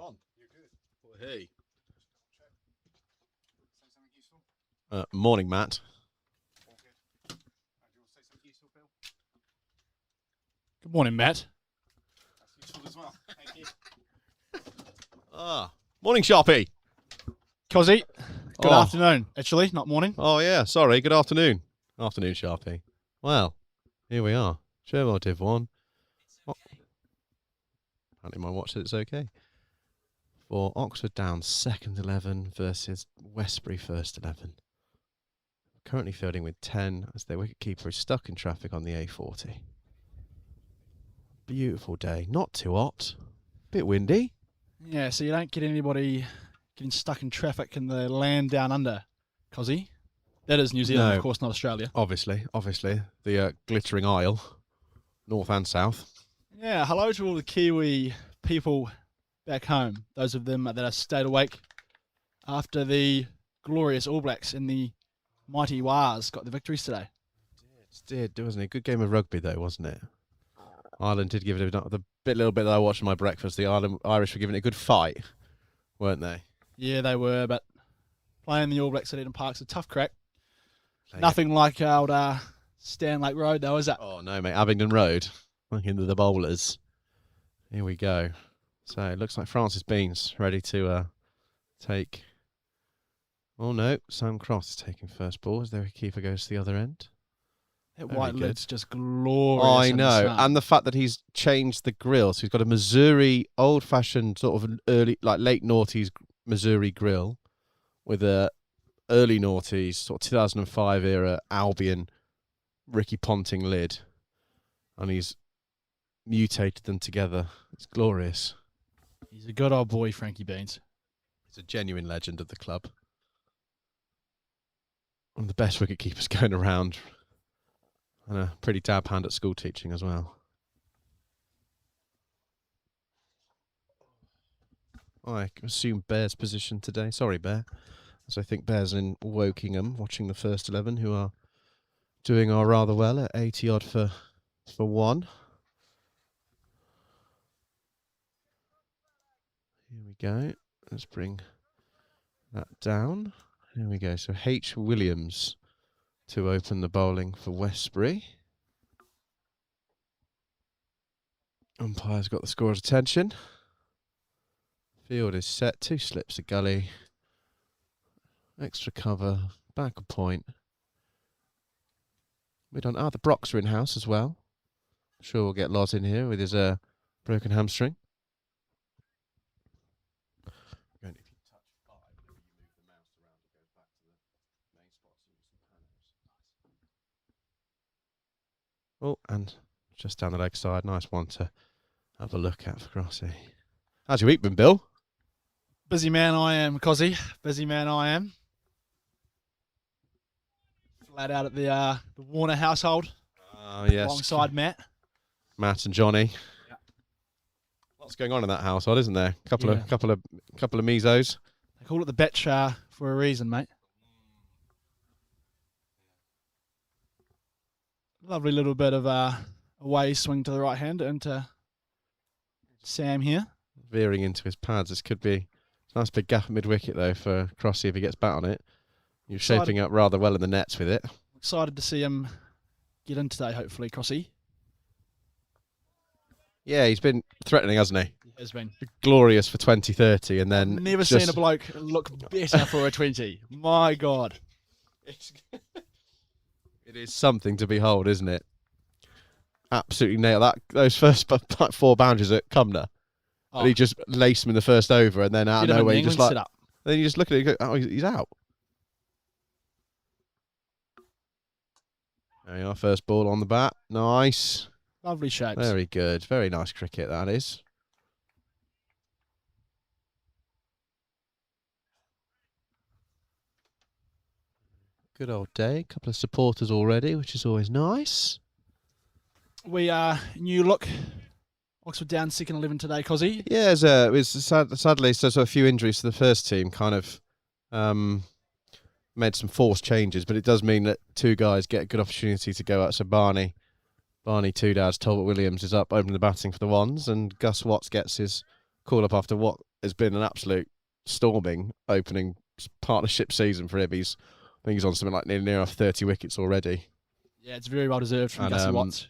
on. You're good. Hey. Say something useful? Morning, Matt. All good. Do you want to say something useful, Bill? Good morning, Matt. That's useful as well. Thank you. Morning, Sharpie. Cozzy, good Oh. afternoon. Actually, not morning. Oh, yeah, sorry. Good afternoon. Afternoon, Sharpie. Well, here we are. Cherwell Div 1. Oh. Apparently my watch said it's okay. For Oxford Downs second 11 versus Westbury first 11. Currently fielding with 10 as their wicketkeeper is stuck in traffic on the A40. Beautiful day. Not too hot. Bit windy. Yeah, so you don't get anybody getting stuck in traffic in the land down under, Cozzy. That is New Zealand, No. of course, not Australia. Obviously. The glittering isle. North and south. Yeah, hello to all the Kiwi people back home. Those of them that have stayed awake after the glorious All Blacks and the mighty Wars got the victories today. It did, wasn't it? Good game of rugby, though, wasn't it? Ireland did give it the little bit that I watched on my breakfast. The Irish were giving it a good fight, weren't they? Yeah, they were, but playing the All Blacks at Eden Park's a tough crack. Yeah. Nothing like old Stanlake Road, though, is it? Oh, no, mate. Abingdon Road. Back into the bowlers. Here we go. So it looks like Francis Bean's ready to take... Oh, no. Sam Cross is taking first ball as their keeper goes to the other end. That Very white good. lid's just glorious. I in the know. sun. And the fact that he's changed the grill. So he's got a Missouri, old-fashioned sort of an early, like late noughties Missouri grill with a early noughties, sort of 2005 era Albion Ricky Ponting lid. And he's mutated them together. It's glorious. He's a good old boy, Frankie Beans. He's a genuine legend of the club. One of the best wicket keepers going around. And a pretty dab hand at school teaching as well. I assume Bear's position today. Sorry, Bear. As I think Bear's in Wokingham watching the first 11 who are doing rather well at 80 odd for one. Here we go. Let's bring that down. Here we go. So H. Williams to open the bowling for Westbury. Umpire's got the scorer's attention. Field is set. 2 slips a gully. Extra cover. Back a point. We don't. The Brocks are in house as well. I'm sure we'll get Loz in here with his broken hamstring. And if you touch 5, whenever you move the mouse around, it goes back to the main spot. Oh, and just down the leg side, nice one to have a look at for Crossy. How's your week been, Bill? Busy man I am, Cozzy. Busy man I am. Flat out at the Warner household. Yes. Alongside Matt. Matt and Johnny. Yeah. Lots going on in that household, isn't there? Couple Yeah. of mesos. They call it the Betch for a reason, mate. Lovely little bit of away swing to the right hand into Sam here. Veering into his pads. This could be a nice big gap at mid-wicket, though, for Crossy if he gets bat on it. You're shaping up rather well in the nets with it. Excited to see him get in today, hopefully, Crossy. Yeah, he's been threatening, hasn't he? He has been. Glorious for 2030, and then Never just seen a bloke look better for a 20. My God. It is something to behold, isn't it? Absolutely nailed that. Those first 4 boundaries at Cumnor. Oh, And he just laced him in the first over, and then out of bit of an nowhere, you just England like. sit-up. Then you just look at it and go, oh, he's out. There you are, first ball on the bat. Nice. Lovely shapes. Very good. Very nice cricket, that is. Good old day. Couple of supporters already, which is always nice. We new look. Oxford down second 11 today, Cozzy. Yeah, it was sadly so a few injuries to the first team kind of made some forced changes, but it does mean that 2 guys get a good opportunity to go out. So Barney Two Dads, Talbot Williams is up opening the batting for the Ones, and Gus Watts gets his call up after has been an absolute storming opening partnership season for him. I think he's on something like near 30 wickets already. Yeah, it's very well deserved from Gussie Watts.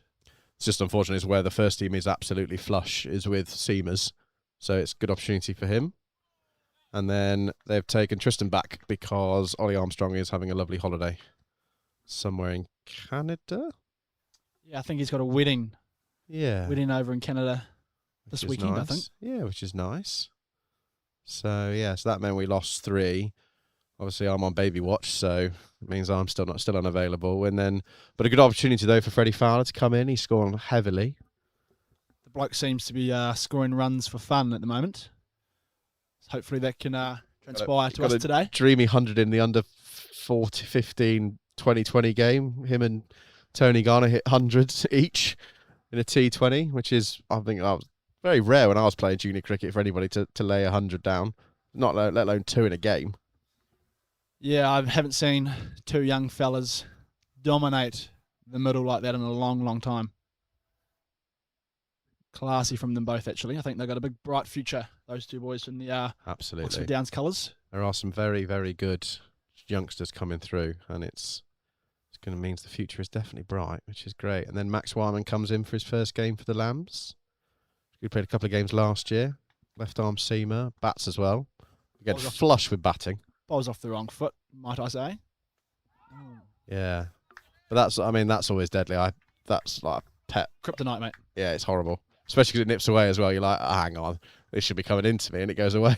It's just unfortunate is where the first team is absolutely flush is with Seamers. So it's a good opportunity for him. And then they've taken Tristan back because Ollie Armstrong is having a lovely holiday somewhere in Canada. Yeah, I think he's got a wedding. Yeah. Wedding over in Canada this weekend, nice. I think. Yeah, which is nice. So that meant we lost 3. Obviously, I'm on baby watch, so it means I'm still unavailable. And then, but a good opportunity though for Freddie Fowler to come in. He's scoring heavily. The bloke seems to be scoring runs for fun at the moment. Hopefully that can transpire to us today. Dreamy 100 in the under 15 2020 game. Him and Tony Garner hit hundreds each in a T20, which is, I think, that was very rare when I was playing junior cricket for anybody to lay 100 down, let alone 2 in a game. Yeah, I haven't seen 2 young fellas dominate the middle like that in a long, long time. Classy from them both, actually. I think they've got a big, bright future, those 2 boys in the Absolutely. Oxford Downs colours. There are some very, very good youngsters coming through, and it's going to mean the future is definitely bright, which is great. And then Max Wyman comes in for his first game for the Lambs. He played a couple of games last year. Left arm seamer, bats as well. Again, flush with batting. Bowls off the wrong foot, might I say. Yeah. But that's always deadly. That's like pet. Kryptonite, mate. Yeah, it's horrible. Especially because it nips away as well. You're like, hang on, this should be coming into me, and it goes away.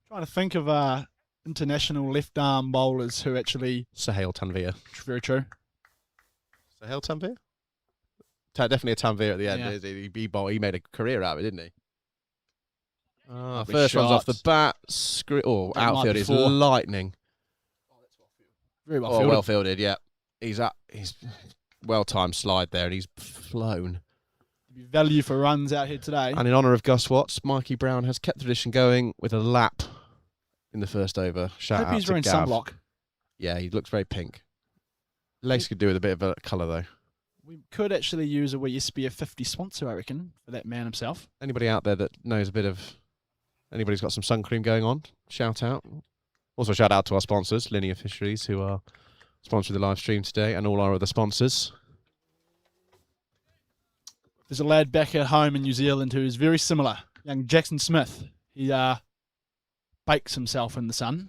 Trying to think of international left-arm bowlers who actually... Sahil Tanvir. Very true. Sahil Tanvir? Definitely a Tanvir at the end. Yeah. He made a career out of it, didn't he? First one's off the bat. Outfield is lightning. Very well fielded. fielded. Well fielded, yeah. He's well-timed slide there, and he's flown. Value for runs out here today. And in honour of Gus Watts, Mikey Brown has kept the tradition going with a lap in the first over. Shout out he's to wearing Gav. sunblock. Yeah, he looks very pink. Legs could do with a bit of a colour, though. We could actually use a wee SPF 50 sponsor, I reckon, for that man himself. Anybody out there that knows a bit of... Anybody's got some sun cream going on, shout out. Also shout out to our sponsors, Linear Fisheries, who are sponsoring the live stream today, and all our other sponsors. There's a lad back at home in New Zealand who is very similar. Young Jackson Smith. He bakes himself in the sun.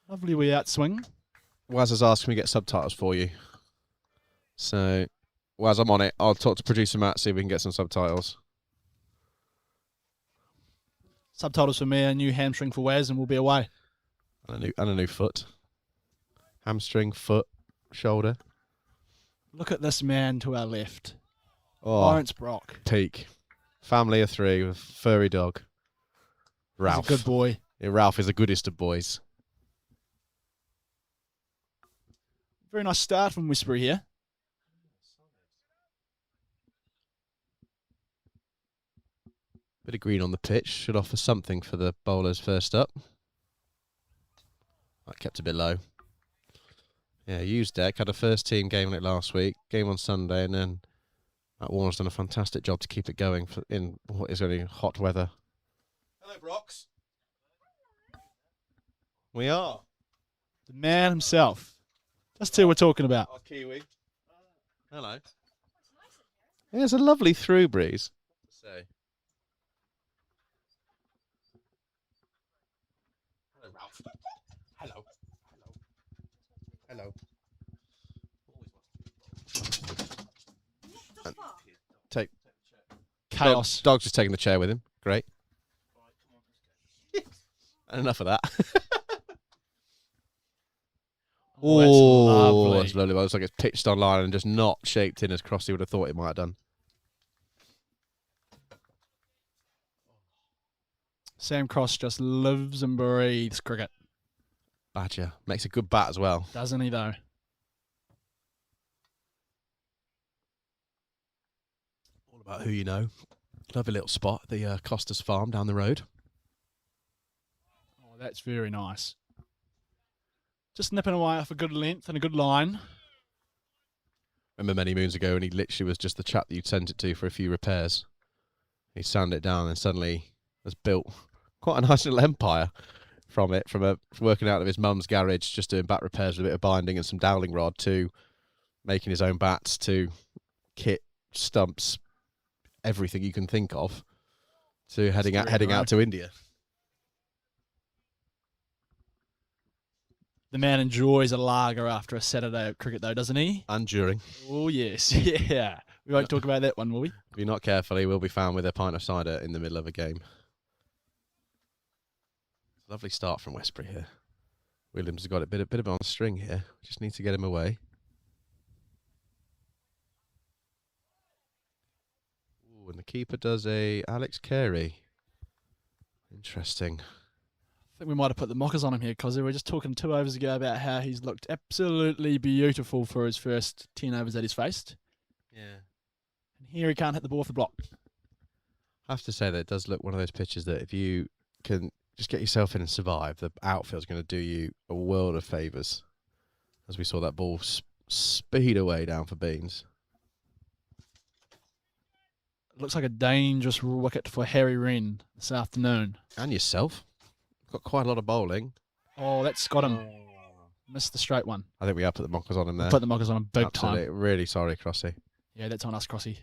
Lovely wee outswing. Waz has asked me to get subtitles for you. So, Waz, I'm on it. I'll talk to producer Matt, see if we can get some subtitles. Subtitles for me, a new hamstring for Waz, and we'll be away. And a new foot. Hamstring, foot, shoulder. Look at this man to our left. Oh, Lawrence Brock. Peak. Family of 3 with furry dog. Ralph. He's a good boy. Yeah, Ralph is the goodest of boys. Very nice start from Westbury here. Bit of green on the pitch. Should offer something for the bowlers first up. I kept a bit low. Yeah, used deck. Had a first team game on it last week. Game on Sunday, and then Matt Warner's done a fantastic job to keep it going in what is only hot weather. Hello, Brox. We are. The man himself. That's who we're talking about. Our Kiwi. Hello. Yeah, it's a lovely through breeze. So. Hello, Ralph. Hello. Hello. And take Chaos. Dog's just taking the chair with him. Great. And enough of that. Oh, that's lovely. It looks like it's pitched online and just not shaped in as Crossy would have thought it might have done. Sam Cross just lives and breathes cricket. Badger. Makes a good bat as well. Doesn't he, though? All about who you know. Lovely little spot at the Costas farm down the road. Oh, that's very nice. Just nipping away off a good length and a good line. remember many moons ago, and he literally was just the chap that you'd sent it to for a few repairs. He sanded it down and suddenly has built quite a nice little empire from it, from working out of his mum's garage, just doing back repairs with a bit of binding and some dowling rod, to making his own bats, to kit, stumps, everything you can think of, to heading out to India. The man enjoys a lager after a Saturday of cricket, though, doesn't he? And during. Oh, yes. Yeah. We won't talk about that one, will we? If you're not careful, he will be found with a pint of cider in the middle of a game. Lovely start from Westbury here. Williams has got a bit of on string here. Just need to get him away. Ooh, and the keeper does a Alex Carey. Interesting. I think we might have put the mockers on him here, because we were just talking 2 overs ago about how he's looked absolutely beautiful for his first 10 overs that he's faced. Yeah. And here he can't hit the ball off the block. I have to say that it does look one of those pitches that if you can just get yourself in and survive, the outfield's going to do you a world of favours. As we saw that ball speed away down for Beans. It looks like a dangerous wicket for Harry Wren this afternoon. And yourself. Got quite a lot of bowling. Oh, that's got him. Missed the straight one. I think we have put the mockers on him there. Put the mockers on him big Absolutely. time. Really sorry, Crossy. Yeah, that's on us, Crossy.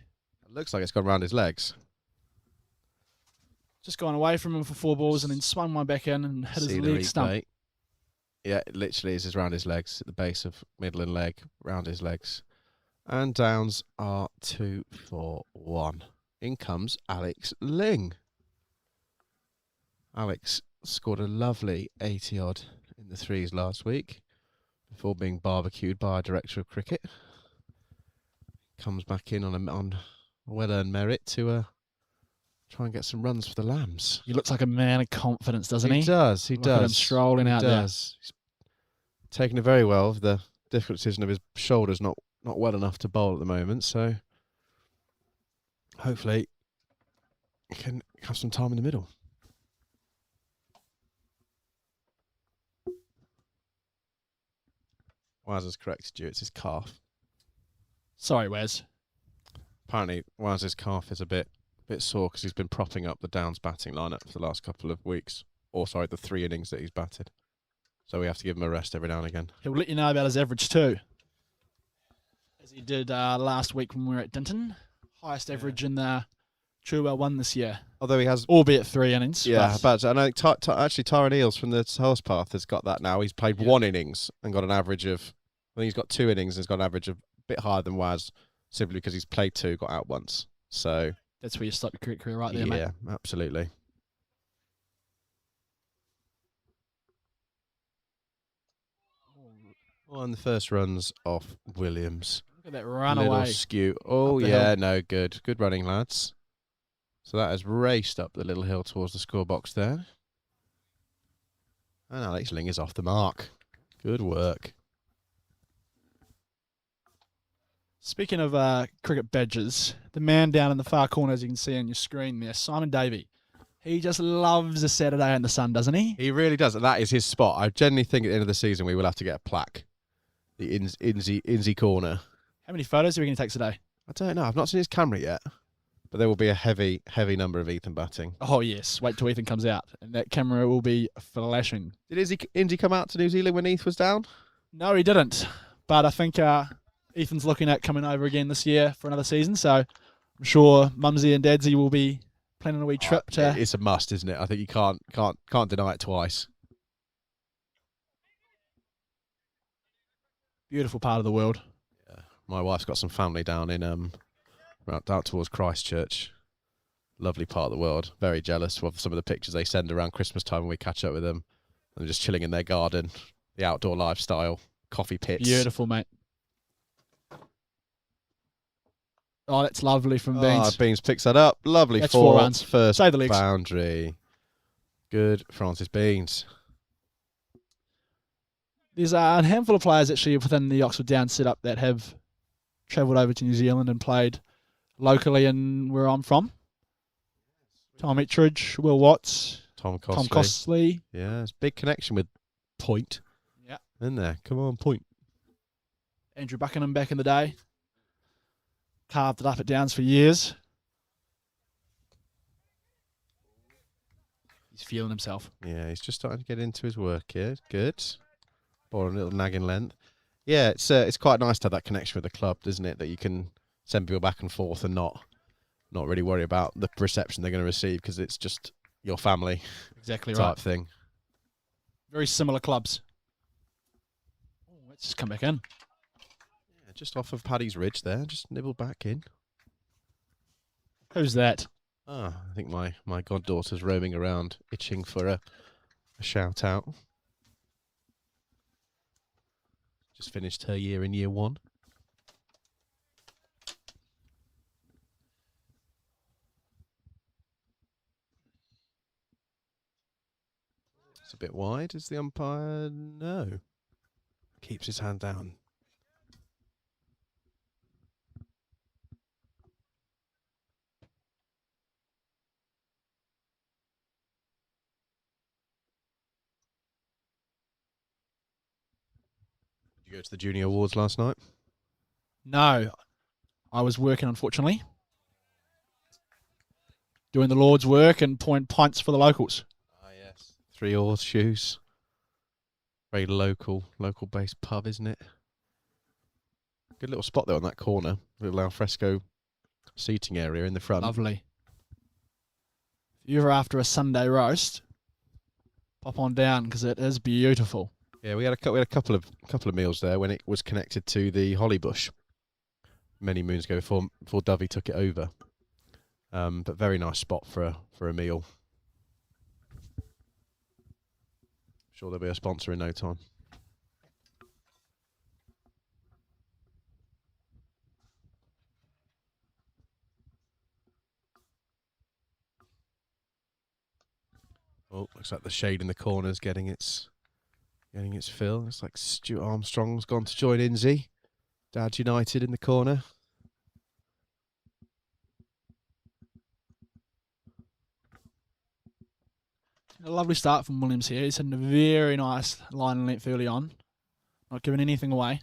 It looks like it's gone round his legs. Just gone away from him for 4 balls and then swung one back in and hit See his the leg stump. replay. Yeah, it literally is just round his legs, at the base of middle and leg, round his legs. And downs are 2 for 1. In comes Alex Ling. Alex scored a lovely 80-odd in the threes last week before being barbecued by our director of cricket. Comes back in on well-earned merit to try and get some runs for the Lambs. He looks like a man of confidence, doesn't he? He does. He Look at him does. strolling out there. He's taken it very well. The difference is of his shoulder's not well enough to bowl at the moment, so hopefully he can have some time in the middle. Waz has corrected you. It's his calf. Sorry, Wes. Apparently, Waz's calf is a bit sore because he's been propping up the Downs batting lineup for the last couple of weeks. Or, sorry, the 3 innings that he's batted. So we have to give him a rest every now and again. He'll let you know about his average too. As he did last week when we were at Dinton. Highest average in the Cherwell 1 this year. Although he has... Albeit 3 innings. Yeah, but and I think actually Tyrone Eales from the Horse Path has got that now. He's played 1 innings and got an average of... I think he's got 2 innings and has got an average of a bit higher than Waz, simply because he's played 2, got out once. So... That's where you stop your cricket career right there, mate. Yeah, absolutely. On the first runs off Williams. Look at that run Little away. skew. Oh, Up the yeah, hill. no, good. Good running, lads. So that has raced up the little hill towards the score box there. And Alex Ling is off the mark. Good work. Speaking of cricket badges, the man down in the far corner, as you can see on your screen there, Simon Davey. He just loves a Saturday in the sun, doesn't he? He really does. And that is his spot. I genuinely think at the end of the season we will have to get a plaque. The Inzy corner. How many photos are we going to take today? I don't know. I've not seen his camera yet. But there will be a heavy number of Ethan batting. Oh, yes. Wait till Ethan comes out. And that camera will be flashing. Did Inzy come out to New Zealand when Heath was down? No, he didn't. But I think Ethan's looking at coming over again this year for another season. So I'm sure Mumsy and Dadsy will be planning a wee trip to... It's a must, isn't it? I think you can't deny it twice. Beautiful part of the world. Yeah. My wife's got some family down in out towards Christchurch. Lovely part of the world. Very jealous of some of the pictures they send around Christmas time when we catch up with them. And they're just chilling in their garden, the outdoor lifestyle, coffee pits. Beautiful, mate. Oh, that's lovely from Beans. Beans picks that up. Lovely. That's 4 runs. First Save the legs. boundary. Good, Francis Beans. There's a handful of players actually within the Oxford Downs setup that have travelled over to New Zealand and played locally in where I'm from. Tom Ettridge, Will Watts, Tom Costley. Yeah, it's a big connection with Point. Yeah. In there. Come on, Point. Andrew Buckingham back in the day. carved it up at Downs for years. He's feeling himself. Yeah, he's just starting to get into his work here. Good. Ball a little nagging length. Yeah, it's quite nice to have that connection with the club, isn't it? That you can send people back and forth and not really worry about the reception they're going to receive because it's just your family Exactly type right. thing. Very similar clubs. Oh, let's just come back in. Yeah, just off of Paddy's Ridge there, just nibble back in. Who's that? Ah, I think my goddaughter's roaming around, itching for a shout out. Just finished her year in year 1. It's a bit wide. Is the umpire? No. Keeps his hand down. Did you go to the junior awards last night? No. I was working, unfortunately. Doing the Lord's work and pouring pints for the locals. Ah, yes. 3 Horseshoes. Very local-based pub, isn't it? Good little spot there on that corner. Little alfresco seating area in the front. Lovely. If you're after a Sunday roast, pop on down because it is beautiful. Yeah, we had a couple of meals there when it was connected to the Holly Bush many moons ago before Dovey took it over. But very nice spot for a meal. Sure there'll be a sponsor in no time. Oh, looks like the shade in the corner's getting its fill. Looks like Stuart Armstrong's gone to join Inzi. Dad United in the corner. A lovely start from Williams here. He's had a very nice line and length early on. Not giving anything away.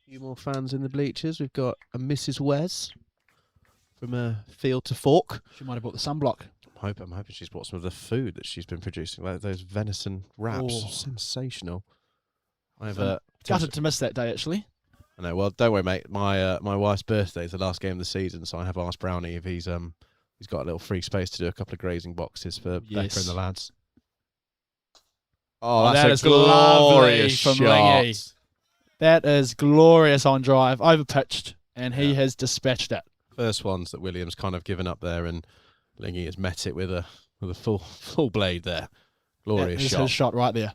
A few more fans in the bleachers. We've got a Mrs. Wes from Field to Fork. She might have bought the sunblock. I'm hoping she's bought some of the food that she's been producing. Like those venison wraps. Oh. Sensational. I have Gutted to miss that day, actually. I know. Well, don't worry, mate. My wife's birthday is the last game of the season, so I have asked Brownie if he's got a little free space to do a couple of grazing boxes for Becca and the lads. Oh, that that's is a glorious lovely from shot. Lingy. That is glorious on drive, over pitched, and he has dispatched it. First ones that Williams kind of given up there, and Lingy has met it with a full blade there. Glorious that is shot. his shot right there.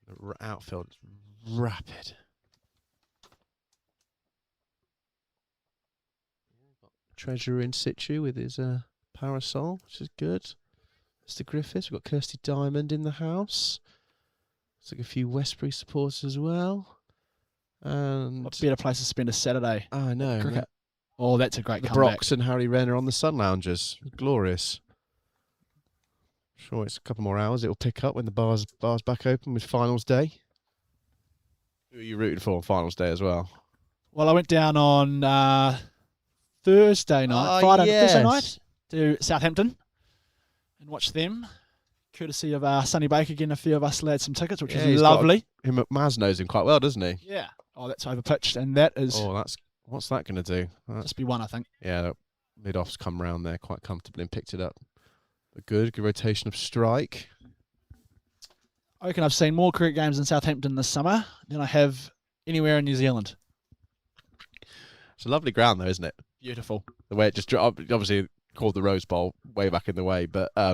The outfield is rapid. Treasure in situ with his parasol, which is good. Mr. Griffiths, we've got Kirsty Diamond in the house. Looks like a few Westbury supporters as well. And What better place to spend a Saturday? I know. Cricket. Oh, that's a great The comeback. Brocks and Harry Renner on the Sun Loungers. Glorious. Sure, it's a couple more hours. It'll pick up when the bar's back open with finals day. Who are you rooting for on finals day as well? Well, I went down on Thursday night, Thursday night to Southampton and watched them. Courtesy of Sonny Baker, again, a few of us lads some tickets, which is lovely. Maz knows him quite well, doesn't he? Yeah. Oh, that's overpitched, and that is what's that going to do? just be one, I think. Yeah, mid-off's come round there quite comfortably and picked it up. A good rotation of strike. I reckon I've seen more cricket games in Southampton this summer than I have anywhere in New Zealand. It's a lovely ground, though, isn't it? Beautiful. The way it just obviously called the Rose Bowl way back in the way, but I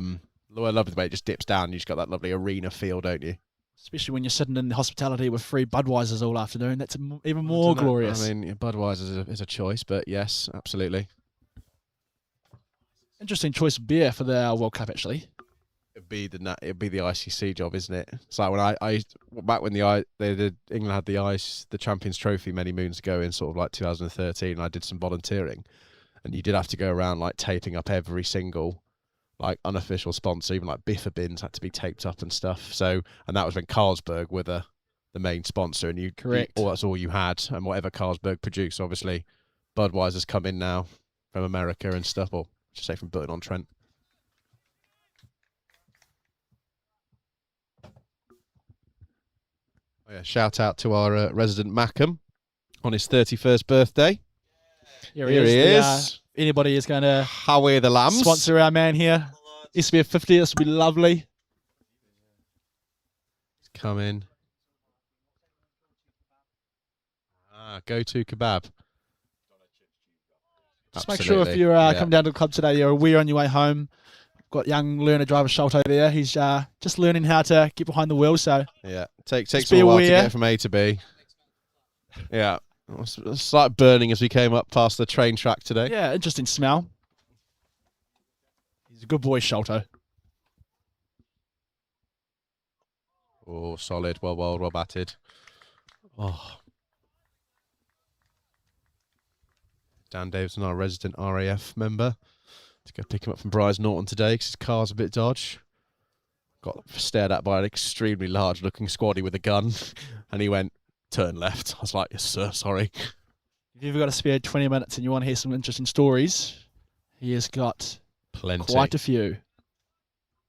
love the way it just dips down. You just got that lovely arena feel, don't you? Especially when you're sitting in hospitality with free Budweisers all afternoon. That's even more glorious. I mean, Budweiser is a choice, but yes, absolutely. Interesting choice of beer for the World Cup, actually. It'd be the ICC job, isn't it? It's like when I back when England had the Champions Trophy many moons ago in sort of like 2013. I did some volunteering, and you did have to go around like taping up every single like unofficial sponsor, even like Biffa bins had to be taped up and stuff. So, and that was when Carlsberg were the the main sponsor, and Correct. that's all you had, and whatever Carlsberg produced. Obviously, Budweiser's come in now from America and stuff, or just say from Burton-on-Trent. Oh, yeah, shout out to our resident Mackham on his 31st birthday. Here he is. Anybody is going to Howie the Lambs. sponsor our man here. SBF 50, this would be lovely. Come in. Go to kebab. Just make sure if you're coming down to the club today, you're aware on your way home. Got young learner driver Sholto there. He's just learning how to get behind the wheel. So yeah, takes a while to get from A to B. Yeah, it's like burning as we came up past the train track today. Yeah, interesting smell. He's a good boy, Sholto. Oh, solid, well batted. Oh. Dan Davidson, our resident RAF member, to go pick him up from Bryce Norton today because his car's a bit dodge. Got stared at by an extremely large-looking squaddy with a gun, and he went, turn left. I was like, yes, sir, sorry. If you've got a spare 20 minutes and you want to hear some interesting stories, he has got plenty. Quite a few.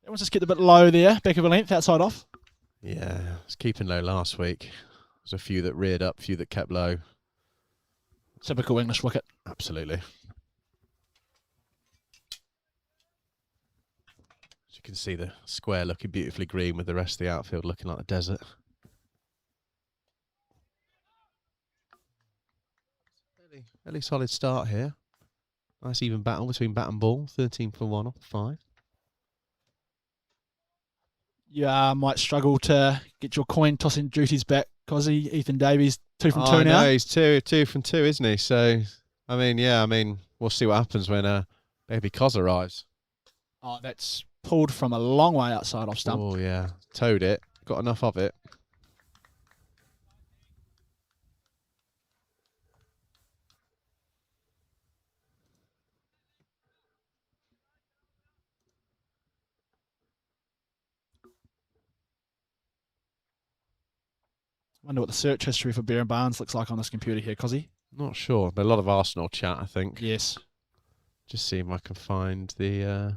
Let's just get a bit low there, back of a length, outside off. Yeah, it was keeping low last week. There's a few that reared up, a few that kept low. Typical English wicket. Absolutely. As you can see, the square looking beautifully green with the rest of the outfield looking like a desert. Fairly solid start here. Nice even battle between bat and ball. 13 for 1 off 5. You might struggle to get your coin tossing duties back, Cozzy. Ethan Davies, 2 from 2 now. No, he's two from 2, isn't he? So, we'll see what happens when baby Cos arrives. Oh, that's pulled from a long way outside off stump. Oh, yeah. Towed it. Got enough of it. Wonder what the search history for Baron Barnes looks like on this computer here, Cozzy. Not sure, but a lot of Arsenal chat, I think. Yes. Just see if I can find the...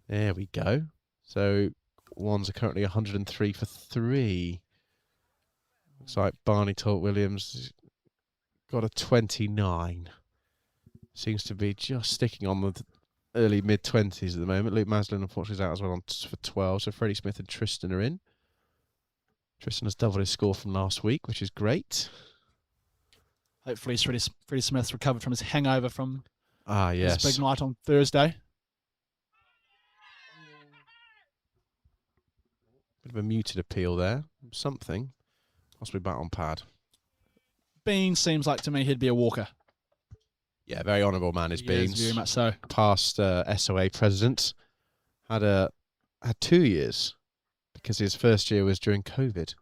There we go. So, ones are currently 103 for 3. Looks like Barney Tolt Williams got a 29. Seems to be just sticking on the early mid-20s at the moment. Luke Maslin, unfortunately, is out as well for 12. So Freddie Smith and Tristan are in. Tristan has doubled his score from last week, which is great. Hopefully Freddie Smith's recovered from his hangover from yes. his big night on Thursday. Bit of a muted appeal there. Something. Possibly back on pad. Bean seems like to me he'd be a walker. Yeah, very honourable man is Beans. Very much so. Past SOA president. Had 2 years because his first year was during COVID.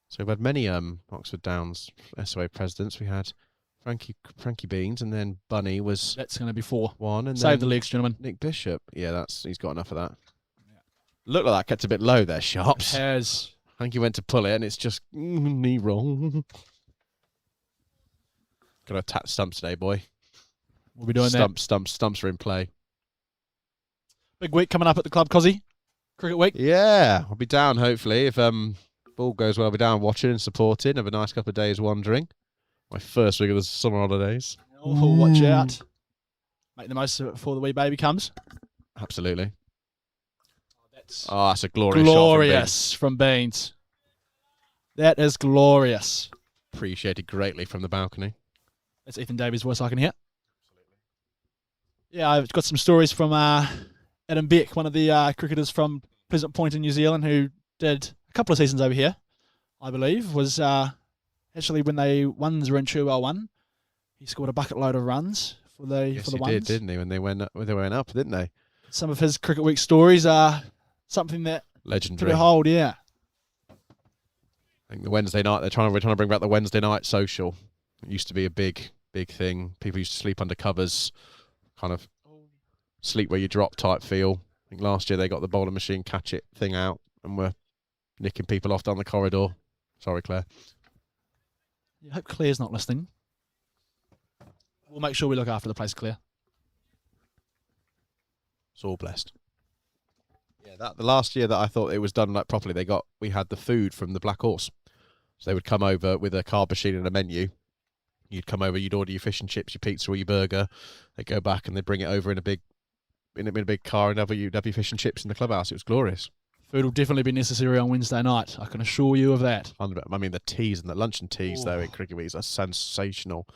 So we've had many Oxford Downs SOA presidents. We had Frankie Beans, and then Bunny was... That's going to be 4. 1. And Save then the legs, gentlemen. Nick Bishop. Yeah, he's got enough of that. Yeah. Looked like that kept a bit low there, Sharps. It has. I think he went to pull it, and it's just knee roll. Got to attack stumps today, boy. We'll be doing Stumps are in play. Big week coming up at the club, Cozzy. Cricket week. Yeah, I'll be down hopefully. If ball goes well, I'll be down watching and supporting. Have a nice couple of days wandering. My first week of the summer holidays. Oh, watch out. Make the most of it before the wee baby comes. Absolutely. That's a glorious shot from Beans. That is glorious. Appreciated greatly from the balcony. That's Ethan Davies' voice I can hear. Yeah, I've got some stories from Adam Beck, one of the cricketers from Pleasant Point in New Zealand, who did a couple of seasons over here, I believe. Was actually when the ones were in Cherwell 1, he scored a bucket load of runs for the Yes, for the he ones. did, didn't he? When they went up, didn't they? Some of his cricket week stories are something that Legendary. to behold. Yeah. I think the Wednesday night we're trying to bring back the Wednesday night social. It used to be a big thing. People used to sleep under covers, kind of sleep where you drop type feel. I think last year they got the bowling machine catch it thing out. and we're nicking people off down the corridor. Sorry, Claire. I hope Claire's not listening. We'll make sure we look after the place, Claire. It's all blessed. Yeah, that the last year that I thought it was done like properly, we had the food from the Black Horse. So they would come over with a card machine and a menu. You'd come over, you'd order your fish and chips, your pizza or your burger. They'd go back and they'd bring it over in a big car and you'd have your fish and chips in the clubhouse. It was glorious. Food will definitely be necessary on Wednesday night. I can assure you of that. I mean, the teas and the luncheon teas, though, in Cricket Weeks are sensational.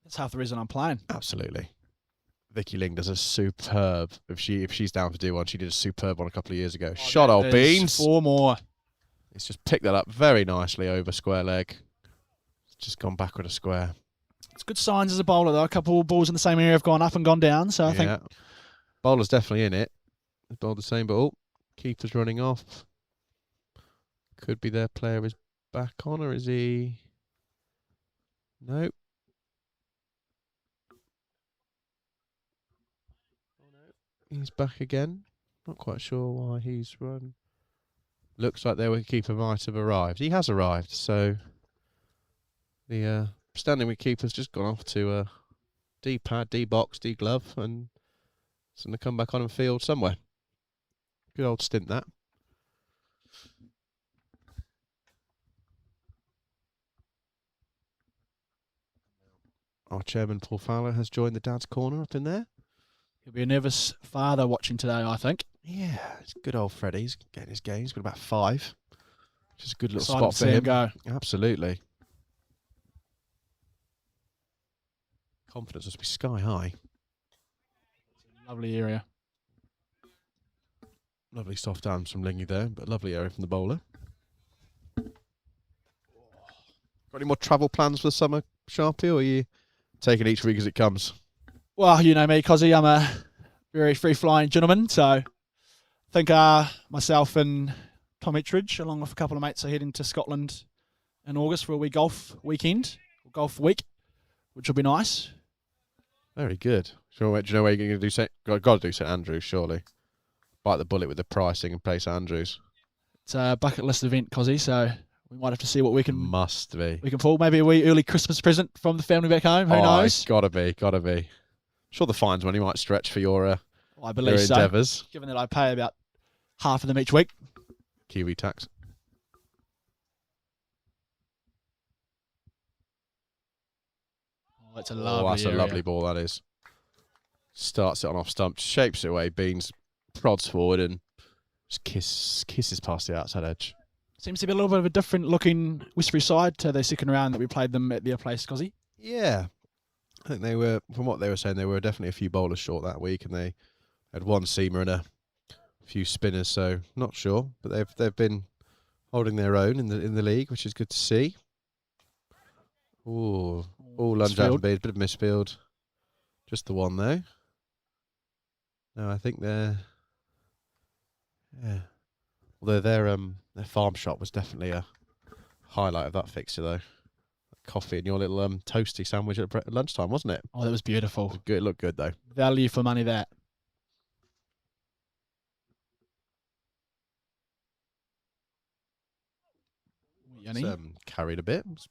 That's half the reason I'm playing. Absolutely. Vicky Ling does a superb, if she's down to do one, she did a superb one a couple of years ago. Shot old beans. 4 more. It's just picked that up very nicely over square leg. It's just gone backward a square. It's good signs as a bowler, though. A couple of balls in the same area have gone up and gone down, so I think... Bowler's definitely in it. Bowled the same, but keeper's running off. Could be their player is back on, or is he... Nope. He's back again. Not quite sure why he's run. Looks like their wicketkeeper might have arrived. He has arrived, so the standing wicketkeeper's just gone off to D pad, D box, D glove, and it's going to come back on and field somewhere. Good old stint that. Our chairman Paul Fowler has joined the dad's corner up in there. He'll be a nervous father watching today, I think. Yeah, it's good old Freddie. He's getting his game. He's got about 5. Which is a good little Excited spot to for see him. Go. Absolutely. Confidence must be sky high. Lovely area. Lovely soft arms from Lingy there, but lovely area from the bowler. Got any more travel plans for the summer, Sharpie, or are you taking each week as it comes? Well, you know me, Cozzy. I'm a very free-flying gentleman, so I think myself and Tom Ettridge, along with a couple of mates, are heading to Scotland in August for a wee golf weekend, or golf week, which will be nice. Very good. Do you know where you're going to do St. Got to do St Andrews, surely. Bite the bullet with the pricing and play St Andrews. It's a bucket list event, Cozzy, so we might have to see what we can... Must be. We can pull. Maybe a wee early Christmas present from the family back home. Who knows? Gotta be. Sure, the fines money might stretch for your I believe so. endeavours. Given that I pay about half of them each week. Kiwi tax. Oh, that's a lovely That's a area. lovely ball, that is. Starts it on off stump, shapes it away, Beans prods forward and just kisses past the outside edge. Seems to be a little bit of a different looking Westbury side to the second round that we played them at their place, Cozzy. Yeah. I think they were, from what they were saying, they were definitely a few bowlers short that week, and they had one seamer and a few spinners, so not sure. But they've been holding their own in the league, which is good to see. Ooh, lunge out and bait, bit of misfield. Just the one though. No, I think they're although their farm shot was definitely a highlight of that fixture though. Coffee and your little toasty sandwich at lunchtime, wasn't it? Oh, that was beautiful. It looked good though. Value for money, that. It's, carried a bit. It's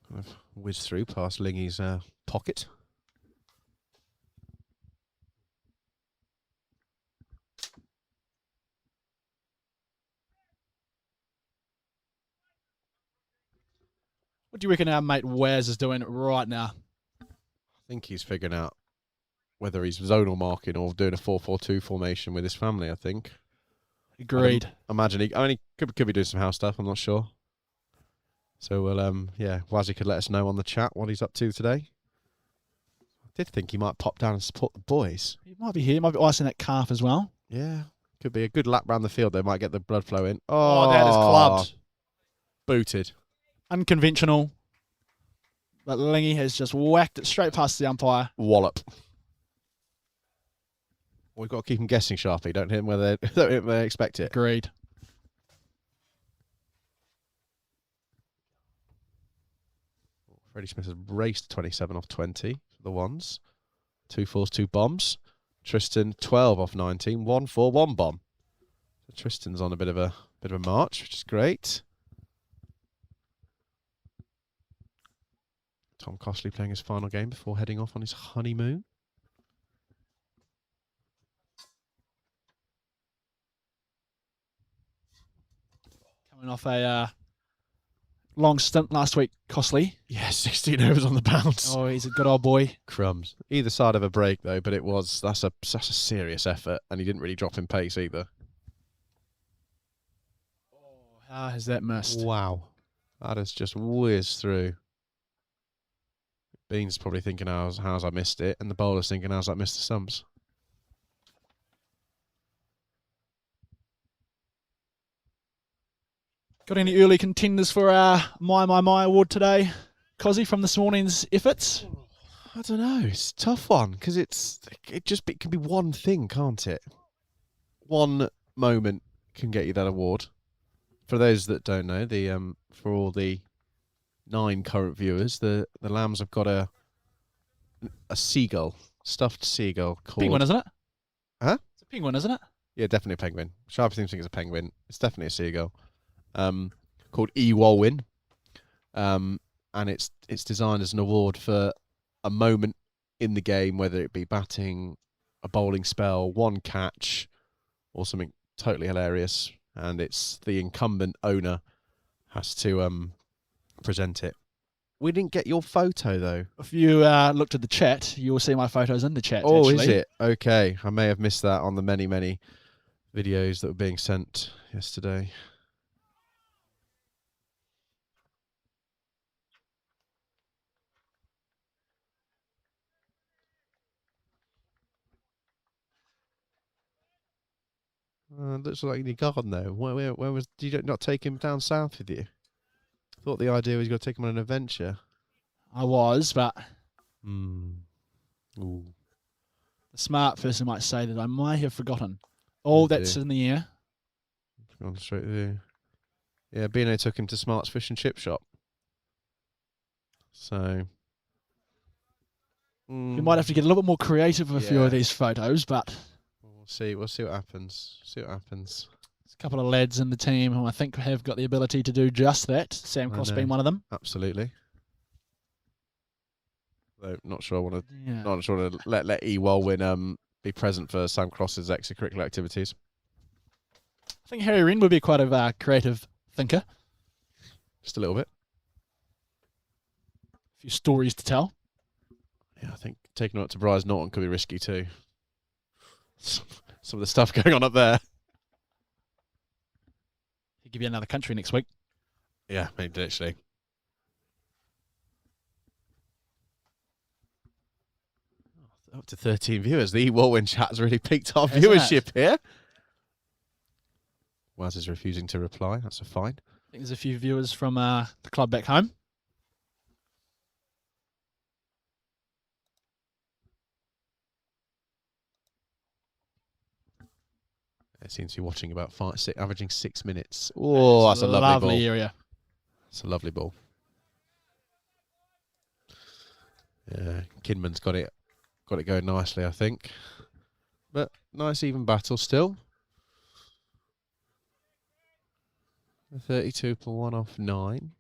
kind of whizzed through past Lingy's pocket. What do you reckon our mate Waz is doing right now? I think he's figuring out whether he's zonal marking or doing a 4-4-2 formation with his family, I think. Agreed. Imagine he could be doing some house stuff, I'm not sure. So, Wazzy could let us know on the chat what he's up to today. I did think he might pop down and support the boys. He might be here, might be icing that calf as well. Yeah, could be a good lap round the field. They might get the blood flow in. Oh, that is clubbed. Booted. Unconventional. But Lingy has just whacked it straight past the umpire. Wallop. We've got to keep him guessing, Sharpie. Don't hit him where they expect it. Agreed. Freddie Smith has raced 27 off 20 for the ones. 2 fours, 2 bombs. Tristan 12 off 19. 1 4, 1 bomb. So Tristan's on a bit of a march, which is great. Tom Costley playing his final game before heading off on his honeymoon. Coming off a long stint last week, Costley. Yeah, 16 overs on the bounce. Oh, he's a good old boy. Crumbs. Either side of a break though, but that's a serious effort, and he didn't really drop in pace either. Oh, how has that missed? Wow, that has just whizzed through. Bean's probably thinking, how's I missed it, and the bowler's thinking, how's that missed the stumps. Got any early contenders for our My award today, Cozzy, from this morning's efforts? I don't know. It's a tough one because it can be one thing, can't it? One moment can get you that award. For those that don't know, for all the 9 current viewers, the Lambs have got a seagull, stuffed seagull called Penguin, isn't it? Huh? It's a penguin, isn't it? Yeah, definitely a penguin. Sharpie thinks it's a penguin. It's definitely a seagull. Called Ewolwyn. And it's designed as an award for a moment in the game, whether it be batting, a bowling spell, one catch, or something totally hilarious. And it's the incumbent owner has to present it. We didn't get your photo though. If you looked at the chat, you'll see my photos in the chat. Oh, actually. is it? Okay. I may have missed that on the many videos that were being sent yesterday. Looks like you're gone though. Where was? Did you not take him down south with you? Thought the idea was you got to take him on an adventure. I was, but Ooh. the smart person might say that I might have forgotten. All Oh, that's dear. in the air. Gone straight there. Yeah, Bino took him to Smart's Fish and Chip Shop. So We might have to get a little bit more creative with a few Yeah. of these photos, but We'll see what happens. See what happens. there's a couple of lads in the team who I think have got the ability to do just that. Sam I Cross know. being one of them. Absolutely. Though not sure I want to. Yeah. Not sure to let Ewolwyn be present for Sam Cross's extracurricular activities. I think Harry Wren would be quite a creative thinker. Just a little bit. A few stories to tell. Yeah, I think taking him up to Briars Norton could be risky too. Some of the stuff going on up there. He'll give you another country next week. Yeah, maybe literally. Up to 13 viewers. The Ewolwyn chat has really piqued our Hasn't it? viewership here. Waz is refusing to reply. That's a fine. I think there's a few viewers from the club back home. It seems to be watching about averaging 6 minutes. Oh, that's a lovely ball. area. That's a lovely ball. Yeah, Kidman's got it going nicely, I think. But nice even battle still. 32 for 1 off 9.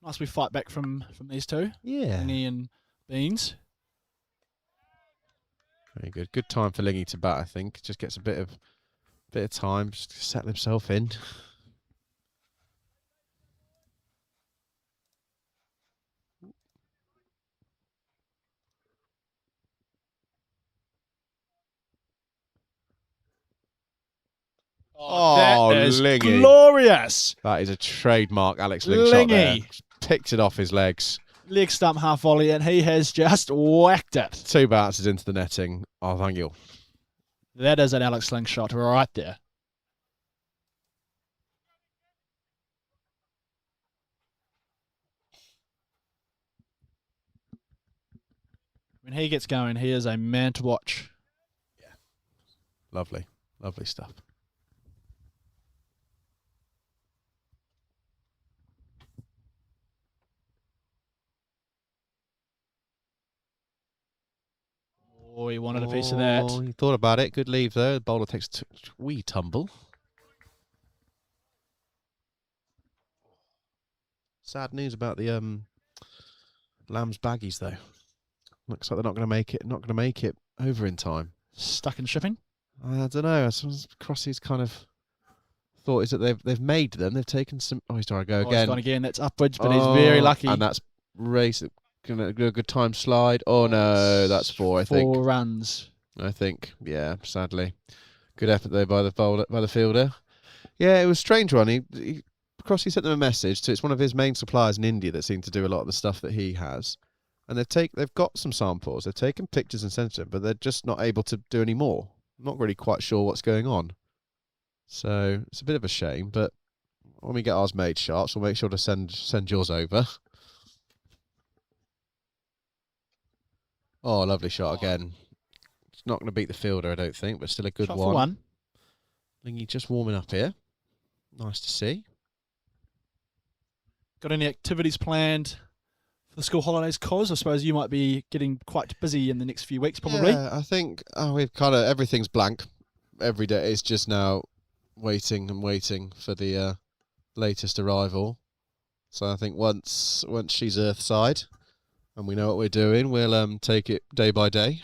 Nice we fight back from these two. Yeah. Lingy and Beans. Very good. Good time for Lingy to bat, I think. Just gets a bit of time just to settle himself in. Oh, that is Lingy. glorious. That is a trademark Alex Ling shot there. Lingy. Picked it off his legs. Leg stump half volley, and he has just whacked it. 2 bounces into the netting. Oh, thank you. That is an Alex Ling shot right there. When he gets going, he is a man to watch. Lovely. Lovely stuff. Oh, he wanted a piece of that. Oh, he thought about it. Good leave though. The bowler takes a wee tumble. Sad news about the Lambs baggies though. Looks like they're not going to make it. Not going to make it over in time. Stuck in shipping. I don't know. I suppose Crossy's kind of thought is that they've made them. They've taken some. Oh, he's trying to go He's again. gone again. That's upwards, but he's very lucky. And that's race. Gonna do a good time slide. Oh no, that's 4. I think 4 runs. I think. Yeah, sadly, good effort though by the fielder. Yeah, it was a strange one. Crossy sent them a message. So it's one of his main suppliers in India that seem to do a lot of the stuff that he has. And they've got some samples. They've taken pictures and sent them, but they're just not able to do any more. I'm not really quite sure what's going on. So it's a bit of a shame, but when we get ours made, Sharps, we'll make sure to send yours over. Oh, lovely shot again. It's not going to beat the fielder, I don't think, but still a good Shot one. for 1. Lingy just warming up here. Nice to see. Got any activities planned for the school holidays, Cos? I suppose you might be getting quite busy in the next few weeks, probably. Yeah, I think we've kind of everything's blank. Every day it's just now waiting and waiting for the latest arrival. So I think once she's earthside and we know what we're doing, we'll take it day by day.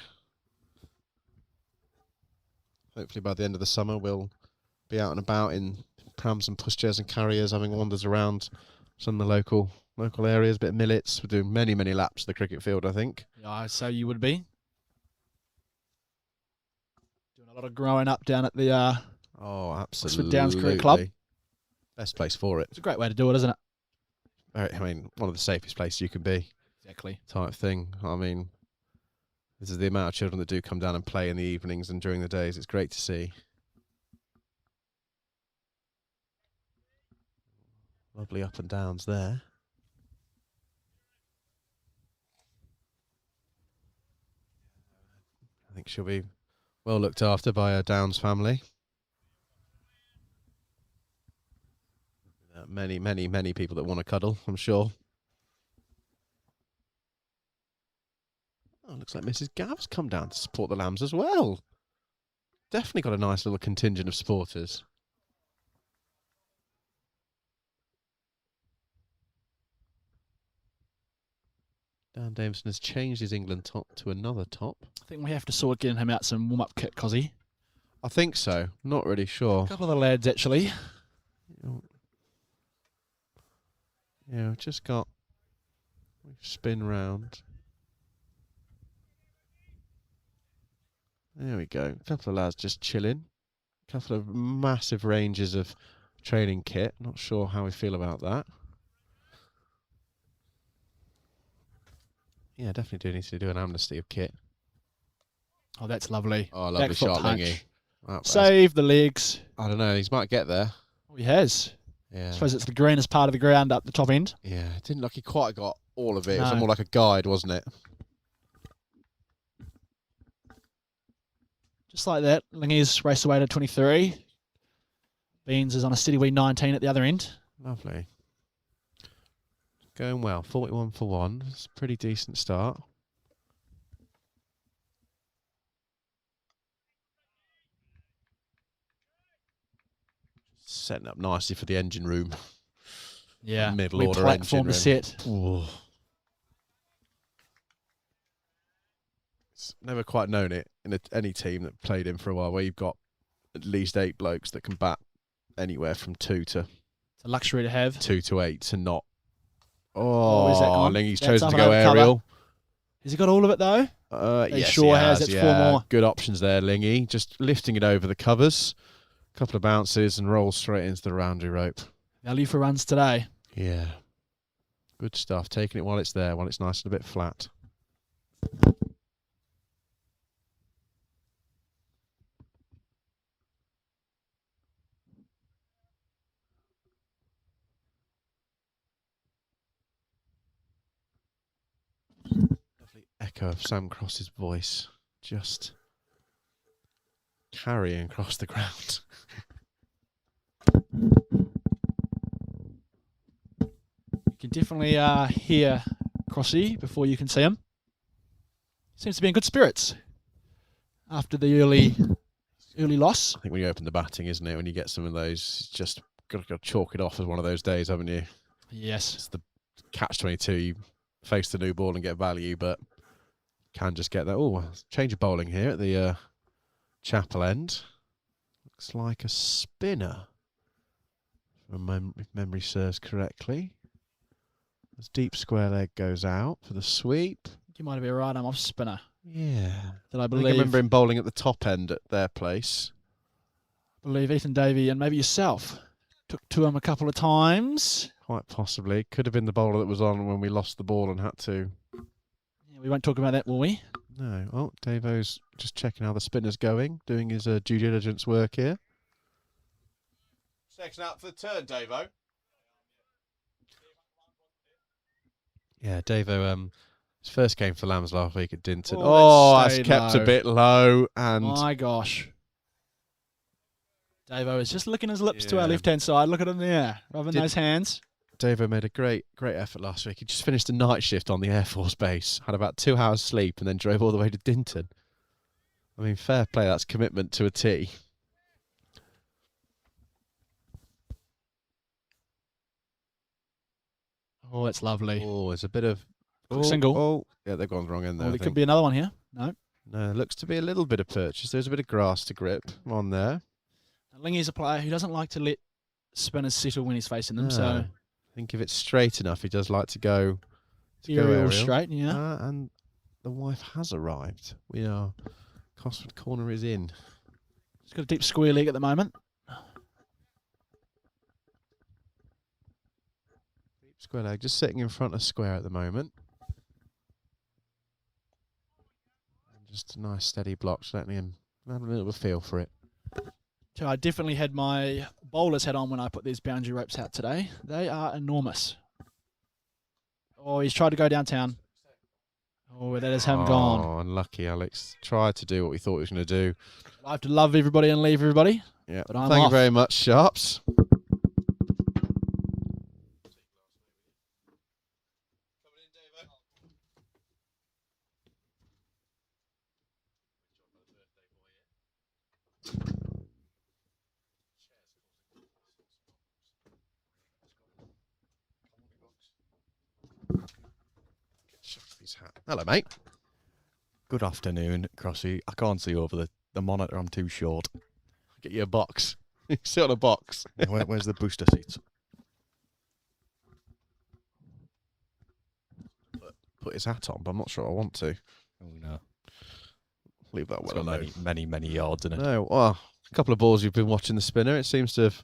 Hopefully by the end of the summer we'll be out and about in prams and pushchairs and carriers, having wanders around some of the local areas, a bit of millets. We're doing many laps of the cricket field, I think. Yeah, so you would be. Doing a lot of growing up down at the Oh, absolutely. Oxford Downs Cricket Club. Best place for it. It's a great way to do it, isn't it? I mean, one of the safest places you can be. Exactly. Type thing. I mean, this is the amount of children that do come down and play in the evenings and during the days. It's great to see. Lovely up and downs there. I think she'll be well looked after by her Downs family. Many people that want to cuddle, I'm sure. Oh, looks like Mrs. Gav's come down to support the Lambs as well. Definitely got a nice little contingent of supporters. Dan Davison has changed his England top to another top. I think we have to sort getting him out some warm-up kit, Cozzy. I think so. Not really sure. A couple of the lads, actually. Yeah, we've just got... We spin round. There we go. A couple of lads just chilling. A couple of massive ranges of training kit. Not sure how we feel about that. Yeah, definitely do need to do an amnesty of kit. Oh, that's lovely. Oh, lovely shot, Lingy. Save the legs. I don't know. He might get there. Oh, he has. Yeah. I suppose it's the greenest part of the ground up the top end. Yeah, it didn't look he quite got all of it. It No. was more like a guide, wasn't it? Just like that, Lingy's raced away to 23. Beans is on a steady wee 19 at the other end. Lovely. Going well. 41 for 1. It's a pretty decent start. Setting up nicely for the engine room. Yeah. Middle wee order platform engine to room. set. Ooh. Never quite known it in any team that played in for a while, where you've got at least 8 blokes that can bat anywhere from 2 to It's a luxury to have. 2 to 8 to not. Oh, is that gone? Lingy's That's chosen up to and go over cover. aerial. Has he got all of it though? Yes, sure he has. It's 4 more. Good options there, Lingy. Just lifting it over the covers. A couple of bounces and rolls straight into the roundary rope. Value for runs today. Yeah. Good stuff. Taking it while it's there, while it's nice and a bit flat. Lovely echo of Sam Cross's voice just carrying across the ground. You can definitely hear Crossy before you can see him. Seems to be in good spirits after the early loss. I think when you open the batting, isn't it? When you get some of those, it's just got to chalk it off as one of those days, haven't you? Yes. It's the catch-22. You face the new ball and get value, but can just get that. Oh, change of bowling here at the Chapel end. Looks like a spinner, if memory serves correctly. As deep square leg goes out for the sweep. You might be right. I'm off spinner. Yeah. That I I believe. remember him bowling at the top end at their place. Believe Ethan Davey and maybe yourself took to him a couple of times. Quite possibly. Could have been the bowler that was on when we lost the ball and had to. Yeah, we won't talk about that, will we? No. Oh, Davo's just checking how the spinner's going, doing his due diligence work here. Section out for the turn, Davo. Yeah, Davo, his first game for Lambs last week at Dinton. Oh, That's stayed kept low. a bit low. And My gosh. Davo is just licking his lips to our Yeah. left-hand side. Look at him there, rubbing Did- those hands. Davo made a great effort last week. He just finished a night shift on the Air Force Base, had about 2 hours sleep, and then drove all the way to Dinton. I mean, fair play, that's commitment to a T. Oh, it's lovely. Oh, there's a bit of... Quick single. Oh, yeah, they've gone wrong end there, Oh, I there could think. be another one here. No. No, looks to be a little bit of purchase. There's a bit of grass to grip on there. Lingy's a player who doesn't like to let spinners settle when he's facing them, so I think if it's straight enough, he does like to go aerial aerial. straight, yeah. And the wife has arrived. We are... Cosford corner is in. He's got a deep square leg at the moment. Deep square leg, just sitting in front of square at the moment. And just a nice steady block, just letting him have a little bit of feel for it. So I definitely had my bowler's hat on when I put these boundary ropes out today. They are enormous. Oh, he's tried to go downtown. Oh, that is him gone. Oh, unlucky, Alex. Tried to do what we thought he was going to do. I have to love everybody and leave everybody. Yeah. But I'm Thank off. you very much, Sharps. Hello, mate. Good afternoon, Crossy. I can't see over the monitor. I'm too short. Get you a box. Sit on a box. Where's the booster seats? Put his hat on, but I'm not sure I want to. Oh no, Leave that it's well got alone. many yards in it. No, well, a couple of balls you've been watching the spinner. It seems to have...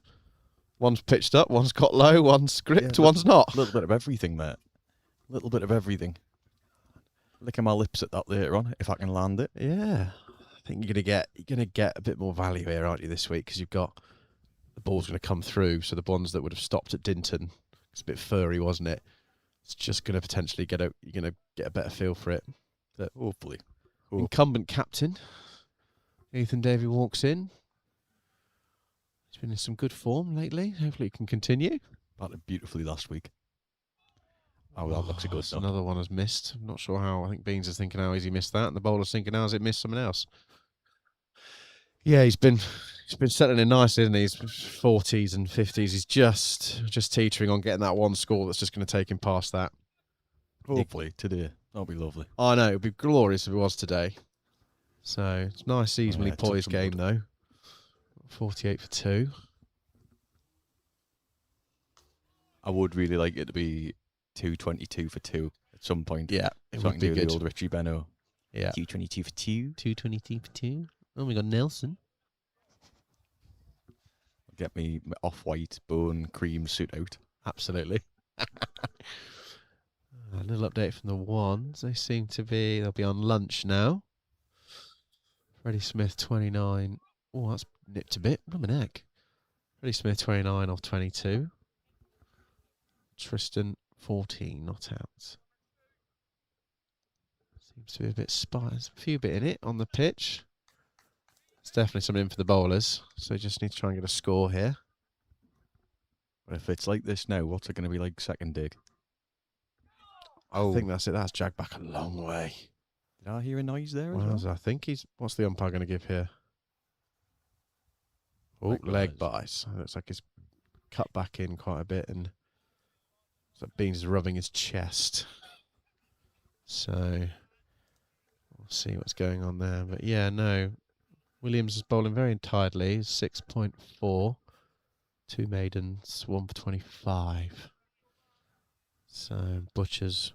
One's pitched up, one's got low, one's gripped, Yeah, one's not. A little bit of everything, mate. A little bit of everything. Licking my lips at that later on, if I can land it. Yeah, I think you're gonna get a bit more value here, aren't you, this week? Because you've got the ball's going to come through. So the ones that would have stopped at Dinton, it's a bit furry, wasn't it? It's just going to potentially you're going to get a better feel for it. But Hopefully. incumbent captain Ethan Davey walks in. He's been in some good form lately. Hopefully, he can continue. Batted beautifully last week. Oh, that looks a good So one. another one has missed. I'm not sure how. I think Beans is thinking how has he missed that, and the bowler's thinking how has it missed someone else. Yeah, he's been settling in nicely, isn't he? He's 40s and 50s. He's just teetering on getting that one score that's just going to take him past that. Hopefully today. That'll be lovely. I know, it would be glorious if it was today. So it's a nice, easily it took poised some game, good. though. 48 for 2. I would really like it to be 222 for 2 at some point. Yeah, it So I would can be do good. the old Richie Benno. Yeah. 222 for 2. 222 for 2. Oh, we got Nelson. Get me my off-white bone cream suit out. Absolutely. A little update from the ones. They'll be on lunch now. Freddie Smith, 29. Oh, that's nipped a bit. Blimey neck. Freddie Smith, 29 off 22. Tristan, 14, not out. Seems to be a bit spice. A few bit in it on the pitch. It's definitely something in for the bowlers. So we just need to try and get a score here. But if it's like this now, what's it going to be like second dig? I think that's it. That's jagged back a long way. Did I hear a noise there as Well, well? I think what's the umpire going to give here? Oh, Leg leg buys. buys. Looks like it's cut back in quite a bit and So Beans is rubbing his chest. So we'll see what's going on there. But yeah, no. Williams is bowling very tiredly. 6.4. 2 maidens, 1 for 25. So Butcher's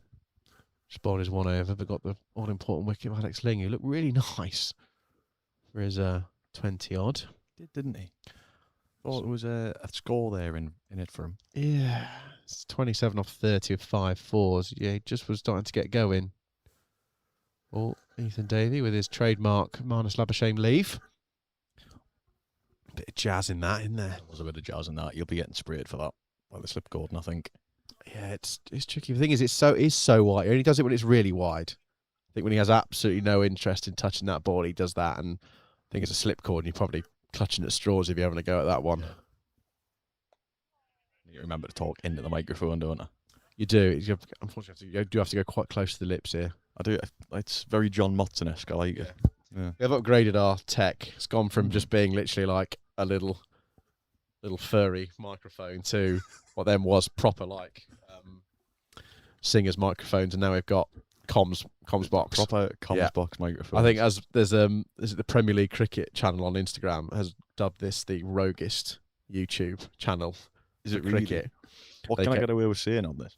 just bowled his 1 over, but got the all-important wicket of Alex Ling, who looked really nice for his 20 odd. Didn't he? Thought there was a score there in it for him. Yeah, it's 27 off 30 with 5 fours. Yeah, he just was starting to get going. Oh, Ethan Davey with his trademark Marnus Labuschagne leave. Bit of jazz in that, isn't there? There's a bit of jazz in that. You'll be getting sprayed for that by the slip Gordon, I think. Yeah, it's tricky. The thing is, it's so wide. He only does it when it's really wide. I think when he has absolutely no interest in touching that ball, he does that. And I think it's a slip cord, and you're probably clutching at straws if you're having a go at that one. You remember to talk into the microphone, don't I? You do. Unfortunately, you do have to go quite close to the lips here. I do. It's very John Motson-esque. I like it. Yeah. They've upgraded our tech. It's gone from just being literally like a little furry microphone to what then was proper like singers microphones, and now we've got comms box. Proper comms box microphone. I think as there's is it the Premier League cricket channel on Instagram has dubbed this the roguest YouTube channel. Is it for really? cricket? What They can I kept- get away with saying on this?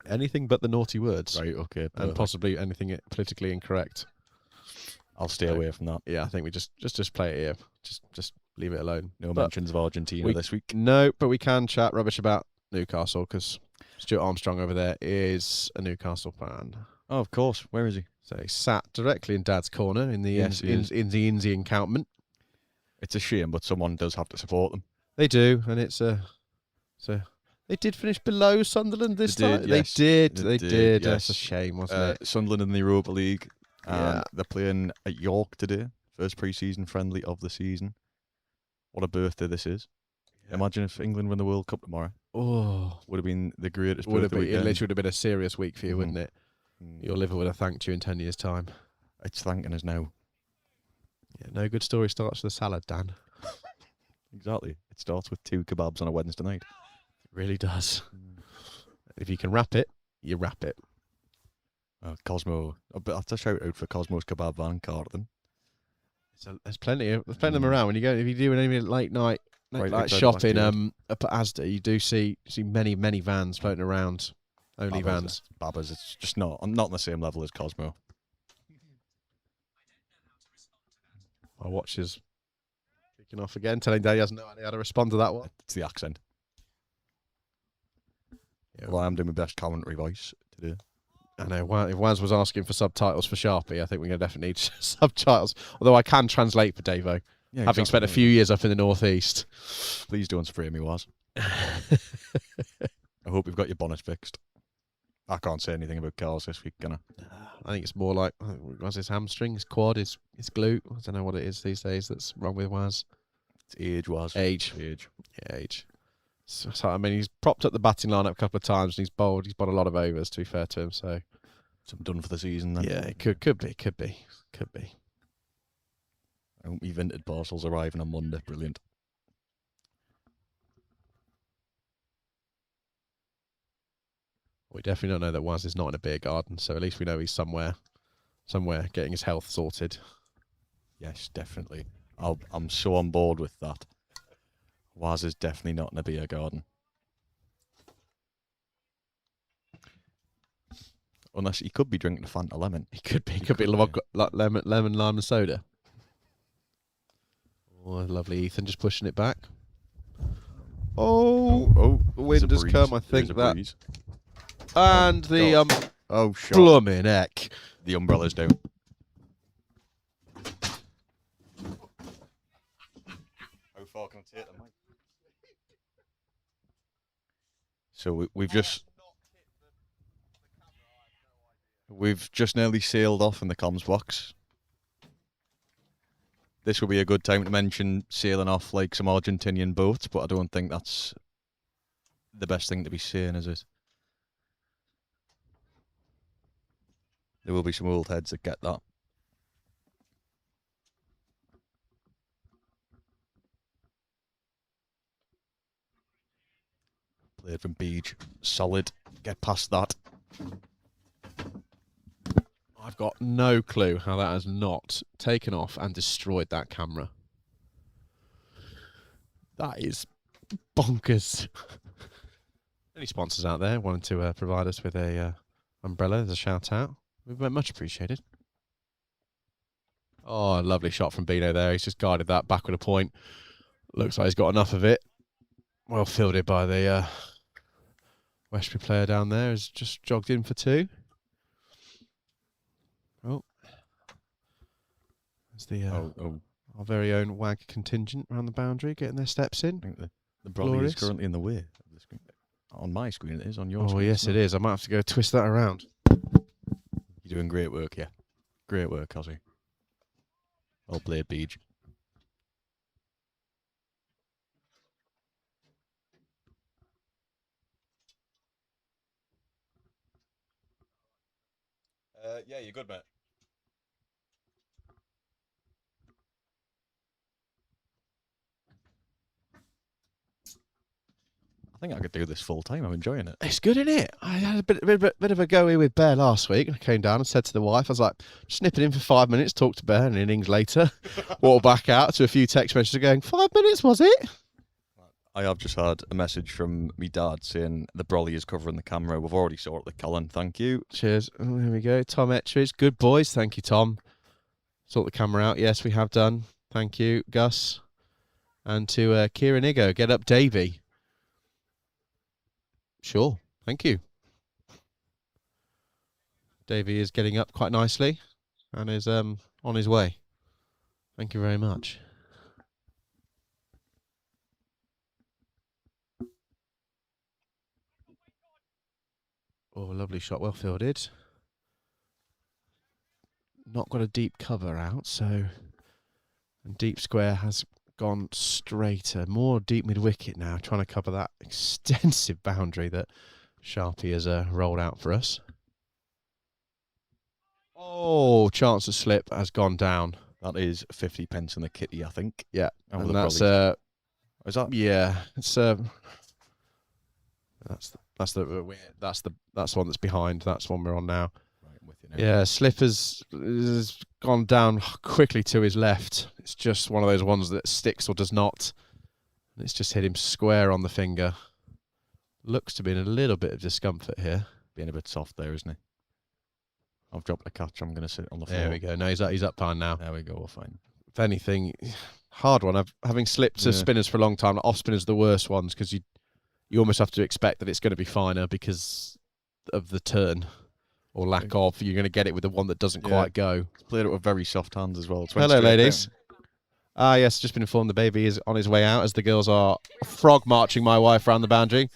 Anything but the naughty words, Right, okay. and Perfect. possibly anything politically incorrect. I'll stay away from that. Yeah, I think we just play it here. Just leave it alone. No But mentions of Argentina this week. No, but we can chat rubbish about Newcastle because Stuart Armstrong over there is a Newcastle fan. Oh, of course. Where is he? So he sat directly in Dad's corner in the Yes, he is. in the Indy encampment. It's a shame, but someone does have to support them. They do, and it's so they did finish below Sunderland this They time. did, yes. They They did. did, That's a yes. shame, wasn't it? Sunderland in the Europa League. Yeah. They're playing at York today. First pre-season friendly of the season. What a birthday this is. Imagine if England win the World Cup tomorrow. Oh, Would have been the greatest would have birthday been, it weekend. literally would have been a serious week for you, Mhm. wouldn't it? Your liver would have thanked you in 10 years' time. It's thanking us now. Yeah, no good story starts with a salad, Dan. Exactly. It starts with 2 kebabs on a Wednesday night. It really does. If you can wrap it, you wrap it. Cosmo. That's a shout out for Cosmo's Kebab Van Carden. So there's plenty of them around. When you go, if you do any late night Right like outside shopping Blackfield. up at Asda, you do see many vans floating around. Only vans. Babbers. It's just not. I'm not on the same level as Cosmo. My watch is kicking off again, telling Dad he has no idea how to respond to that one. It's the accent. Yeah, Well, I am doing my best commentary voice today. I know. If Waz was asking for subtitles for Sharpie, I think we're going to definitely need subtitles. Although I can translate for Davo, Yeah, having spent a few years up in the northeast. Please don't spray me, Was. I hope you've got your bonnet fixed. I can't say anything about cars this week, can I? I think it's more like was his hamstring, his quad, his glute. I don't know what it is these days that's wrong with Waz. It's age, Was. Age. Age. Yeah, age. So, I mean, he's propped up the batting line up a couple of times and he's bowled. He's bowled a lot of overs, to be fair to him. So So I'm done for the season then. yeah, it could be. I hope my vintage parcels arriving on Monday. Brilliant. We definitely don't know that Waz is not in a beer garden, so at least we know he's somewhere getting his health sorted. Yes, definitely. I'm so on board with that. Waz is definitely not in a beer garden. Unless he could be drinking a Fanta Lemon. He could be. He He could be could be. lemon, lime, and soda. Oh, lovely Ethan just pushing it back. Oh, the there's a wind has breeze. come. I There's think a that. breeze. And the God. Oh, shot. blooming heck. The umbrella's down. How far can I take the mic? So we've just nearly sailed off in the comms box. This will be a good time to mention sailing off like some Argentinian boats, but I don't think that's the best thing to be saying, is it? There will be some old heads that get that. Played from Beach. Solid. Get past that. I've got no clue how that has not taken off and destroyed that camera. That is bonkers. Any sponsors out there wanting to provide us with a umbrella as a shout out, we'd be much appreciated. Oh, a lovely shot from Bino there. He's just guided that back with a point. Looks like he's got enough of it. Well fielded by the Westbury player down there. Has just jogged in for 2. Oh. There's the our very own WAG contingent around the boundary getting their steps in. I think the brolly is currently in the way of the screen. On my screen it is, on your screen. Oh, yes, it is. I might have to go twist that around. You're doing great work, yeah. Great work, Ozzy. Well played, Beach. Yeah, you're good, mate. I think I could do this full time. I'm enjoying it. It's good, isn't it? I had a bit of a go-in with Bear last week. I came down and said to the wife, I was like, snipping in for 5 minutes, talk to Bear, and an innings later, walk back out to a few text messages going, 5 minutes, was it? I have just had a message from me dad saying the brolly is covering the camera. We've already sorted the Cullen. Thank you. Cheers. Oh, here we go. Tom Etridge. Good boys. Thank you, Tom. Sort the camera out. Yes, we have done. Thank you, Gus. And to Kieran Iggo, get up Davey. Sure. Thank you. Davey is getting up quite nicely and is on his way. Thank you very much. Oh, lovely shot. Well fielded. Not got a deep cover out, so... And deep square has gone straighter. More deep mid-wicket now, trying to cover that extensive boundary that Sharpie has rolled out for us. Oh, chance to slip has gone down. That is 50 pence in the kitty, I think. Yeah, And and that's is that? yeah, it's that's the one that's behind. That's one we're on now. Right, I'm with you now. Yeah, slip has gone down quickly to his left. It's just one of those ones that sticks or does not. And it's just hit him square on the finger. Looks to be in a little bit of discomfort here. Being a bit soft there, isn't he? I've dropped the catch. I'm going to sit on the floor. There we go. No, he's up fine now. There we go. We're fine. If anything, hard one. Having slipped to spinners for a long time, like off spinners are the worst ones because you almost have to expect that it's going to be finer because of the turn or lack of. You're going to get it with the one that doesn't quite go. Played it with very soft hands as well. Hello, ladies. Yes, just been informed the baby is on his way out as the girls are frog marching my wife around the boundary.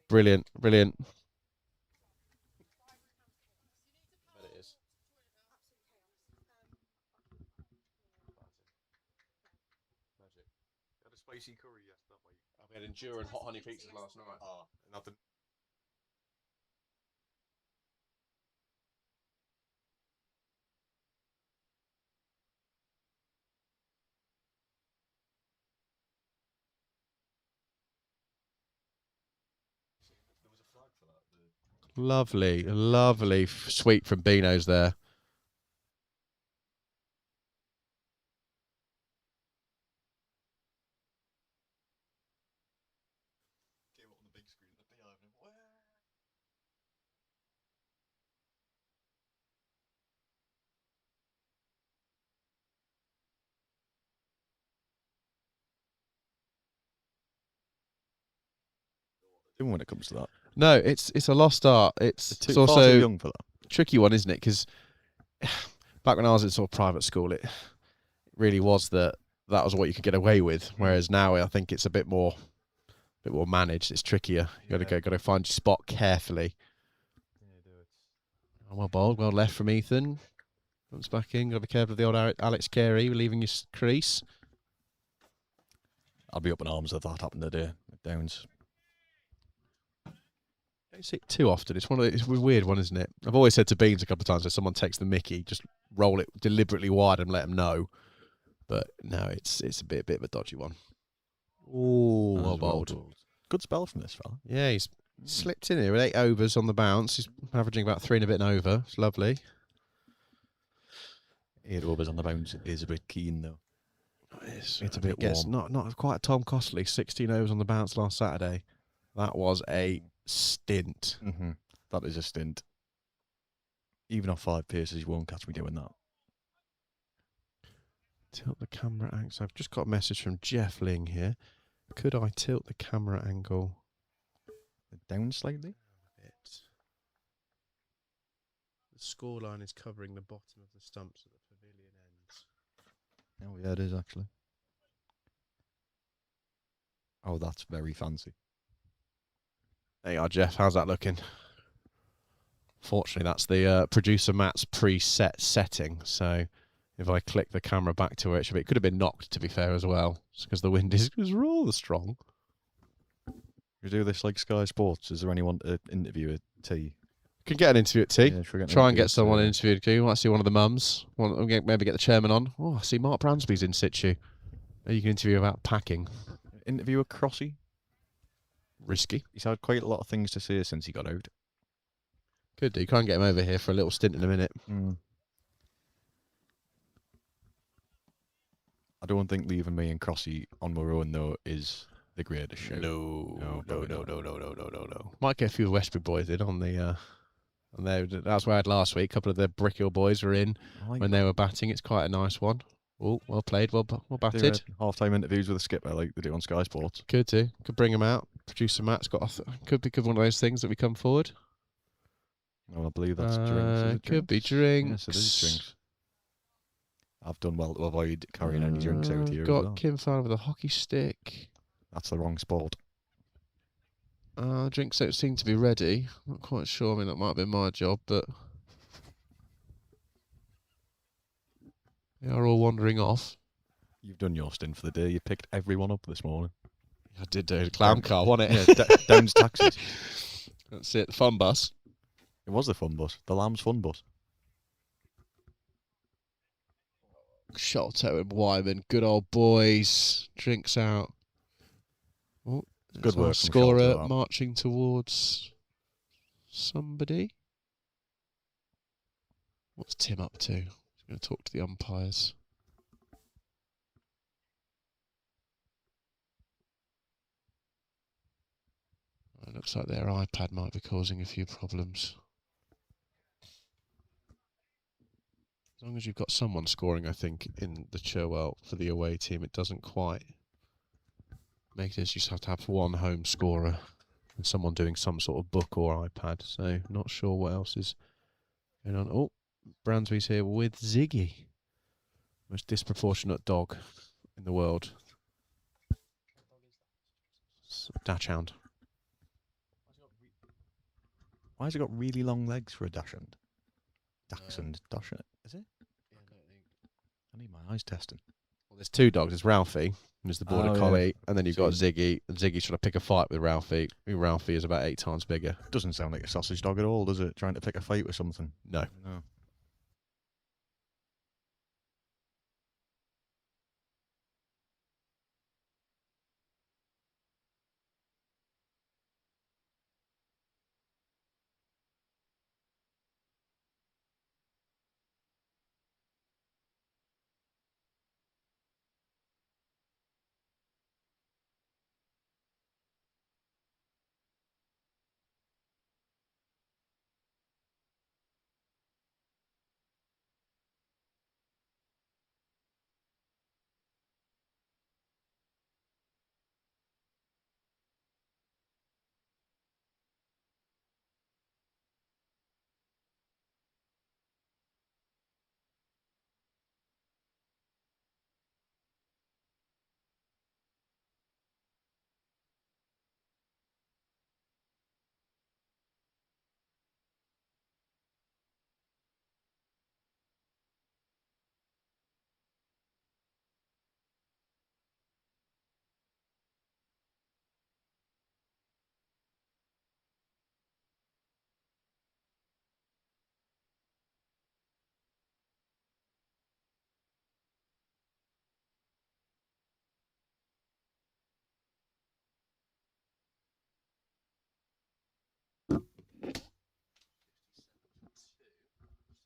Brilliant, brilliant. Spicy curry, yes, that way. We had enduring hot honey pizzas last night. Nothing. There was a flag for that. Lovely, lovely sweep from Beano's there. Came up on the big screen at the beehive. Even when it comes to that, No, it's a lost art. It's far also too young for that. a tricky one, isn't it? Because back when I was in sort of private school, it really was that was what you could get away with. Whereas now, I think it's a bit more managed. It's trickier. You got to find your spot carefully. Oh, well bowled, well left from Ethan. Comes back in. Got to be careful of the old Alex Carey leaving your crease. I'd be up in arms if that happened today at Downs. Don't see it too often. It's it's a weird one, isn't it? I've always said to Beans a couple of times if someone takes the mickey, just roll it deliberately wide and let them know. But no, it's a bit of a dodgy one. Oh, well bowled. Good spell from this fella. Yeah, he's slipped in here with 8 overs on the bounce. He's averaging about 3 and a bit and over. It's lovely. 8 overs on the bounce is a bit keen though. It's a bit warm. Not quite Tom Costley. 16 overs on the bounce last Saturday. That was a stint. Mm-hmm. That is a stint. Even off 5 paces, you won't catch me doing that. Tilt the camera angle. So I've just got a message from Jeff Ling here. Could I tilt the camera angle Down slightly? a bit? The scoreline is covering the bottom of the stumps at the pavilion ends. Oh yeah, it is actually. Oh, that's very fancy. There you are, Jeff. How's that looking? Fortunately, that's the producer Matt's preset setting. So if I click the camera back to where it should be, it could have been knocked, to be fair, as well, because the wind is rather strong. You do this like Sky Sports. Is there anyone to interview at T? Could get an interview at T. Yeah, should we get an Try and interview get at someone T? interviewed too. Might see one of the mums. Maybe get the chairman on. Oh, I see Mark Bransby's in situ. You can interview about packing. Interview a Crossy. Risky. He's had quite a lot of things to say since he got out. Could do. Try and get him over here for a little stint in a minute. I don't think leaving me and Crossy on my own though is the greatest show. No. probably not. Might get a few Westbury boys in on the. On there. That's where I had last week. A couple of the Brick Hill boys were in I like when they were batting. It's quite a nice one. Oh, well played. Well batted. Half-time interviews with the skipper like they do on Sky Sports. Could do. Could bring him out. Producer Matt's got. Could be one of those things that we come forward. Oh, I believe that's drinks. Is it Could be drinks? drinks. Yes, it is drinks. I've done well to avoid carrying any drinks out here. Got as well. Kim Farr with a hockey stick. That's the wrong sport. Drinks don't seem to be ready. Not quite sure. I mean, that might have been my job, but they are all wandering off. You've done your stint for the day. You picked everyone up this morning. I did do a clown car, wasn't Yeah, it? Downs taxis. That's it. The fun bus. It was the fun bus. The Lamb's fun bus. Sholto and Wyman, good old boys. Drinks out. Oh, Good there's our work from scorer Sholto, that. marching towards somebody. What's Tim up to? He's going to talk to the umpires. It looks like their iPad might be causing a few problems. As long as you've got someone scoring, I think, in the Cherwell for the away team, it doesn't quite make it as you just have to have one home scorer and someone doing some sort of book or iPad. So not sure what else is going on. Oh, Bransby's here with Ziggy. Most disproportionate dog in the world. Dachshund. Why has it got really long legs for a dachshund? Dachshund. Dachshund. Is it? I need my eyes testing. Well, there's 2 dogs. There's Ralphie, who's the border Oh, yeah. collie, and then you've got See. Ziggy. And Ziggy's trying to pick a fight with Ralphie. I mean, Ralphie is about 8 times bigger. Doesn't sound like a sausage dog at all, does it? Trying to pick a fight with something. No. No.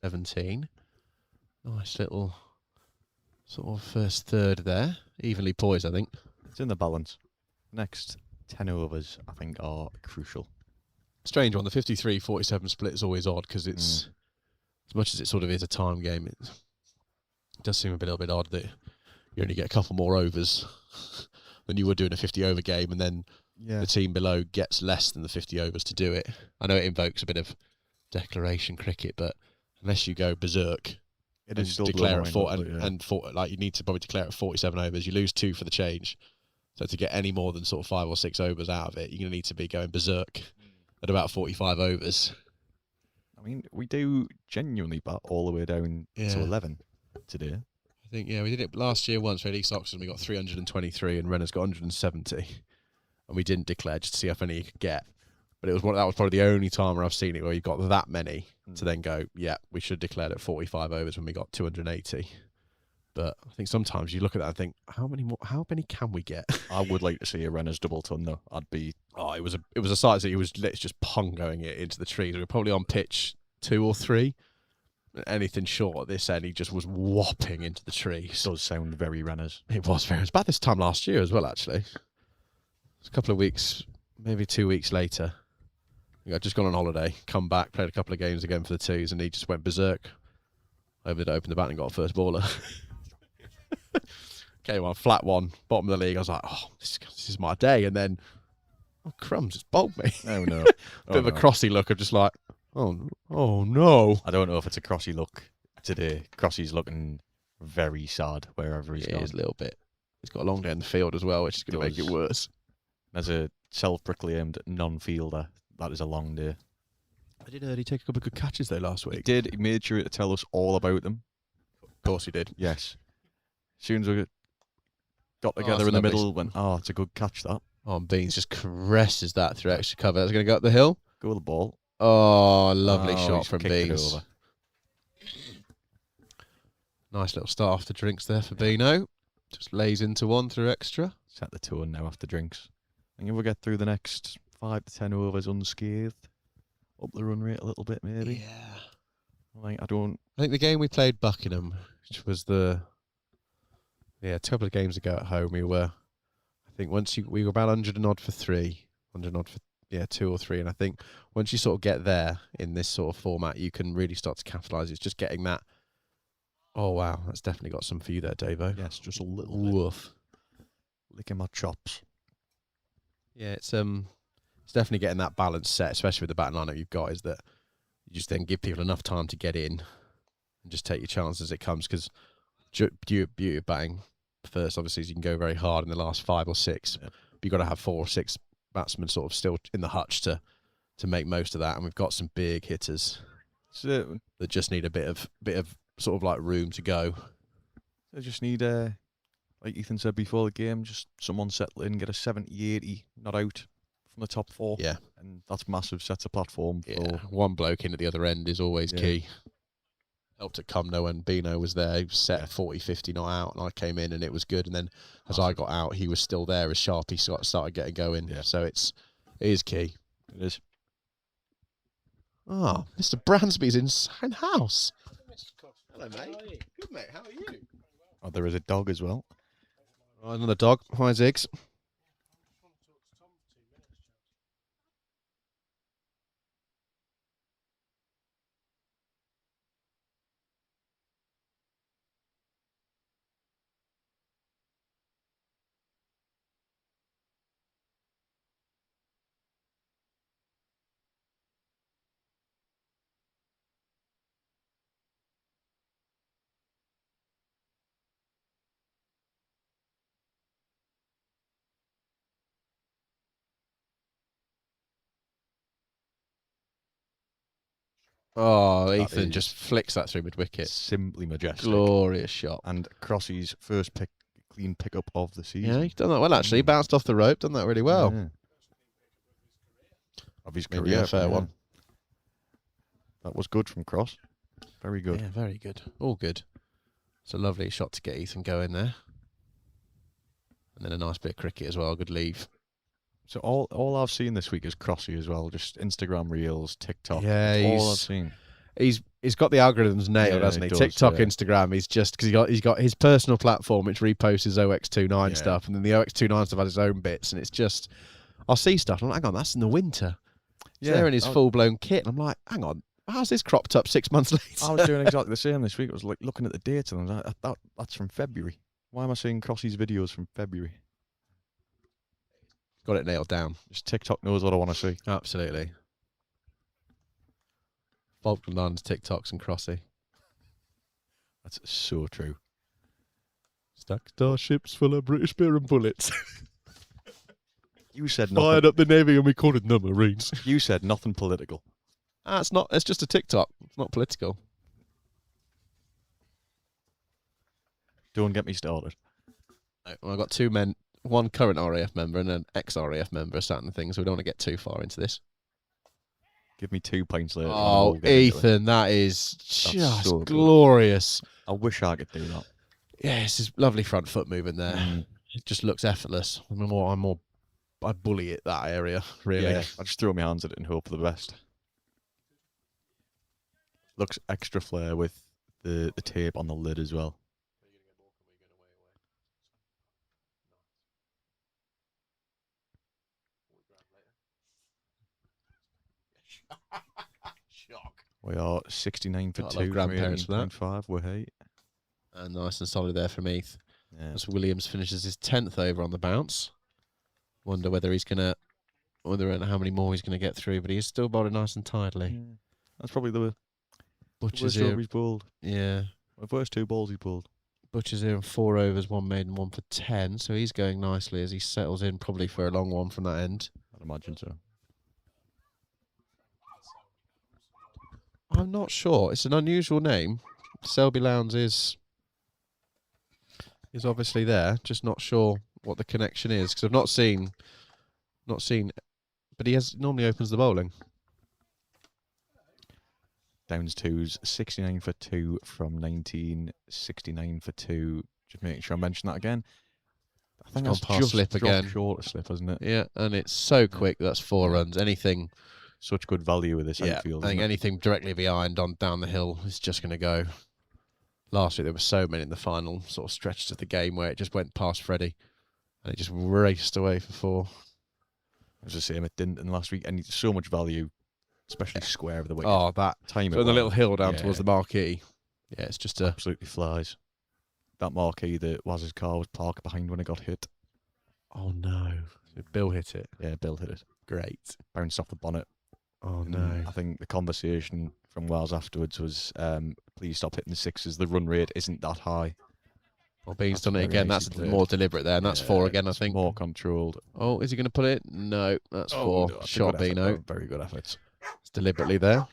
17. Nice little sort of first third there. Evenly poised, I think. It's in the balance. Next 10 overs, I think, are crucial. Strange one. The 53-47 split is always odd because it's, as much as it sort of is a time game, it does seem a little bit odd that you only get a couple more overs than you would do in a 50-over game, and then the team below gets less than the 50 overs to do it. I know it invokes a bit of declaration cricket, but unless you go berserk It and is still declare blowing like you need to probably declare at 47 overs, you lose 2 for the change. So to get any more than sort of 5 or 6 overs out of it, you're going to need to be going berserk at about 45 overs. I mean, we do genuinely bat all the way down to 11 today. I think, we did it last year once. We had East Oxford and we got 323 and Renner's got 170. And we didn't declare just to see how many you could get. But that was probably the only time where I've seen it where you've got that many to then go, we should have declared at 45 overs when we got 280. But I think sometimes you look at that and think, how many can we get? I would like to see a Renner's double ton though. I'd be... Oh, it was a size that he was just pongoing it into the trees. We were probably on pitch 2 or 3. Anything short at this end, he just was whopping into the trees. It does sound very Renner's. It was about this time last year as well, actually. A couple of weeks, maybe 2 weeks later. I'd just gone on holiday, come back, played a couple of games again for the twos, and he just went berserk. Opened the bat and got a first baller. Came on, flat one, bottom of the league. I was like, oh, this is my day. And then, oh, crumbs, it's bowled me. Oh, no. Bit of a crossy look of just like, oh no. I don't know if it's a crossy look today. Crossy's looking very sad wherever he's gone. It is a little bit. He's got a long day in the field as well, which is going to make it worse. As a self-proclaimed non-fielder, that is a long day. I did hear he take a couple of good catches though last week. He did. He made sure to tell us all about them. Of course he did. Yes. As soon as we got together in the middle, went, it's a good catch, that. Oh, and Beans just caresses that through extra cover. That's going to go up the hill. Go with the ball. Oh, lovely shot he's from kicked it Beans. over. Nice little start after drinks there for Beano. Just lays into one through extra. Set the tone now after drinks. I think if we get through the next 5 to 10 overs unscathed, up the run rate a little bit maybe. Yeah. I think the game we played Buckingham, which was a couple of games ago at home, we were we were about 100 and odd for 3, 100 odd for 2 or 3, and I think once you sort of get there in this sort of format, you can really start to capitalise. It's just getting that. Oh wow, that's definitely got some for you there, Davo. Yes, just a little woof. Licking my chops. Yeah, it's definitely getting that balance set, especially with the batting lineup you've got. Is that you just then give people enough time to get in and just take your chance as it comes. Because beauty of batting first, obviously, is you can go very hard in the last 5 or 6. Yeah. But you've got to have 4 or 6 batsmen sort of still in the hutch to make most of that. And we've got some big hitters that just need a bit of sort of like room to go. They just need like Ethan said before the game, just someone settle in, get a 70-80, not out from the top 4. Yeah. And that's massive, sets a platform for... Yeah, one bloke in at the other end is always key. Helped at Cumno when Beano was there. He was set 40-50 not out, and I came in and it was good. And then as I got out, he was still there as Sharpie started getting going. Yeah. So it is key. It is. Oh, Mr. Bransby's in house. Hello, mate. Good, mate. How are you? Oh, there is a dog as well. Oh, another dog. Hi, Ziggs. Oh, Ethan just flicks that through mid-wicket. Simply majestic. Glorious shot. And Crossy's first clean pickup of the season. Yeah, he's done that well, actually. He bounced off the rope, done that really well. Yeah. Of his Maybe career. a fair one. That was good from Cross. Very good. Yeah, very good. All good. It's a lovely shot to get Ethan going there. And then a nice bit of cricket as well. Good leave. So all I've seen this week is Crossy as well. Just Instagram Reels, TikTok. Yeah, That's all I've seen. he's got the algorithms nailed, Yeah, hasn't he he? does, TikTok, yeah. Instagram. He's just because he's got his personal platform which reposts his OX29 Yeah. stuff, and then the OX29 stuff has its own bits, and it's just I'll see stuff. And I'm like, hang on, that's in the winter. Yeah, they're in his full blown kit, and I'm like, hang on, how's this cropped up 6 months later? I was doing exactly the same this week. I was like looking at the dates, and I was like, that's from February. Why am I seeing Crossy's videos from February? Got it nailed down. Just TikTok knows what I want to see. Absolutely. Falkland Islands, TikToks, and Crossy. That's so true. Stack starships full of British beer and bullets. You said nothing. Fired up the Navy and we called it no Marines. You said nothing political. It's not. It's just a TikTok. It's not political. Don't get me started. I've got two men, one current RAF member and an ex-RAF member sat in the thing, so we don't want to get too far into this. Give me 2 pints later. and Oh, we'll get into it. Ethan, that is just so good. glorious. I wish I could do that. Yeah, it's this lovely front foot movement there. Mm. It just looks effortless. I bully it that area, really. Yeah, I just throw my hands at it and hope for the best. Looks extra flair with the tape on the lid as well. Shock. We are 69 for Gotta love 2. grandparents for that. 5. We're 8. And nice and solid there from Heath. Yeah. As Williams finishes his 10th over on the bounce. Wonder whether he's gonna, whether and how many more he's gonna get through, but he is still bowling nice and tidily. That's probably the Butcher's worst over here, he's bowled. yeah. The first 2 balls he bowled. Butcher's here in 4 overs, 1 maiden, 1 for 10. So he's going nicely as he settles in, probably for a long one from that end. I'd imagine so. I'm not sure. It's an unusual name. Selby Lowndes is obviously there. Just not sure what the connection is because I've not seen. But he normally opens the bowling. Downs 2's 69 for 2 from 19, 69 for 2. Just making sure I mention that again. I think Gone that's past just slip dropped again. short of slip, hasn't it? Yeah, and it's so quick. That's 4 runs. Anything. Such good value with this outfield. I think isn't it? anything directly behind on down the hill is just going to go. Last week there were so many in the final sort of stretches of the game where it just went past Freddie, and it just raced away for 4. It was the same it didn't in last week, and it's so much value, especially square of the wicket. Oh, that Time so it the little well. hill down Yeah. towards the marquee. Yeah, it's just a. Absolutely flies. That marquee that Waz's car was parked behind when it got hit. Oh no! Bill hit it. Yeah, Bill hit it. Great. Bounced off the bonnet. Oh And no! I think the conversation from Wales afterwards was, please stop hitting the 6s. The run rate isn't that high. Well, Bean's That's done it very again. nicely That's played. more deliberate there, and that's 4 again, I it's think. More controlled. Oh, is he going to put it? No, that's 4. no, that's a Shot good effort, Beano. though. Very good efforts. It's deliberately there.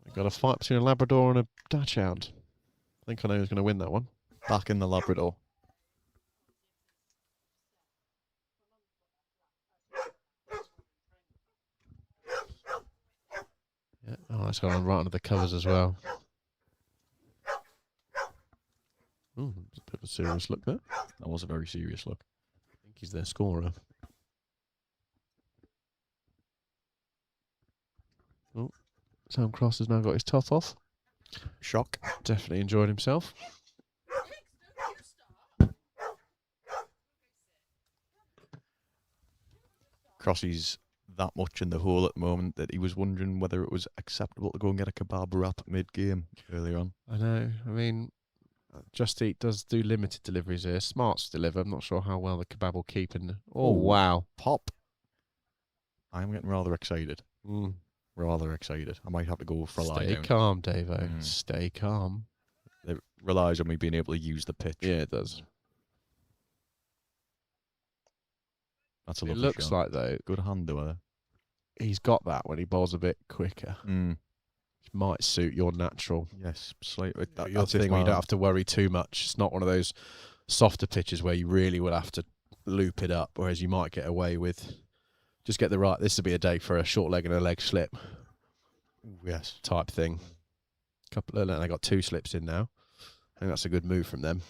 We've got a fight between a Labrador and a Dachshund. I think I know who's going to win that one. Back in the Labrador. Yeah. Oh, that's gone right under the covers as well. Oh, it's a bit of a serious look there. That was a very serious look. I think he's their scorer. Oh, Sam Cross has now got his top off. Shock. Definitely enjoyed himself. Crossy's that much in the hole at the moment that he was wondering whether it was acceptable to go and get a kebab wrap mid-game earlier on. I know. I mean, Just Eat does do limited deliveries here. Smarts deliver. I'm not sure how well the kebab will keep. Oh, Ooh. wow. Pop. I'm getting rather excited. Mm. Rather excited. I might have to go for a lie Stay down. calm, Davo. Mm. Stay calm. It relies on me being able to use the pitch. Yeah, it does. That's a It lovely looks shot. like, though, Good hand though. he's got that when he bowls a bit quicker. Which might suit your natural. Yes, slightly. Your That's if thing where you my- don't have to worry too much. It's not one of those softer pitches where you really will have to loop it up, whereas you might get away with just get the right. This would be a day for a short leg and a leg slip Ooh, yes. type thing. Couple, they got 2 slips in now. I think that's a good move from them.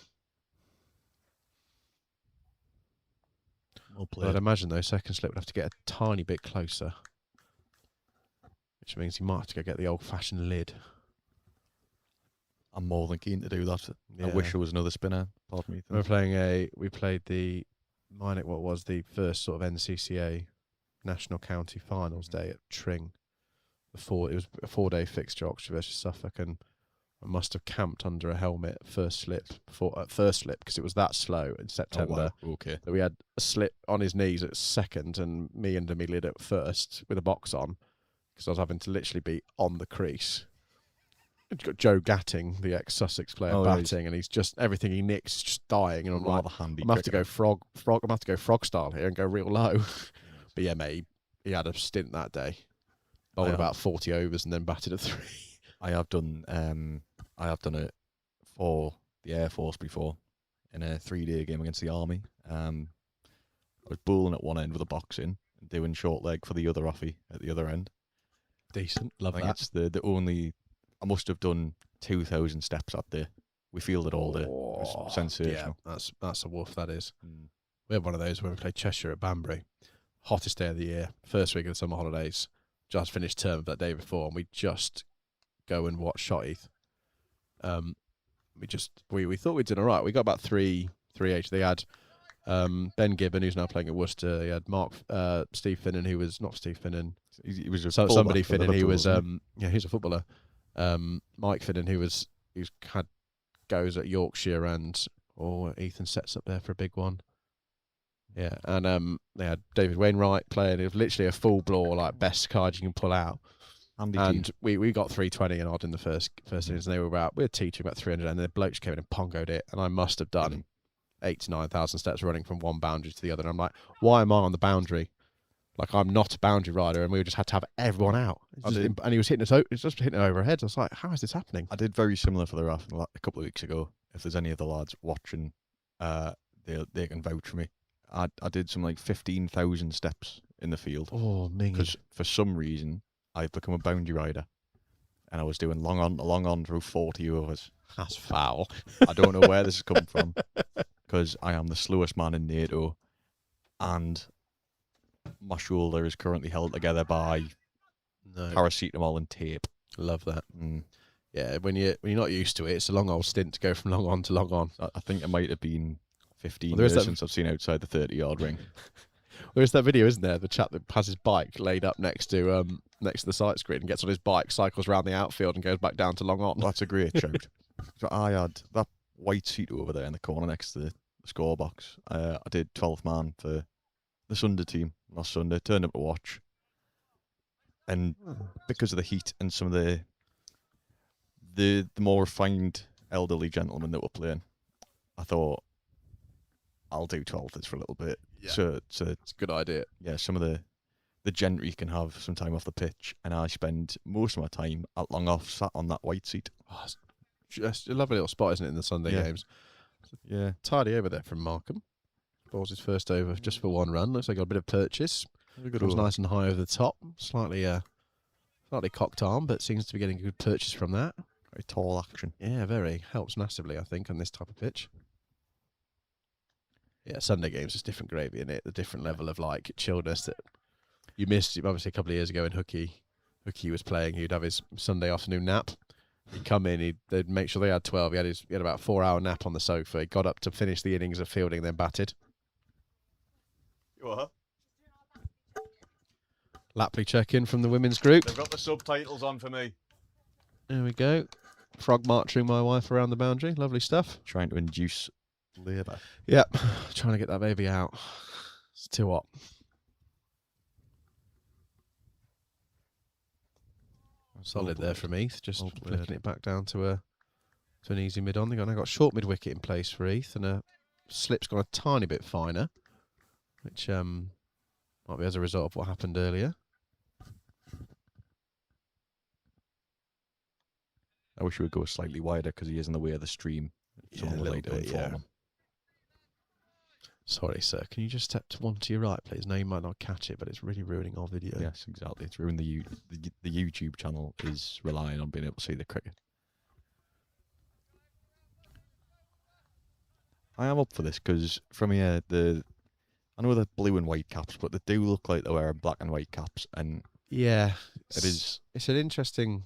Well But I'd played. imagine though, second slip would have to get a tiny bit closer. which means he might have to go get the old-fashioned lid. I'm more than keen to do that. I Yeah. wish there was another spinner. Pardon me. We played the first sort of NCCA National County Finals day at Tring. It was a 4-day fixture, Oxford versus Suffolk, and I must have camped under a helmet at first slip because it was that slow in September. Oh, wow. Okay. That we had a slip on his knees at second, and me and Amelia at first with a box on, because I was having to literally be on the crease. You've got Joe Gatting, the ex-Sussex player, batting, and he's just everything he nicks is just dying. And I'm like, I'm gonna have to go frog. I'm gonna have to go frog style here and go real low. But yeah, mate, he had a stint that day. Bowled about 40 overs and then batted at 3. I have done it for the Air Force before in a 3-day game against the Army. I was bowling at one end with a box in and doing short leg for the other offie at the other end. Decent, love I think that. it's the only. I must have done 2,000 steps that day. We fielded all day. It was sensational. Yeah, that's a woof. That is. We had one of those when we played Cheshire at Banbury. Hottest day of the year, first week of the summer holidays. Just finished term that day before, and we just go and watch Shotteath. We thought we'd done all right. We got about 3H. They had Ben Gibbon, who's now playing at Worcester. He had Steve Finnan, who was not Steve Finnan. He was somebody Finnan. He was he's a footballer. Mike Finnan, who's had goes at Yorkshire, and Ethan sets up there for a big one. Yeah, and they had David Wainwright playing. It was literally a full blow, like best card you can pull out. And we got 320 and odd in the first innings, and we were teaching about 300, and the blokes came in and pongoed it, and I must have done 8,000 to 9,000 steps running from one boundary to the other. And I'm like, why am I on the boundary? Like, I'm not a boundary rider, and we just had to have everyone out. And he was hitting us. It was just hitting it over our heads. I was like, how is this happening? I did very similar for the RAF a couple of weeks ago. If there's any of the lads watching, they can vouch for me. I did some like 15,000 steps in the field. Oh, me. Because for some reason, I've become a boundary rider. And I was doing long on through 40 overs. That's foul. I don't know where this has come from. Because I am the slowest man in NATO. And my shoulder is currently held together by paracetamol and tape. Love that. Yeah, when you're not used to it, it's a long old stint to go from long on to long on. I think it might have been 15 years since I've seen outside the 30-yard ring. There's that video, isn't there? The chap that has his bike laid up next to the sight screen and gets on his bike, cycles around the outfield and goes back down to long on. That's a great shout. So I had that white seat over there in the corner next to the score box. I did 12th man for the Sunday team last Sunday, turned up to watch. And because of the heat and some of the more refined elderly gentlemen that were playing, I thought, I'll do 12th for a little bit. Yeah. So it's a good idea. Yeah, some of the gentry can have some time off the pitch, and I spend most of my time at long off sat on that white seat. Oh, it's just a lovely little spot, isn't it, in the Sunday games? Yeah. Tidy over there from Markham. Ball's his first over just for one run. Looks like he got a bit of purchase. It was nice and high over the top. Slightly cocked arm, but seems to be getting a good purchase from that. Very tall action. Yeah, very. Helps massively, I think, on this type of pitch. Yeah, Sunday games is different gravy, isn't it? The different level of like chilledness that you missed. Obviously, a couple of years ago when Hookie was playing, he'd have his Sunday afternoon nap. He'd come in, they'd make sure they had 12. He had about a 4-hour nap on the sofa. He got up to finish the innings of fielding, then batted. What? Lapley check-in from the women's group. They've got the subtitles on for me. There we go. Frog marching my wife around the boundary. Lovely stuff. Trying to induce labour. Yep. Trying to get that baby out. It's too hot. Solid there from Heath. Just flicking it back down to an easy mid on. They've now got short mid wicket in place for Heath, and a slip's gone a tiny bit finer, which might be as a result of what happened earlier. I wish we would go slightly wider because he is in the way of the stream. Yeah, a little bit, yeah. Sorry, sir. Can you just step to one to your right, please? No, you might not catch it, but it's really ruining our video. Yes, exactly. It's ruined the YouTube channel is relying on being able to see the cricket. I am up for this because from here, I know they're blue and white caps, but they do look like they're wearing black and white caps. And yeah, It is. It's an interesting.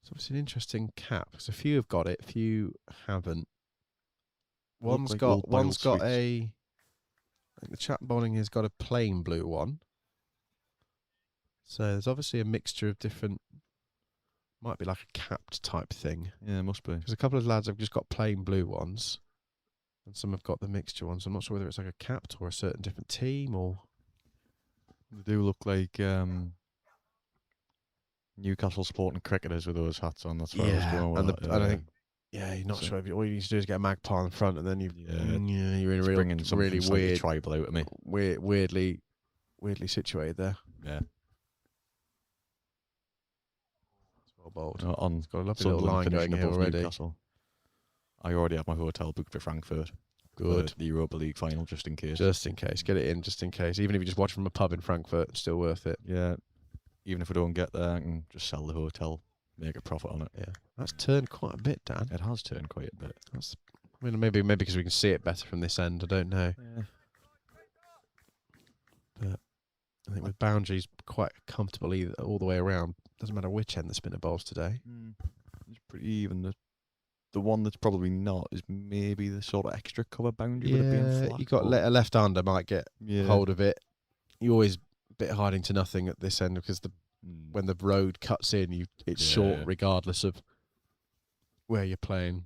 It's obviously an interesting cap because a few have got it, a few haven't. Look One's like got old one's boiled got sweets. I think the chap bowling has got a plain blue one. So there's obviously a mixture of different. Might be like a capped type thing. Yeah, it must be. Because a couple of lads have just got plain blue ones, and some have got the mixture ones. I'm not sure whether it's like a capped or a certain different team or. They do look like Newcastle Sporting cricketers with those hats on. That's where I was going with and that. and I think you're not So- sure if all you need to do is get a magpie on the front, and then you're in a it's real, bringing something really slightly weird, tribal out of me. weirdly situated there. Yeah. It's well bowled. On It's got a lovely little line Sunderland going finishing here above already. Newcastle. I already have my hotel booked for Frankfurt. Good. For the Europa League final, just in case. Just in case, get it in just in case. Even if you just watch from a pub in Frankfurt, it's still worth it. Yeah. Even if I don't get there, I can just sell the hotel, make a profit on it. Yeah, that's turned quite a bit, Dan. It has turned quite a bit. That's, I mean, maybe because we can see it better from this end. I don't know. Yeah. But I think with boundaries quite comfortable all the way around. Doesn't matter which end the spinner bowls today. It's pretty even. The one that's probably not is maybe the sort of extra cover boundary with it being flat. You got a left-hander might get hold of it. You always a bit hiding to nothing at this end because when the road cuts in, it's short regardless of where you're playing.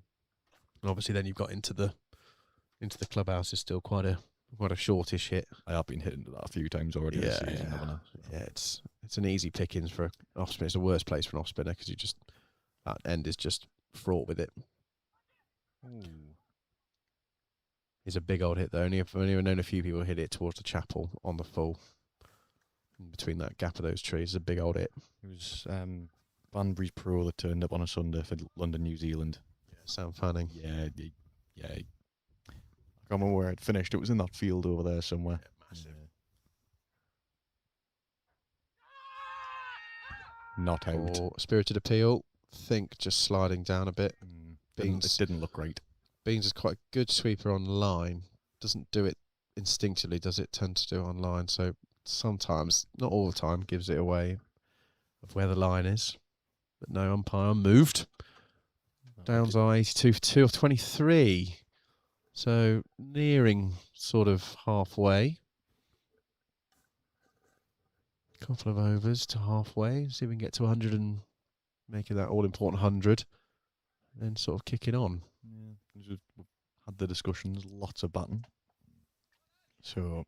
And obviously, then you've got into the clubhouse is still quite a shortish hit. I have been hit into that a few times already this season, haven't I? Yeah, it's an easy pickings for an off spinner. It's the worst place for an off spinner because that end is just fraught with it. It's a big old hit though. I've only known a few people hit it towards the chapel on the full. In between that gap of those trees, it's a big old hit. It was Banbury's Pro that turned up on a Sunday for London, New Zealand. Yeah, Sam Fanning. Yeah. I can't remember where it finished. It was in that field over there somewhere. Yeah, massive. Not out. Or Spirited Appeal. Think just sliding down a bit. It didn't look right. Beans is quite a good sweeper on line. Doesn't do it instinctively, does it? Tend to do it on line. So sometimes, not all the time, gives it away of where the line is. But no umpire moved. Downs are 82 for 2 of 23. So nearing sort of halfway. Couple of overs to halfway. See if we can get to 100 and make it that all-important 100. Then sort of kicking on. Yeah. Had the discussions, lots of batting. So,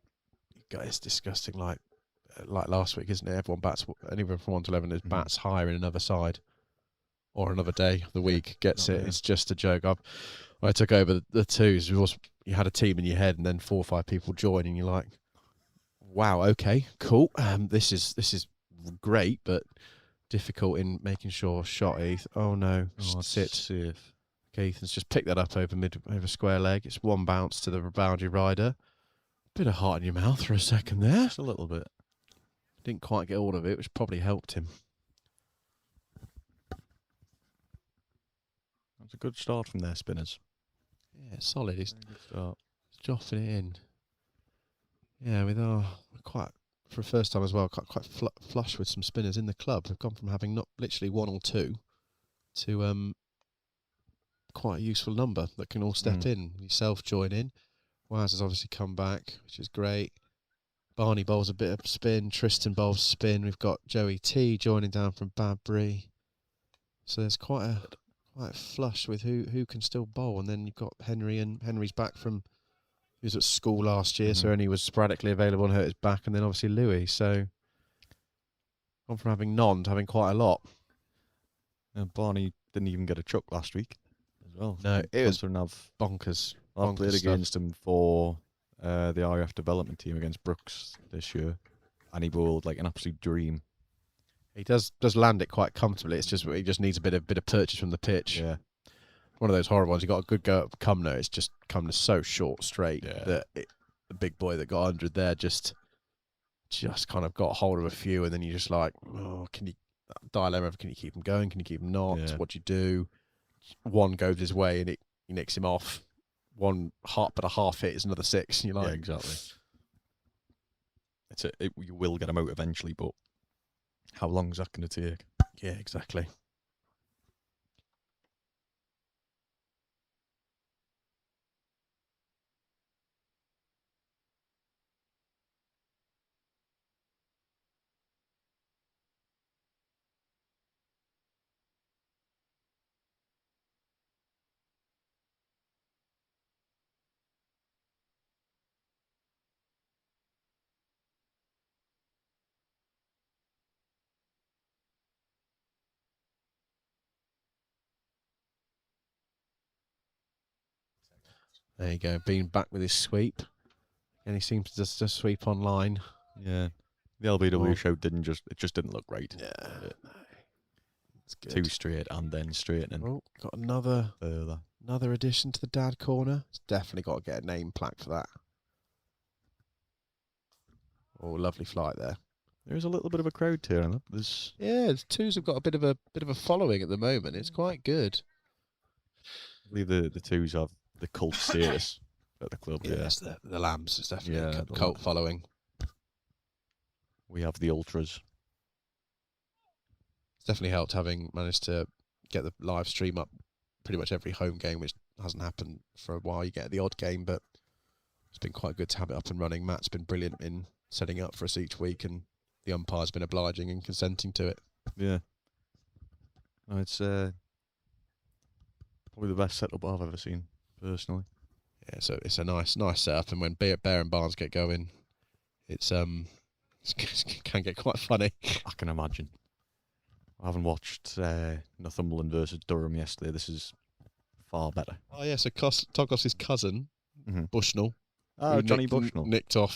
it's disgusting like last week, isn't it? Everyone bats, anywhere from 1 to 11 is bats higher in another side or another day of the week gets it. It's just a joke. I took over the twos. You had a team in your head and then 4 or 5 people join and you're like, wow, okay, cool. This is great, but difficult in making sure shot Heath. Oh no, sit. Safe. Okay, Ethan's just picked that up over square leg. It's one bounce to the boundary rider. Bit of heart in your mouth for a second there. Just a little bit. Didn't quite get all of it, which probably helped him. That's a good start from their spinners. Yeah, solid. He's Very good start. joffing it in. Yeah, quite for a first time as well, quite flush with some spinners in the club. They've gone from having not literally 1 or 2 to quite a useful number that can all step in. Yourself join in. Waz has obviously come back, which is great. Barney bowls a bit of spin. Tristan bowls spin. We've got Joey T joining down from Badbury. So there's quite a flush with who can still bowl. And then you've got Henry, and Henry's back from, he was at school last year, so only was sporadically available and hurt his back. And then obviously Louis. So gone from having none to having quite a lot. And Barney didn't even get a chuck last week as well. No, it was bonkers. I bonkers played stuff. against him for the RF development team against Brooks this year, and he bowled like an absolute dream. He does land it quite comfortably. It's just he just needs a bit of purchase from the pitch. Yeah, one of those horrible ones. You got a good go at Cumner. It's just Cumner's so short straight that the big boy that got 100 there just kind of got hold of a few, and then you just like, oh, can you dilemma? Can you keep him going? Can you keep him not? Yeah. What do you do? One goes his way and he nicks him off. One but a half hit is another 6. You're like, yeah, exactly. You will get him out eventually, but How long is that going to take? Yeah, exactly. There you go. Being back with his sweep. And he seems to just sweep online. Yeah. The LBW Well, show just didn't look right. Yeah. It's two straight and then straightening Oh, got another further. addition to the dad corner. It's definitely got to get a name plaque for that. Oh, lovely flight there. There's a little bit of a crowd tearing up. Yeah, the twos have got a bit of a following at the moment. It's quite good. I believe the twos have the cult status at the club. Yeah. Yes, the Lambs is definitely Yeah, a the cult following. We have the ultras. It's definitely helped having managed to get the live stream up pretty much every home game, which hasn't happened for a while. You get the odd game, but it's been quite good to have it up and running. Matt's been brilliant in setting up for us each week, and the umpire's been obliging and consenting to it. Yeah. No, it's probably the best setup I've ever seen, personally. Yeah, so it's a nice setup, and when Bear and Barnes get going, it can get quite funny. I can imagine. I haven't watched Northumberland versus Durham yesterday. This is far better. Oh yeah, so Togos's cousin, Bushnell. Oh, Johnny nicked, Bushnell. nicked off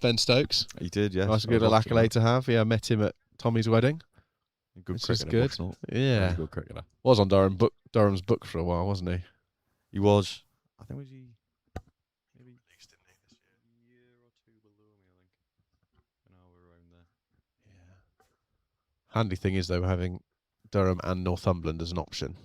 Ben Stokes. He did, yeah. That's a good little accolade to have. Yeah, I met him at Tommy's wedding. Good Which is cricketer, good. Bushnell. Yeah, Good cricketer. was on Durham's book for a while, wasn't he? He was. I think was he maybe a year or two below me. I think. An hour around there. Yeah. Handy thing is though having Durham and Northumberland as an option.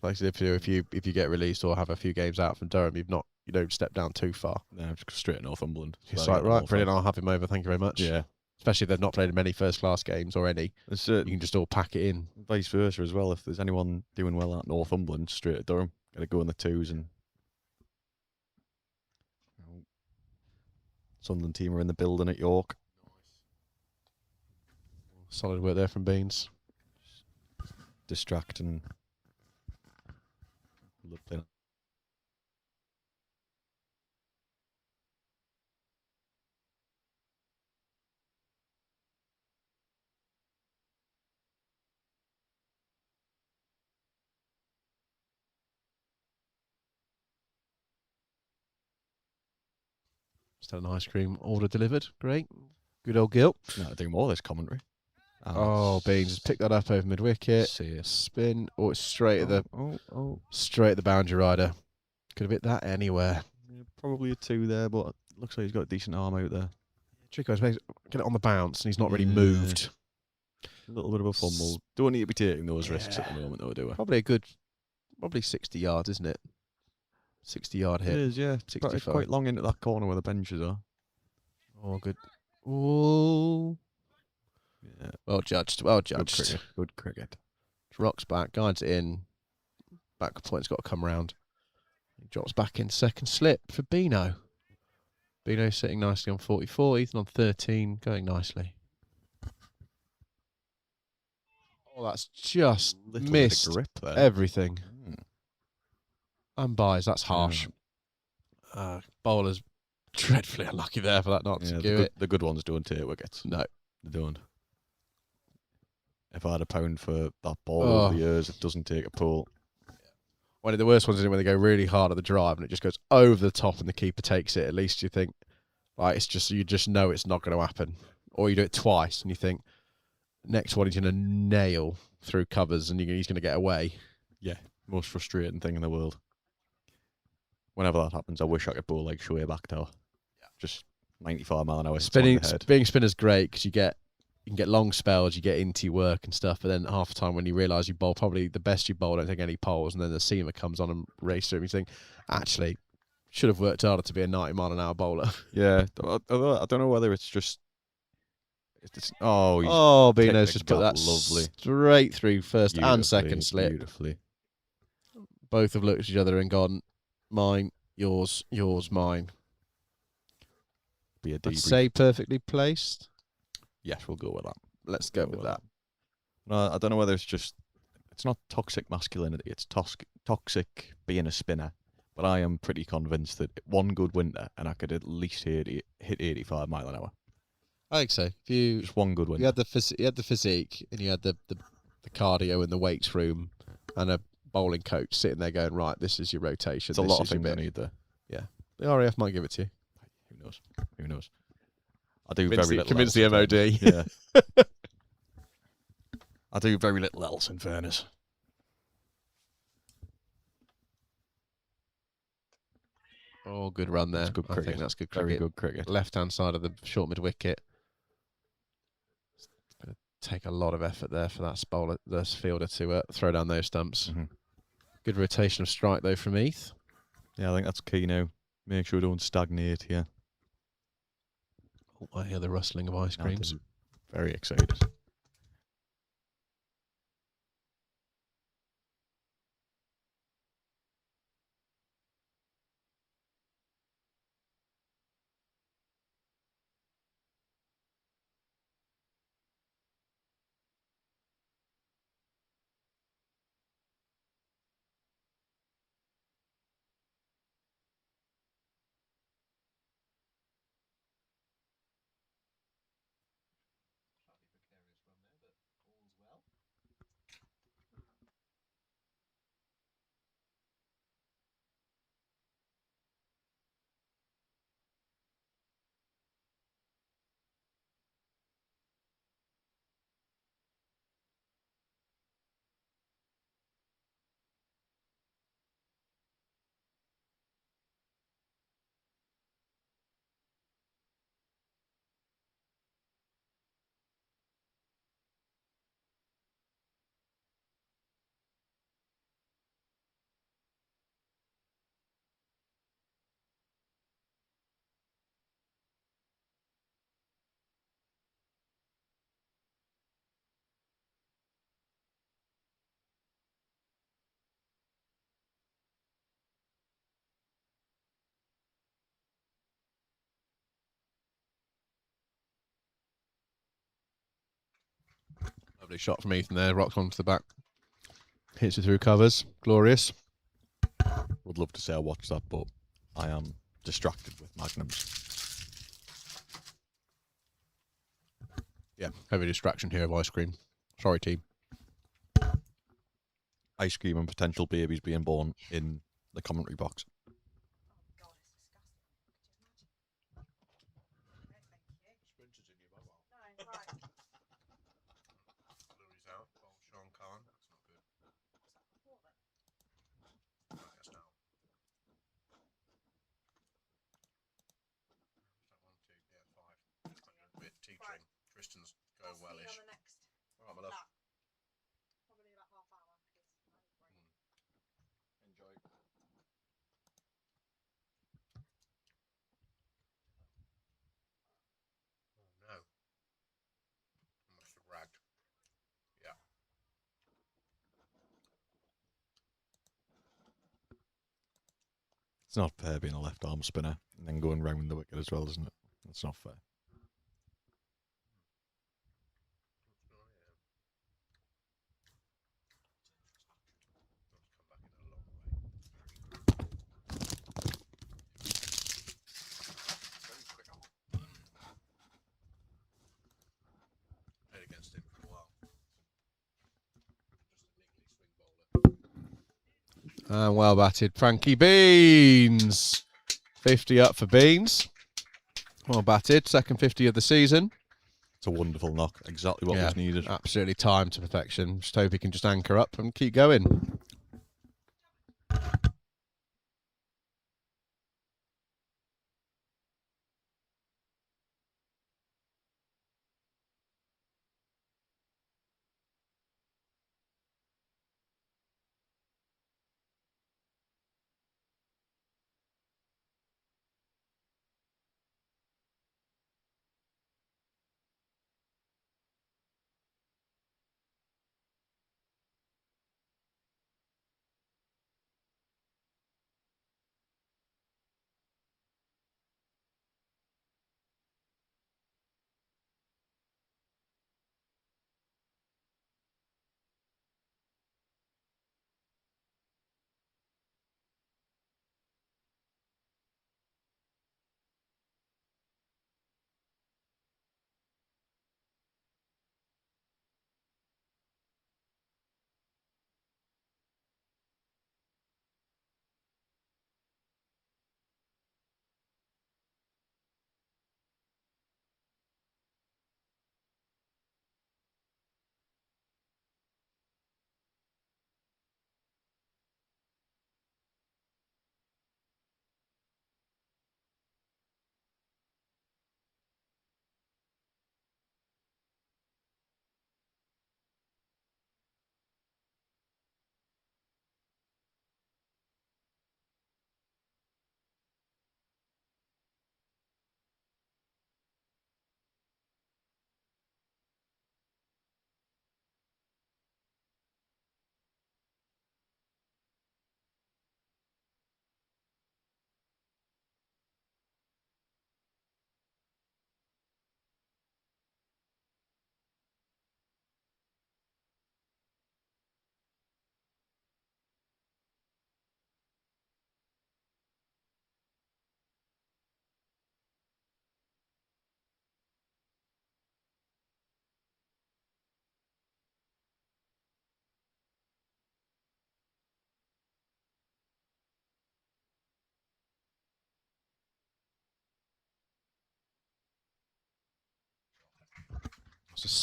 Like if you get released or have a few games out from Durham, you don't step down too far. No, just go straight to Northumberland. It's like, right, brilliant, I'll have him over, thank you very much. Yeah. Especially if they've not played many first class games or any. You can just all pack it in. Vice versa as well. If there's anyone doing well at Northumberland, straight to Durham. Got to go in the twos and Sunderland team are in the building at York. Solid work there from Beans. Distracting. Love playing. Just had an ice cream order delivered. Great. Good old Gil. No, doing more of this commentary. Oh, Beans just picked that up over mid wicket. See it. Spin. Oh, it's straight at the Oh. boundary rider. Could have hit that anywhere. Yeah, probably a two there, but looks like he's got a decent arm out there. Trico is get it on the bounce, and he's not really Yeah. moved. A little bit of a fumble. Don't need to be taking those risks at the Yeah. moment, though, do we? Probably 60 yards, isn't it? 60-yard It hit. is, yeah. It's 65. quite long into that corner where the benches are. Oh, good. Oh, Yeah. well judged. Well Good judged. cricket. Good cricket. Rocks back, guides it in. Back point's got to come round. He drops back in second slip for Bino. Bino sitting nicely on 44. Ethan on 13, going nicely. Oh, that's just Little bit missed of grip there. everything. Mm. Unbiased, that's harsh. Bowler's dreadfully unlucky there for that not to do it. The good ones don't take wickets. No. They don't. If I had a pound for that ball over the years, it doesn't take a pull. One of the worst ones is when they go really hard at the drive and it just goes over the top and the keeper takes it. At least you think, like, you just know it's not going to happen. Or you do it twice and you think, next one he's going to nail through covers and he's going to get away. Yeah, most frustrating thing in the world. Whenever that happens, I wish I could bowl like Shoaib Akhtar. Yeah. Just 95 mile an hour. Being spinner's great because you can get long spells, you get into your work and stuff, but then half the time when you realise you bowl probably the best you bowl, don't take any poles, and then the seamer comes on and races through, and you think, actually, should have worked harder to be a 90 mile an hour bowler. Yeah, I don't know whether it's just Oh, he's Oh, picked Bino's the just put gap that lovely. straight through first and Beautifully, second slip. Beautifully. Both have looked at each other and gone, mine, yours, mine. Be a I'd debrief. say perfectly placed. Yes, we'll go with that. Let's go with that. No, I don't know whether it's not toxic masculinity, it's toxic being a spinner. But I am pretty convinced that one good winter and I could at least hit 85 mile an hour. I think so. If you Just one good winter. you had the physique and you had the cardio in the weights room and a bowling coach sitting there going, right, this is your rotation. It's a this lot of is your things I bit. need there. Yeah. The RAF might give it to you. Who knows? Who knows? I do Convince very the- little convince else. the in MOD. fairness. Yeah. I do very little else, in fairness. Oh, good run there. That's good I cricket. think that's good Very cricket. good cricket. Left-hand side of the short mid-wicket. It's going to take a lot of effort there for that bowler, the fielder to throw down those stumps. Mm-hmm. Good rotation of strike, though, from Heath. Yeah, I think that's key now. Make sure we don't stagnate here. Oh, I hear the rustling of ice I creams. do. Very excited. Lovely shot from Ethan there. Rocks onto the back. Hits it through covers. Glorious. Would love to say I watched that, but I am distracted with magnums. Yeah, heavy distraction here of ice cream. Sorry, team. Ice cream and potential babies being born in the commentary box. Tristan's going wellish. All right, my love. Enjoy. No. I must have ragged. Yeah. It's not fair being a left arm spinner and then going round the wicket as well, isn't it? That's not fair. Played against him for a while. Just a niggly swing bowler. And well batted, Frankie Beans. 50 up for Beans. Well batted, second 50 of the season. It's a wonderful knock. Exactly what was needed. Absolutely timed to perfection. Just hope he can just anchor up and keep going.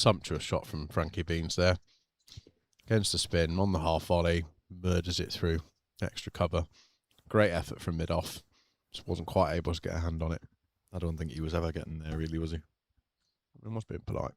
sumptuous shot from Frankie Beans there. Against the spin, on the half volley, murders it through extra cover. Great effort from mid-off. Just wasn't quite able to get a hand on it. I don't think he was ever getting there, really, was he? It must have been polite.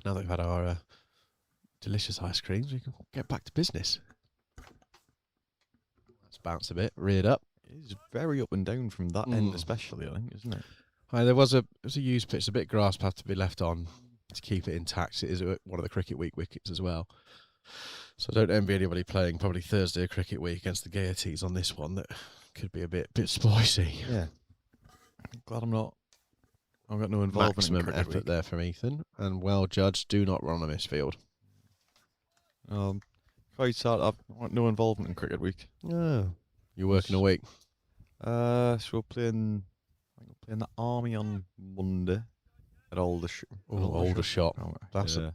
Now that we've had our delicious ice creams, we can get back to business. Let's bounce a bit, reared up. It's very up and down from that end, especially, I think, isn't it? There was a used pitch, a bit of grass had to be left on to keep it intact. It is one of the Cricket Week wickets as well. So I don't envy anybody playing probably Thursday Cricket Week against the Gaieties on this one. That could be a bit spicy. Yeah. I'm glad I've got no involvement Maximum in Cricket effort Week. there from Ethan, and well judged. Do not run on a misfield. Quite sad. I've got no involvement in Cricket Week. Oh, you're working a week. So we're playing the Army on Monday at Aldershot. Aldershot. Oh,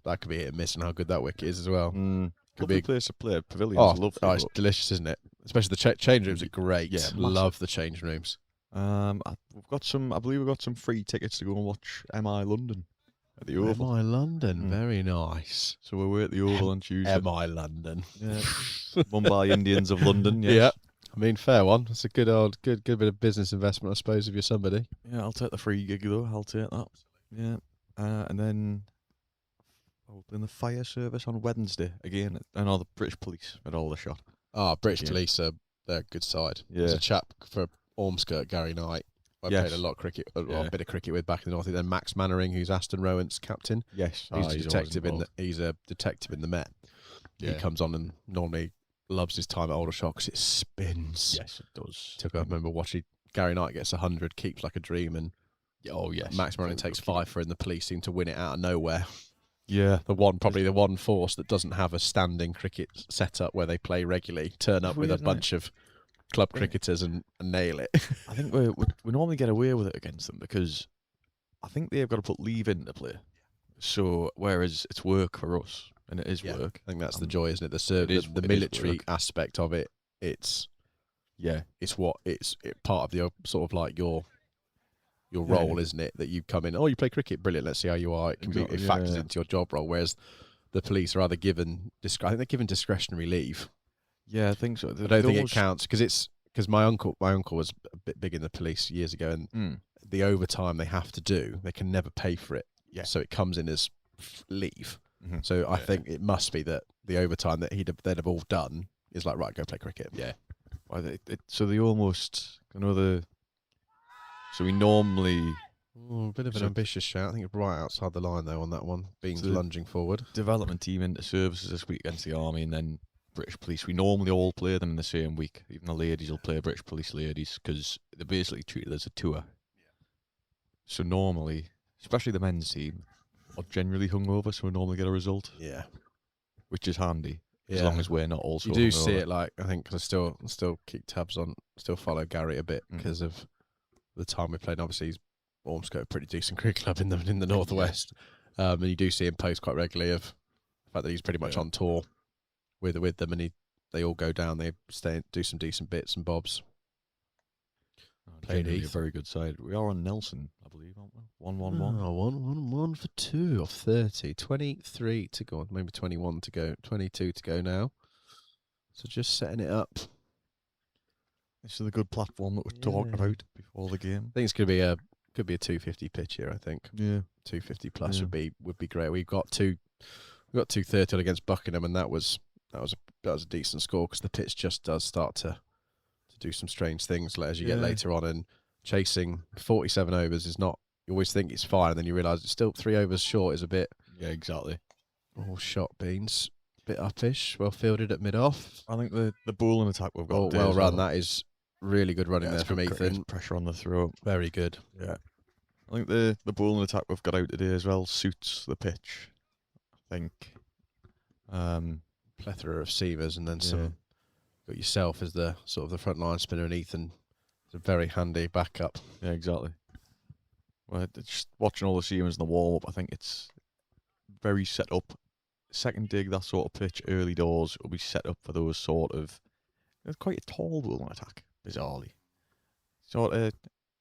That could be hit and miss, and how good that wicket is as well. Could be be a place to play. Pavilion's lovely. It's delicious, isn't it? Especially the change rooms are great. Yeah, love the change rooms. I believe we've got some free tickets to go and watch MI London at the Oval. MI London, very nice. So we're away at the Oval on Tuesday. MI London. Yeah. Mumbai Indians of London, yes. Yeah. I mean, fair one. That's a good bit of business investment, I suppose, if you're somebody. Yeah, I'll take the free gig though. I'll take that. Yeah. And then I'll play in the fire service on Wednesday again. And the British Police at Aldershot. British Police they're a good side. Yeah. There's a chap for Ormskirk, Gary Knight. I played a lot of cricket, a bit of cricket with back in the north. Then Max Mannering, who's Aston Rowan's captain. Yes, he's a detective in the Met. Yeah. He comes on and normally loves his time at Aldershot because it spins. Yes, it does. I remember watching Gary Knight gets 100, keeps like a dream, and Max Mannering takes 5 for, and the police seem to win it out of nowhere. Yeah, the one force that doesn't have a standing cricket setup where they play regularly turn up with a bunch of club cricketers and nail it. I think we normally get away with it against them because I think they've got to put leave into play. So whereas it's work for us, and it is work. I think that's the joy, isn't it? The military aspect of it. It's part of the sort of like your role, isn't it? That you come in. Oh, you play cricket, brilliant. Let's see how you are. It factors into your job role. Whereas the police are either given I think they're given discretionary leave. Yeah, I think so. I don't think it counts because my uncle was a bit big in the police years ago, and the overtime they have to do, they can never pay for it. Yeah, so it comes in as leave. Mm-hmm. So I think it must be that the overtime that they'd have all done is like, right, go play cricket. Yeah. So they almost, so we normally Oh, a bit of an So- ambitious shout. I think right outside the line though on that one. Beans So- lunging forward. Development team into services this week against the Army, and then British Police. We normally all play them in the same week. Even the ladies will play British Police ladies because they're basically treated as a tour. So normally, especially the men's team, are generally hungover, so we normally get a result, Yeah. which is handy as Yeah. long as we're not also. You do hungover. see it, like, I think, 'cause I still keep tabs on, still follow Gary a bit Mm. because of the time we played. Obviously, he's Ormscote, a pretty decent cricket club in the northwest, and you do see him post quite regularly of the fact that he's pretty much Yeah. on tour with them, and they all go down, they stay do some decent bits and bobs. Played Generally a Heath. very good side. We are on Nelson, I believe, aren't we? 1-1-1. Oh, 1 for 2 of 30. 23 to go, maybe 21 to go, 22 to go now. So just setting it up. This is a good platform that we're talking Yeah. about before the game. I think it's could be a 250 pitch here. I think Yeah. 250 plus Yeah. would be great. We've got 230 against Buckingham, and that was a decent score because the pitch just does start to do some strange things as you get Yeah. later on. And chasing 47 overs is not. You always think it's fine, and then you realise it's still 3 overs short is a bit. Yeah, exactly. All shot Beans, bit uppish, well fielded at mid off. I think the bowling attack we've got. Oh, today well as run. That is really good running Yeah, there it's from good cricket, Ethan. pressure on the throw. Very good. Yeah. I think the bowling attack we've got out today as well suits the pitch. I think. Plethora of seamers, and then Yeah. some. Got yourself as the sort of the front line spinner, and Ethan is a very handy backup. Yeah, exactly. Well, just watching all the seamers in the warm up, I think it's very set up. Second dig, that sort of pitch, early doors will be set up for those sort of. It's quite a tall bowling attack, bizarrely. Sort of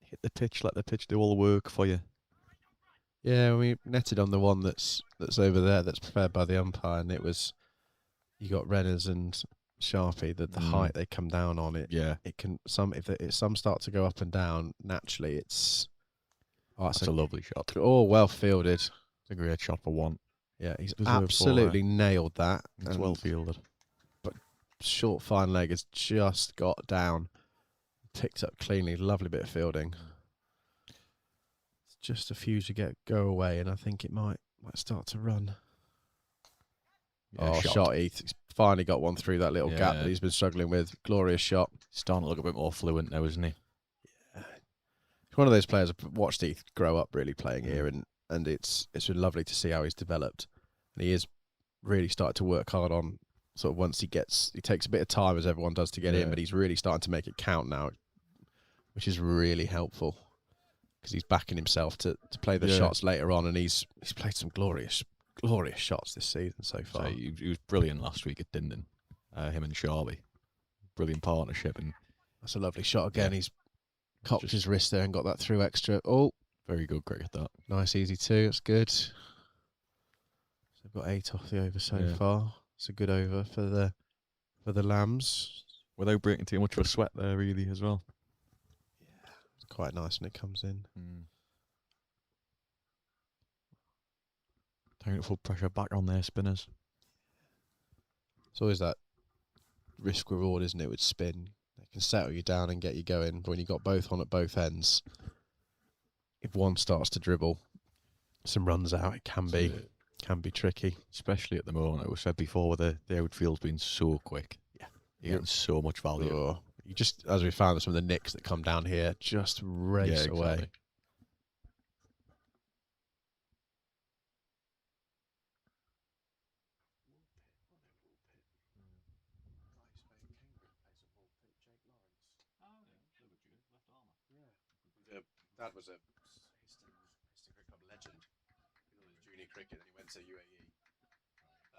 hit the pitch, let the pitch do all the work for you. Yeah, we netted on the one that's over there, that's prepared by the umpire, and it was. You got Renners and Sharpie. The height they come down on it. Yeah, It can some some start to go up and down naturally. It's that's a lovely shot. well fielded. It's a great shot for one. Yeah, he's Deserved ball absolutely nailed that. It's and well fielded. Short fine leg has just got down, picked up cleanly. Lovely bit of fielding. It's just a few to go away, and I think it might start to run. Yeah, Shot Heath. He's finally got one through that little gap Yeah. that he's been struggling with. Glorious shot. Starting to look a bit more fluent now, isn't he? He's one of those players I've watched Heath grow up really playing here, and it's been lovely to see how he's developed. And he is really started to work hard on sort of once he takes a bit of time as everyone does to get in, but he's really starting to make it count now, which is really helpful because he's backing himself to play the shots later on, and he's played some glorious shots this season so far. So he was brilliant last week at Dindon. Him and Sharpie. Brilliant partnership, and That's a lovely shot again. Yeah. He's cocked Just- his wrist there and got that through extra. Oh, very good cricket that. nice easy two. That's good. So they've got 8 off the over so Yeah. far. It's a good over for the Lambs. Without breaking too much of a sweat there, really, as well. It's quite nice when it comes in. Time to put pressure back on their spinners. It's always that risk reward, isn't it, with spin? They can settle you down and get you going. But when you've got both on at both ends, if one starts to dribble some runs out, it can be tricky. Especially at the moment, like we said before, where the outfield's been so quick. Yeah. You're getting so much value. Oh, you just, as we found, some of the nicks that come down here just race away. Dad was a Histon Cricket Club legend. He was junior cricket, and he went to UAE,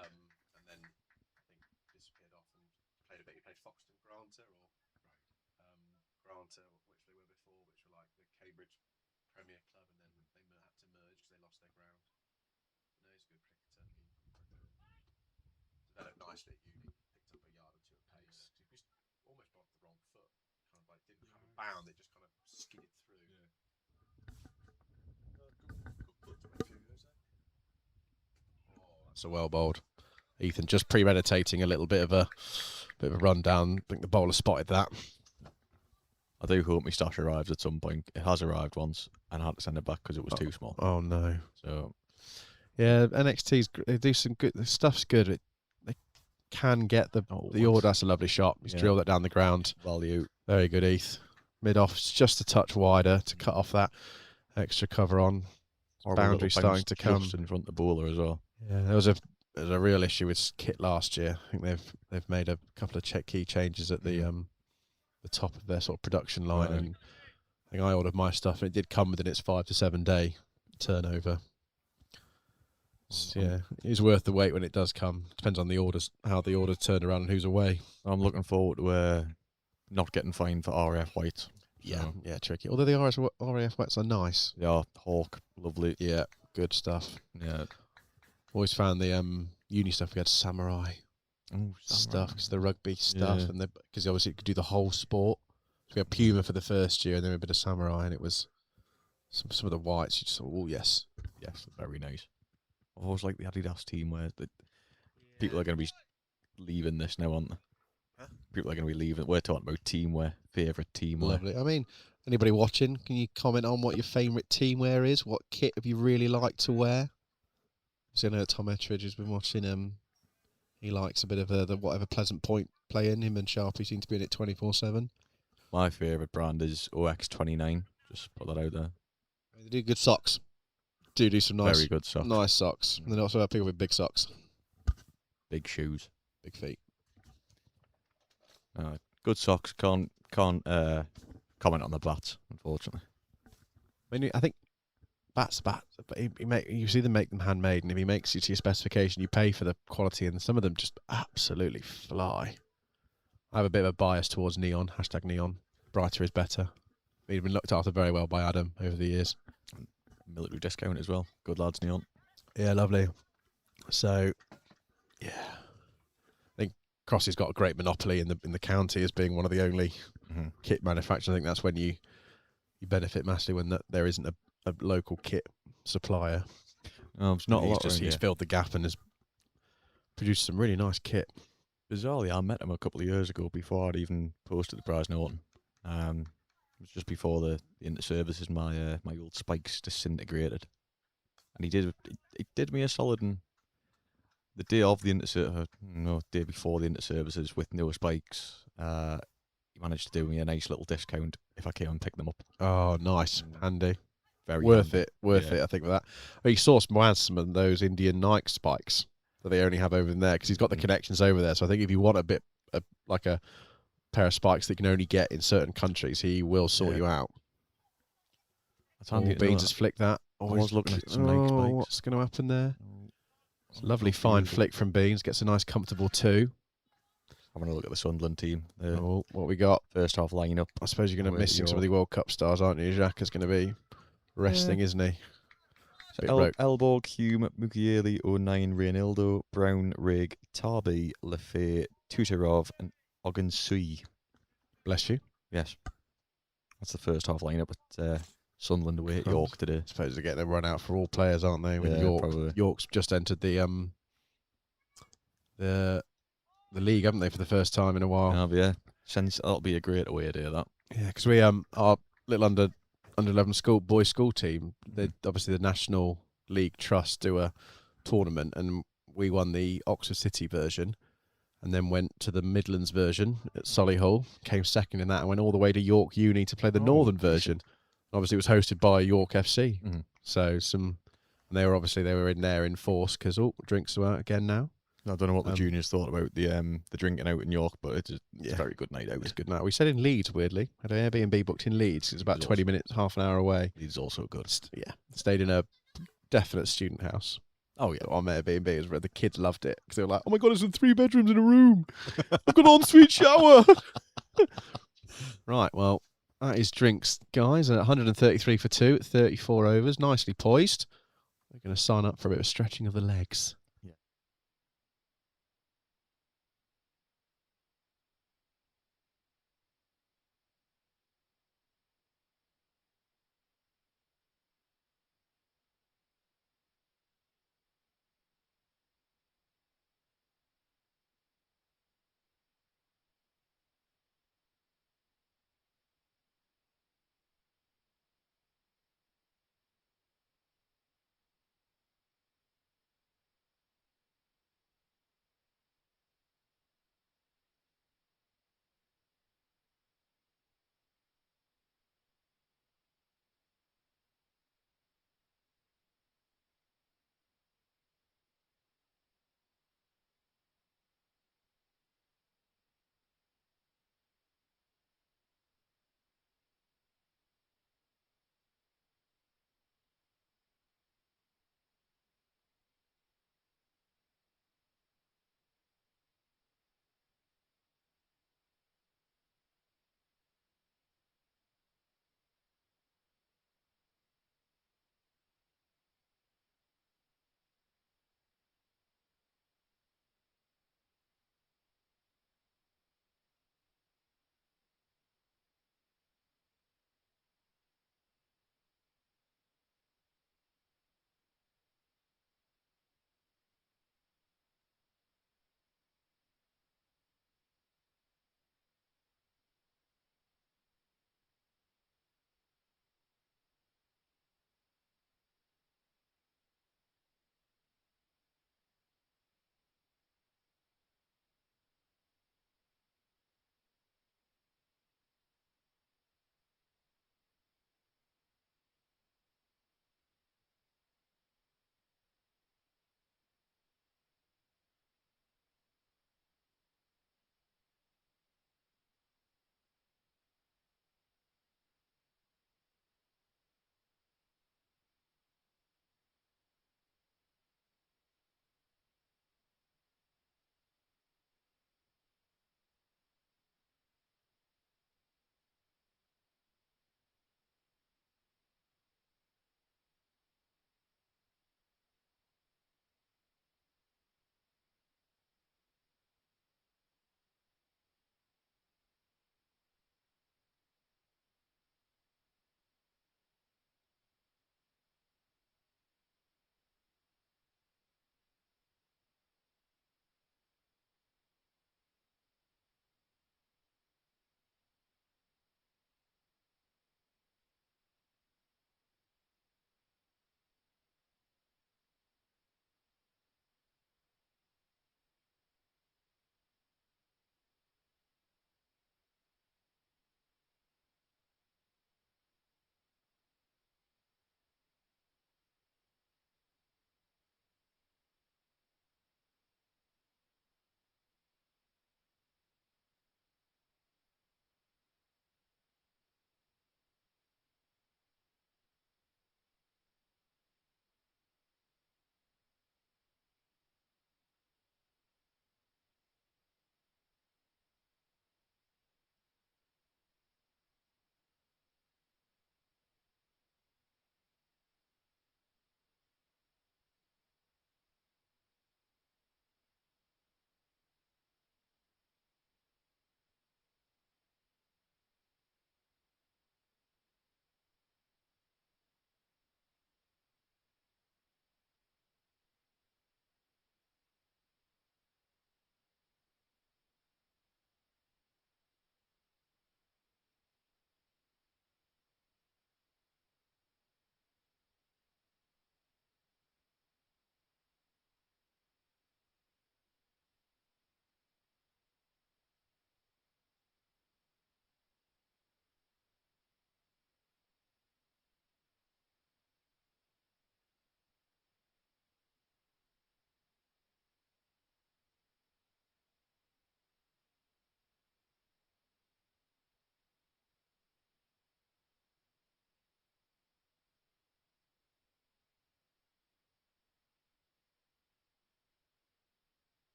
and then I think disappeared off and played a bit. He played Foxton Granta Granta, which they were before, which were like the Cambridge Premier Club, and then they had to merge because they lost their ground. But no, he's a good cricketer. He developed nicely at uni, picked up a yard or two at pace. He was almost off the wrong foot, kind of like didn't have a bound. It just kind of skidded through. So well bowled. Ethan just premeditating a little bit of a rundown. I think the bowler spotted that. I do hope my stash arrives at some point. It has arrived once, and I had to send it back because it was too small. Oh no. So Yeah, NXT's they do some good. The stuff's good. They can get the once- order. That's a lovely shot. He's Yeah. drilled it down the ground. value. Very good, Heath. Mid off, just a touch wider to cut off that extra cover on. Horrible Boundary little starting bounce to come. just in front of the bowler as well. Yeah, there was a real issue with kit last year. I think they've made a couple of key changes at the top of their sort of production line, Right. and I think I ordered my stuff and it did come within its 5 to 7 day turnover. So, yeah, it's worth the wait when it does come. Depends on the orders, how the orders turn around and who's away. I'm looking forward to not getting fined for RAF white. So, Yeah, tricky. Although the RAF wets are nice. yeah, Hawk, lovely. Yeah, good stuff. Yeah. Always found the uni stuff. We had samurai stuff because the rugby stuff, Yeah. and because obviously it could do the whole sport. So we had Puma for the first year, and then a bit of samurai, and it was some of the whites. You just thought, oh yes, Very nice. I've always liked the Adidas team where people are going to be leaving this now, aren't they? Huh? People are going to be leaving. We're talking about teamwear, favourite teamwear. lovely. I mean, anybody watching, can you comment on what your favourite team wear is? What kit have you really liked to wear? So I know Tom Ettridge has been watching. He likes a bit of the whatever Pleasant Point play in. Him and Sharpie seem to be in it 24/7. My favourite brand is OX29. Just put that out there. They do good socks. Do some nice, Very good socks. nice socks. And then also have people with big socks, Big shoes. big feet. Good socks. Can't comment on the bats, unfortunately. I mean, I think bats. But you see them make them handmade, and if he makes you to your specification, you pay for the quality, and some of them just absolutely fly. I have a bit of a bias towards neon. #neon. Brighter is better. He's been looked after very well by Adam over the years. Military discount as well. Good lads, Neon. Yeah, lovely. So, yeah, I think Crossy's got a great monopoly in the county as being one of the only kit manufacturers. I think that's when you benefit massively when there isn't a local kit supplier. It's not a lot. He's filled the gap and has produced some really nice kit. Bizarrely, I met him a couple of years ago before I'd even posted the prize Norton. It was just before the inter-services. My old spikes disintegrated, and he did me a solid. And the day of the day before the inter-services with no spikes, he managed to do me a nice little discount if I came and picked them up. Oh, nice, handy, Very worth handy. it, worth it. I think with that. He sourced some of those Indian Nike spikes that they only have over there because he's got the connections over there. So I think if you want like a pair of spikes that you can only get in certain countries, he will sort you out. That's handy. Beans has flicked that. I was looking at some Nike spikes. What's going to happen there? It's a lovely fine flick from Beans. Gets a nice comfortable 2. Having a look at the Sunderland team. The What we got? first half lineup. I suppose you're going to Away miss to some of the World Cup stars, aren't you? Xhaka is going to be resting, isn't he? Bit broke. Elborg, Hume, Mugieli, O'Nien, Reynaldo, Brown, Rig, Tarby, Lefay, Tutarov, and Ogunsui. Bless you. Yes. That's the first half lineup at Sunderland away at York today. I suppose they're getting a run out for all players, aren't they? With Yeah, probably. York's just entered the league, haven't they, for the first time in a while? Yeah. That'll be a great away day, that. Yeah, because we our little under 11 boys school team. They obviously the National League Trust do a tournament, and we won the Oxford City version, and then went to the Midlands version at Solihull. Came second in that, and went all the way to York Uni to play the Northern version. Obviously, it was hosted by York FC. Mhm. So they were in there in force because drinks are out again now. I don't know what the juniors thought about the drinking out in York, but it's a very good night out. It's good night. We stayed in Leeds, weirdly. Had an Airbnb booked in Leeds. It's about 20 minutes, half an hour away. Leeds also good. Stayed in a definite student house. Oh, yeah. On Airbnb. It was where the kids loved it because they were like, oh my God, it's in 3 bedrooms in a room. I've got an ensuite shower. Right, well, that is drinks, guys. 133 for 2 at 34 overs. Nicely poised. We're going to sign up for a bit of stretching of the legs.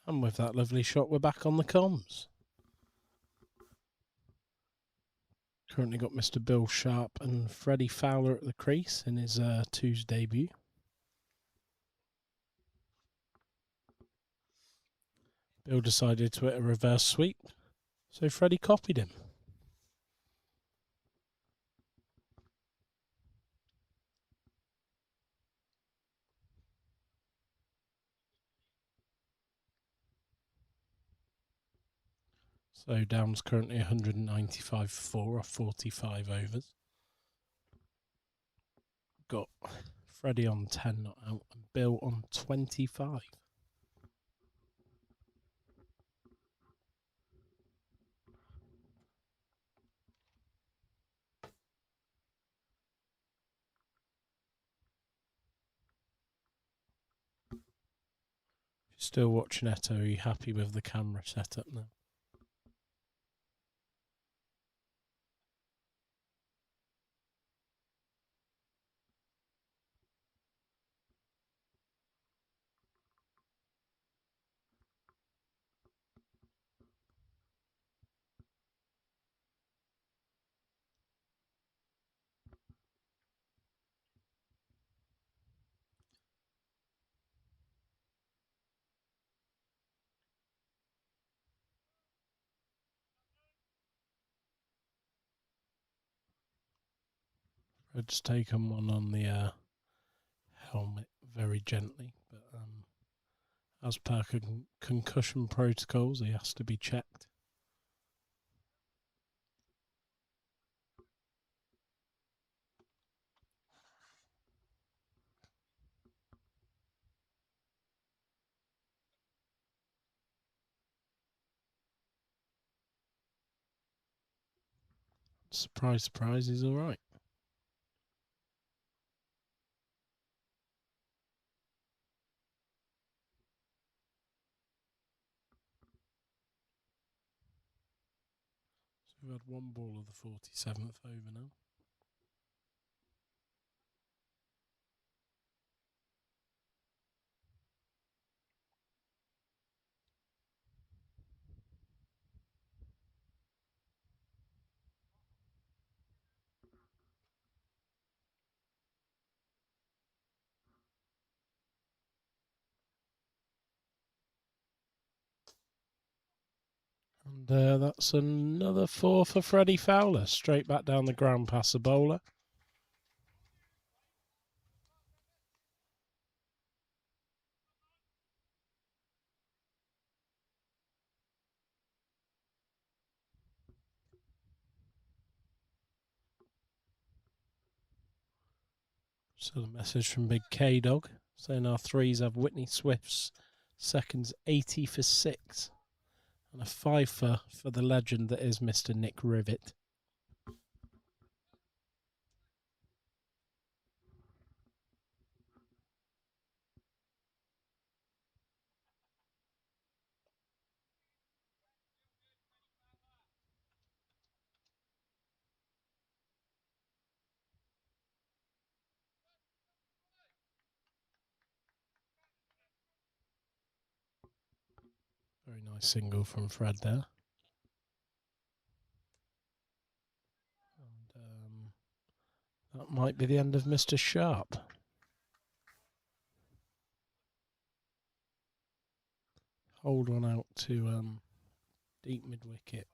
And with that lovely shot, we're back on the comms. Currently got Mr. Bill Sharp and Freddie Fowler at the crease in his twos debut. Bill decided to hit a reverse sweep, so Freddie copied him. So Down's currently 195.4 off 45 overs. Got Freddie on 10 not out and Bill on 25. Still watching Eto, are you happy with the camera setup now? Fred's taken one on the helmet very gently, but as per concussion protocols, he has to be checked. Surprise, surprise, he's all right. So we've had one ball of the 47th over now. And that's another 4 for Freddie Fowler. Straight back down the ground past the bowler. So the message from Big K Dog saying our threes have Whitney Swift's seconds 80 for 6. And a 5 for the legend that is Mr. Nick Rivet. Very nice single from Fred there. And that might be the end of Mr. Sharp. Hold one out to deep mid wicket.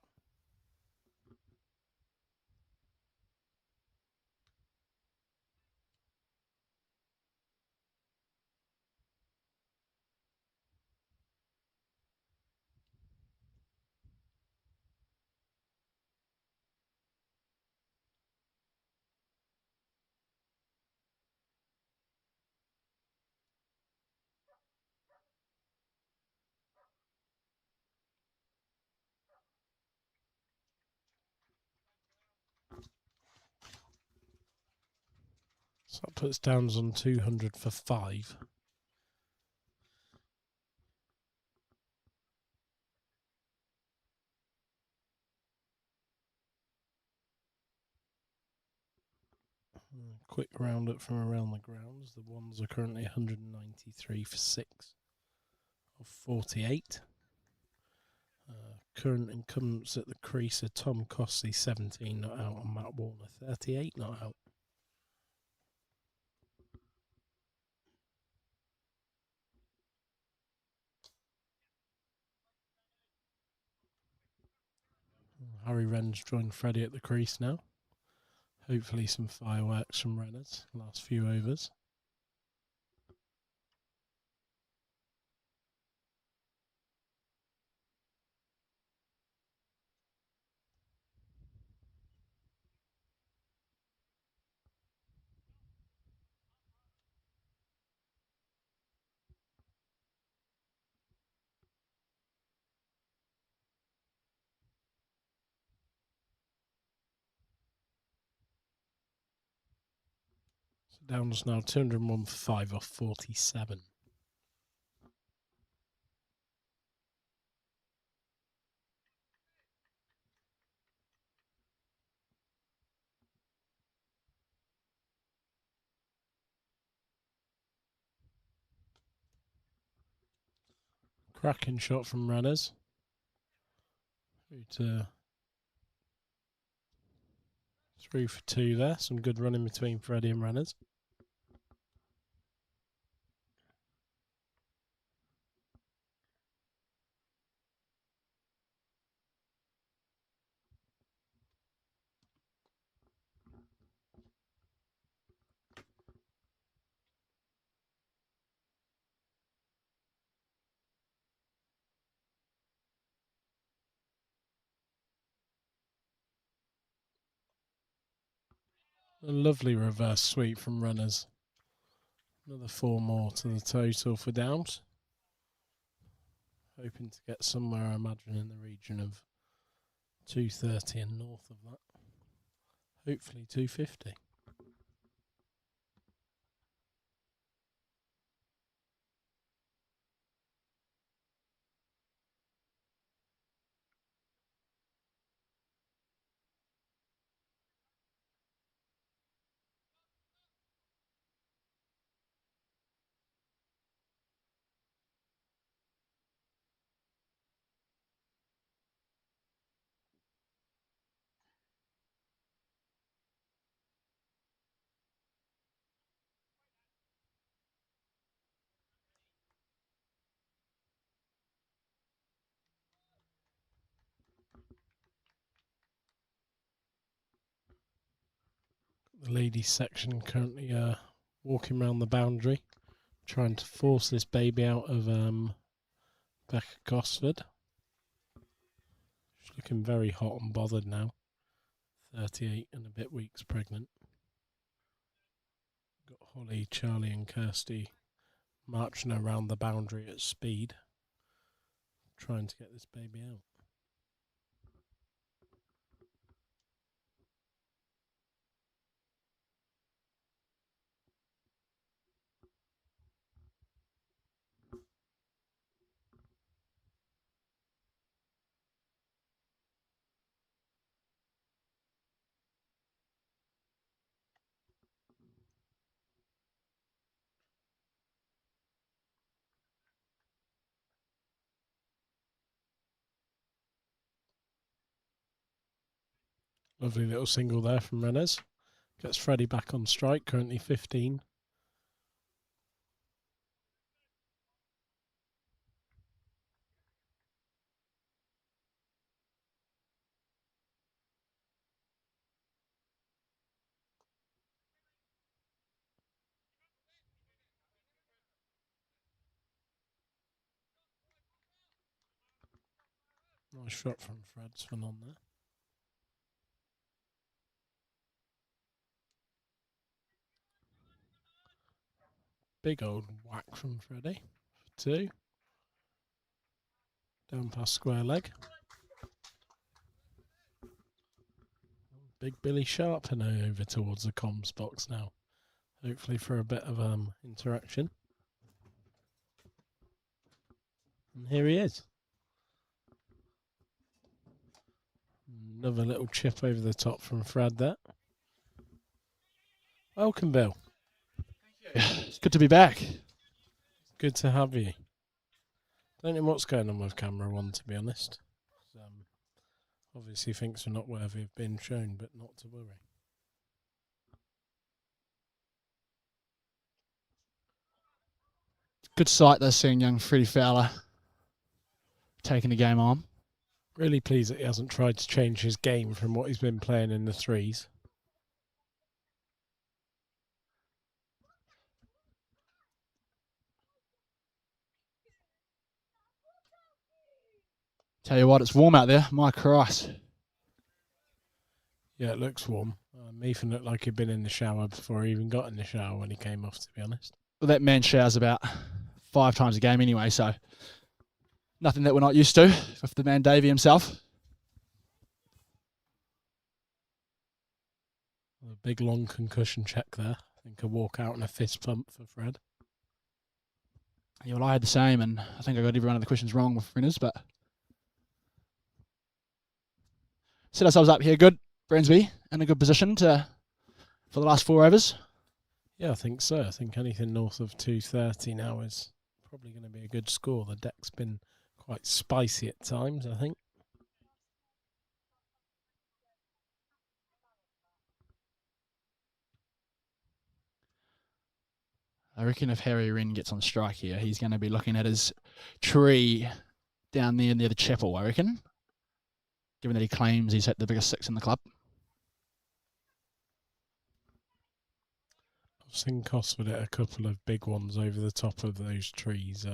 So that puts Downs on 200 for 5. Quick roundup from around the grounds. The ones are currently 193 for 6 of 48. Current incumbents at the crease are Tom Costley, 17 not out, and Matt Warner, 38 not out. Harry Wren's joined Freddie at the crease now. Hopefully some fireworks from Renners last few overs. So Downs now 201 for 5 off 47. Cracking shot from Renners. Through for 2 there. Some good running between Freddie and Renners. A lovely reverse sweep from Renners. Another 4 more to the total for Downs. Hoping to get somewhere, I imagine, in the region of 230 and north of that. Hopefully 250. The ladies section currently walking around the boundary, trying to force this baby out of Becca Gosford. She's looking very hot and bothered now. 38 and a bit weeks pregnant. Got Holly, Charlie and Kirsty marching around the boundary at speed, trying to get this baby out. Lovely little single there from Renners. Gets Freddie back on strike, currently 15. Nice shot from Fred's one on there. Big old whack from Freddie for 2. Down past square leg. Big Billy Sharp over towards the comms box now. Hopefully for a bit of interaction. And here he is. Another little chip over the top from Fred there. Welcome, Bill. It's good to be back. Good to have you. Don't know what's going on with camera one, to be honest. Obviously thinks we're not worthy of being shown, but not to worry. Good sight there, seeing young Freddie Fowler taking the game on. Really pleased that he hasn't tried to change his game from what he's been playing in the threes. Tell you what, it's warm out there. My Christ. Yeah, it looks warm. Ethan looked like he'd been in the shower before he even got in the shower when he came off, to be honest. Well, that man showers about 5 times a game anyway, so nothing that we're not used to with the man Davey himself. A big long concussion check there. I think a walk out and a fist pump for Fred. Yeah, well, I had the same, and I think I got every one of the questions wrong with Frinners, but set ourselves up here good, Bransby, in a good position for the last 4 overs. Yeah, I think so. I think anything north of 230 now is probably going to be a good score. The deck's been quite spicy at times, I think. I reckon if Harry Wren gets on strike here, he's going to be looking at his tree down there near the chapel, I reckon, given that he claims he's hit the biggest 6 in the club. I've seen Cosford hit a couple of big ones over the top of those trees.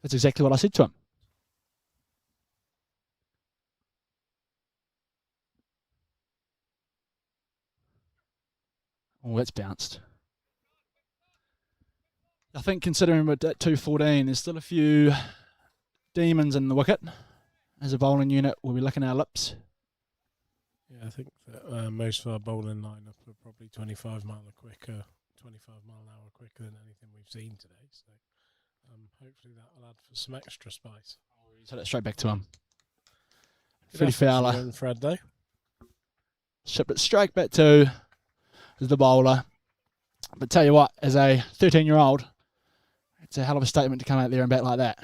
That's exactly what I said to him. Oh, that's bounced. I think considering we're at 214, there's still a few demons in the wicket. As a bowling unit, we'll be licking our lips. Yeah, I think that most of our bowling lineup are probably 25 mile an hour quicker than anything we've seen today. So hopefully that will add for some extra spice. He's hit it straight back to him. Good Freddie effort from Fowler you and Fred, though. shipped it straight back to the bowler. But tell you what, as a 13-year-old, it's a hell of a statement to come out there and bat like that.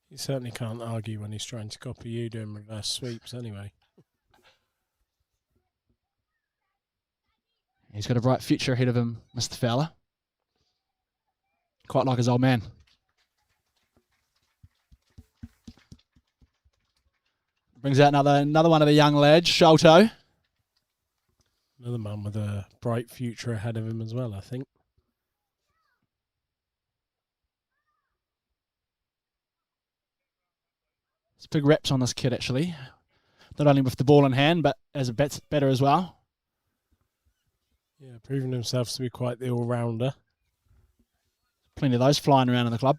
You certainly can't argue when he's trying to copy you doing reverse sweeps anyway. He's got a bright future ahead of him, Mr. Fowler. Quite like his old man. Brings out another one of the young lads, Sholto. Another man with a bright future ahead of him as well, I think. There's big reps on this kid, actually. Not only with the ball in hand, but as a batter as well. Yeah, proving himself to be quite the all-rounder. Plenty of those flying around in the club.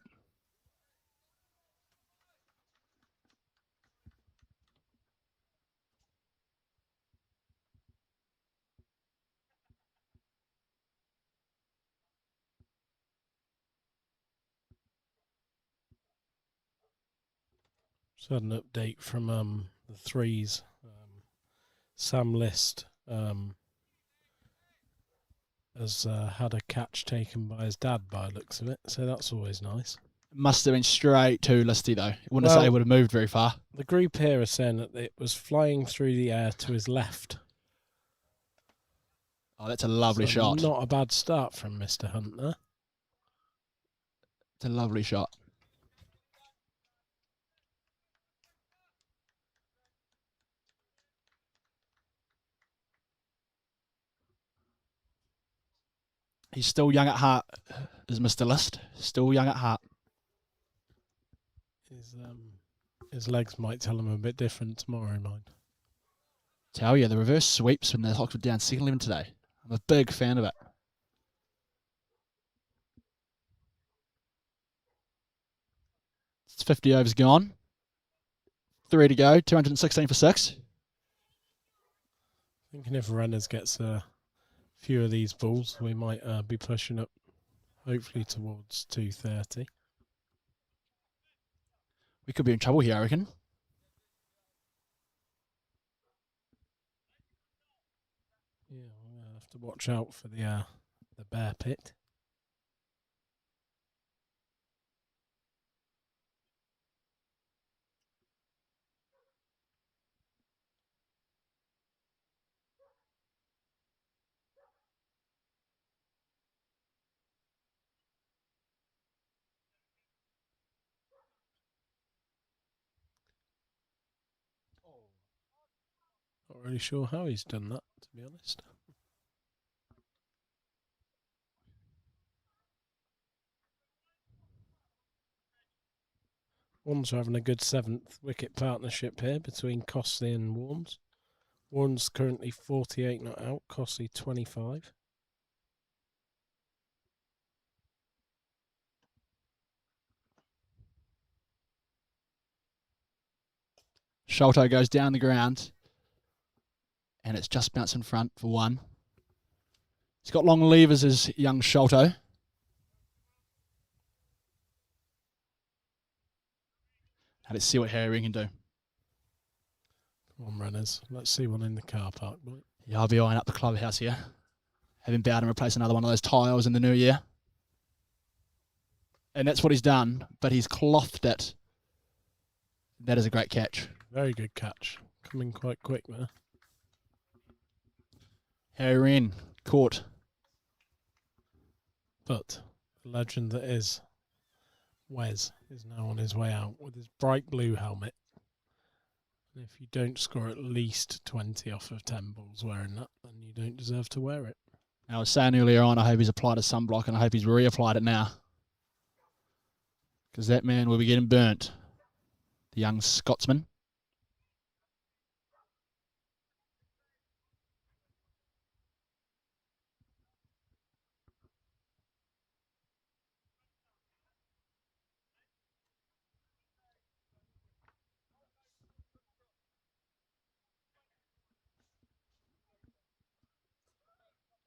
Just had an update from the threes. Sam List has had a catch taken by his dad by the looks of it, so that's always nice. Must have been straight to Listy, though. Wouldn't say it would have moved very far. The group here are saying that it was flying through the air to his left. Oh, that's a lovely So shot. Not a bad start from Mr. Hunter. It's a lovely shot. He's still young at heart, is Mr. List. Still young at heart. His legs might tell him a bit different tomorrow, mind. Tell you, the reverse sweeps when the Hawks were down second 11 today. I'm a big fan of it. It's 50 overs gone. 3 to go, 216 for 6. Thinking if Reynolds gets a few of these balls, we might be pushing up, hopefully towards 230. We could be in trouble here, I reckon. Yeah, we're gonna have to watch out for the bear pit. Not really sure how he's done that, to be honest. Warnes are having a good 7th wicket partnership here between Costley and Warnes. Warnes currently 48 not out, Costley 25. Sholto goes down the ground, and it's just bounced in front for 1. He's got long levers, as young Sholto. Now let's see what Harry Ring can do. Come on, runners. Let's see one in the car park, boy. Yeah, I'll be eyeing up the clubhouse here. Having Bowden replace another one of those tiles in the new year. And that's what he's done, but he's clothed it. That is a great catch. Very good catch. Coming quite quick there. Harry Wren caught. But the legend that is Wes is now on his way out with his bright blue helmet. And if you don't score at least 20 off of 10 balls wearing that, then you don't deserve to wear it. I was saying earlier on, I hope he's applied a sunblock, and I hope he's reapplied it now. Because that man will be getting burnt. The young Scotsman.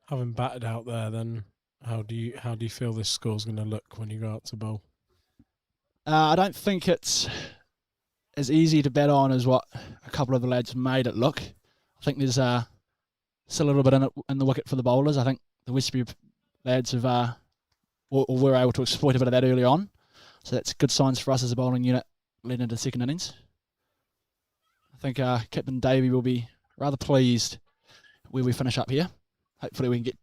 Having batted out there, then how do you feel this score's going to look when you go out to bowl? I don't think it's as easy to bet on as what a couple of the lads made it look. I think there's still a little bit in the wicket for the bowlers. I think the Westbury lads have or were able to exploit a bit of that early on. So that's good signs for us as a bowling unit leading into the second innings. I think Captain Davey will be rather pleased where we finish up here. Hopefully we can get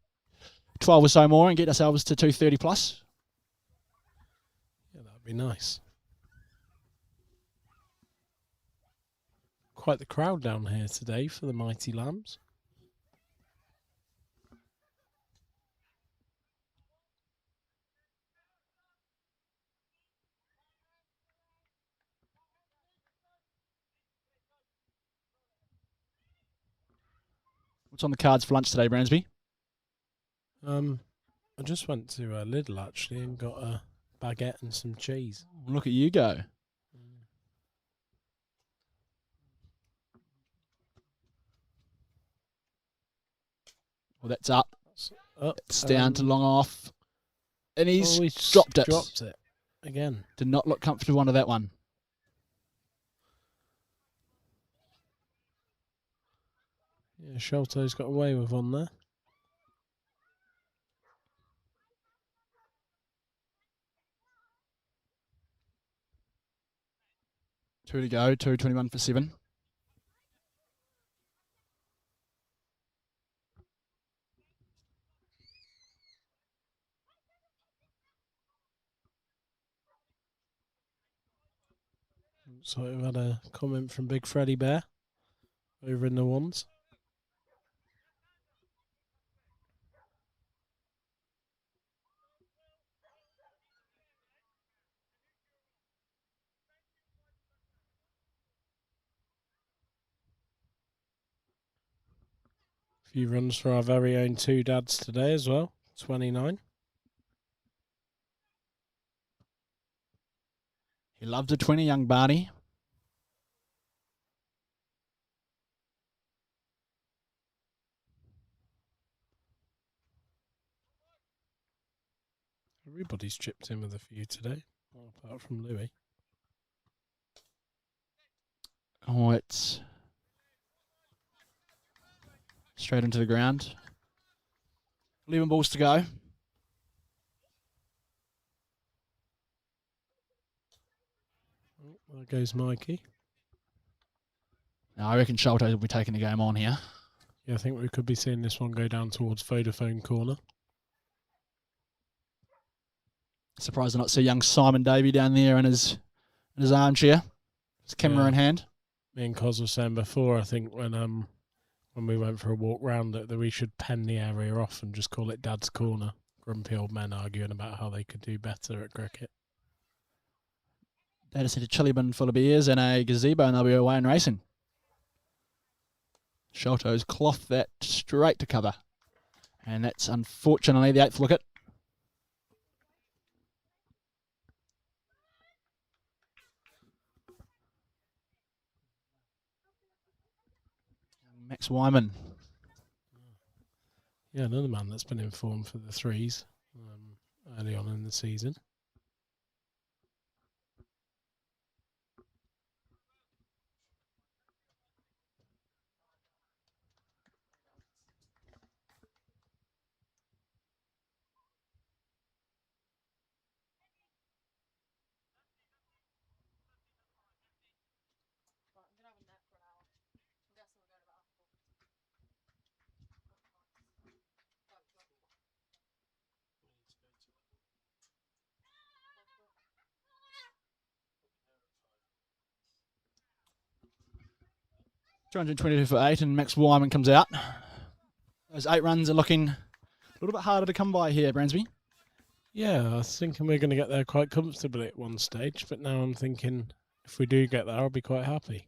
12 or so more and get ourselves to 230 plus. Yeah, that'd be nice. Quite the crowd down here today for the Mighty Lambs. What's on the cards for lunch today, Bransby? I just went to Lidl actually and got a baguette and some cheese. Look at you go. Well, that's up. It's down to long off. And he's dropped it. Dropped it again. Did not look comfortable under that one. Yeah, Sholto's got away with one there. Two to go, 2:21 for 7. So we've had a comment from Big Freddy Bear over in the ones. A few runs for our very own two dads today as well. 29. He loved a 20, young Barney. Everybody's chipped in with a few today, apart from Louis. Oh, it's straight into the ground. 11 balls to go. Oh, there goes Mikey. Now, I reckon Sholto will be taking the game on here. Yeah, I think we could be seeing this one go down towards Vodafone corner. Surprised to not see young Simon Davey down there in his armchair. His camera in hand. Me and Cos were saying before, I think when when we went for a walk round it that we should pen the area off and just call it Dad's Corner. Grumpy old men arguing about how they could do better at cricket. They just need a chili bin full of beers and a gazebo, and they'll be away and racing. Sholto's cloth that straight to cover. And that's unfortunately the 8th wicket. Max Wyman. Yeah, another man that's been in form for the threes early on in the season. $222 for 8, and Max Wyman comes out. Those 8 runs are looking a little bit harder to come by here, Bransby. Yeah, I was thinking we're going to get there quite comfortably at one stage, but now I'm thinking if we do get there, I'll be quite happy.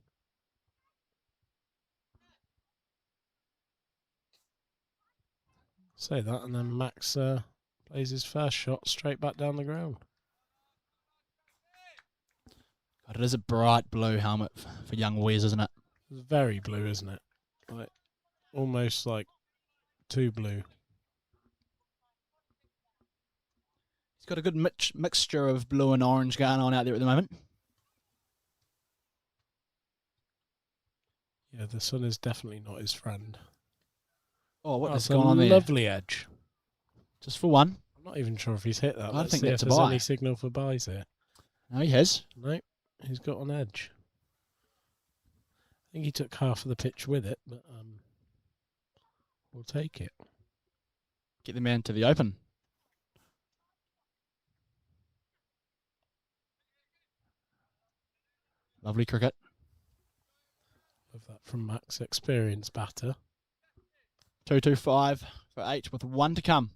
Say that, and then Max plays his first shot straight back down the ground. God, it is a bright blue helmet for young Wes, isn't it? It's very blue, isn't it? Like almost like too blue. He's got a good mixture of blue and orange going on out there at the moment. Yeah, the sun is definitely not his friend. Oh, what has That's gone on a there? lovely edge. Just for one. I'm not even sure if he's hit that. I Let's think see that's if a there's bye. any signal for buys here. No, he has. No, he's got an edge. I think he took half of the pitch with it, but we'll take it. Get the man to the open. Lovely cricket. Love that from Max, experienced batter. 225 for 8 with 1 to come.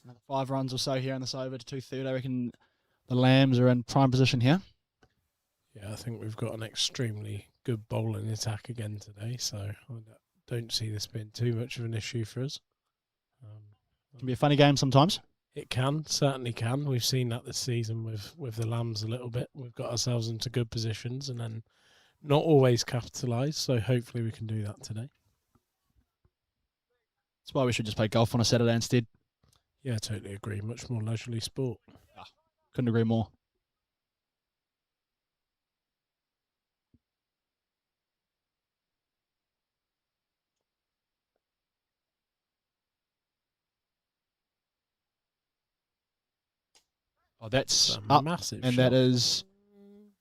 Another 5 runs or so here in this over to 230. I reckon the Lambs are in prime position here. Yeah, I think we've got an extremely good bowling attack again today, so I don't see this being too much of an issue for us. Can be a funny game sometimes. It can, certainly can. We've seen that this season with the Lambs a little bit. We've got ourselves into good positions and then not always capitalise, so hopefully we can do that today. That's why we should just play golf on a Saturday instead. Yeah, totally agree. Much more leisurely sport. Couldn't agree more. Oh, that's It's a up, massive and shot. that is...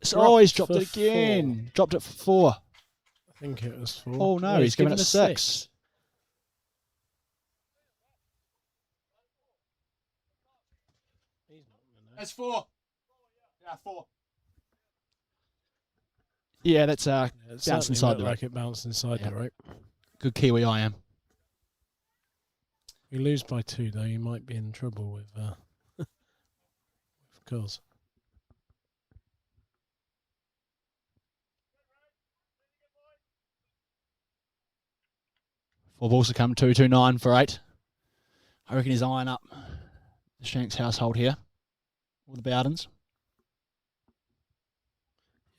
Dropped Oh, he's dropped for it again. Dropped it for 4. I think it was 4. Oh, no, he's given it a 6. He's not gonna know. That's 4. Yeah, 4. Yeah, that's Yeah, it bounced certainly inside looked the like it bounced inside Yeah. the rope. good Kiwi I am. We lose by 2 though, you might be in trouble with of course. Four balls to come, 229 for 8. I reckon he's eyeing up the Shanks household here. Or the Bowdens.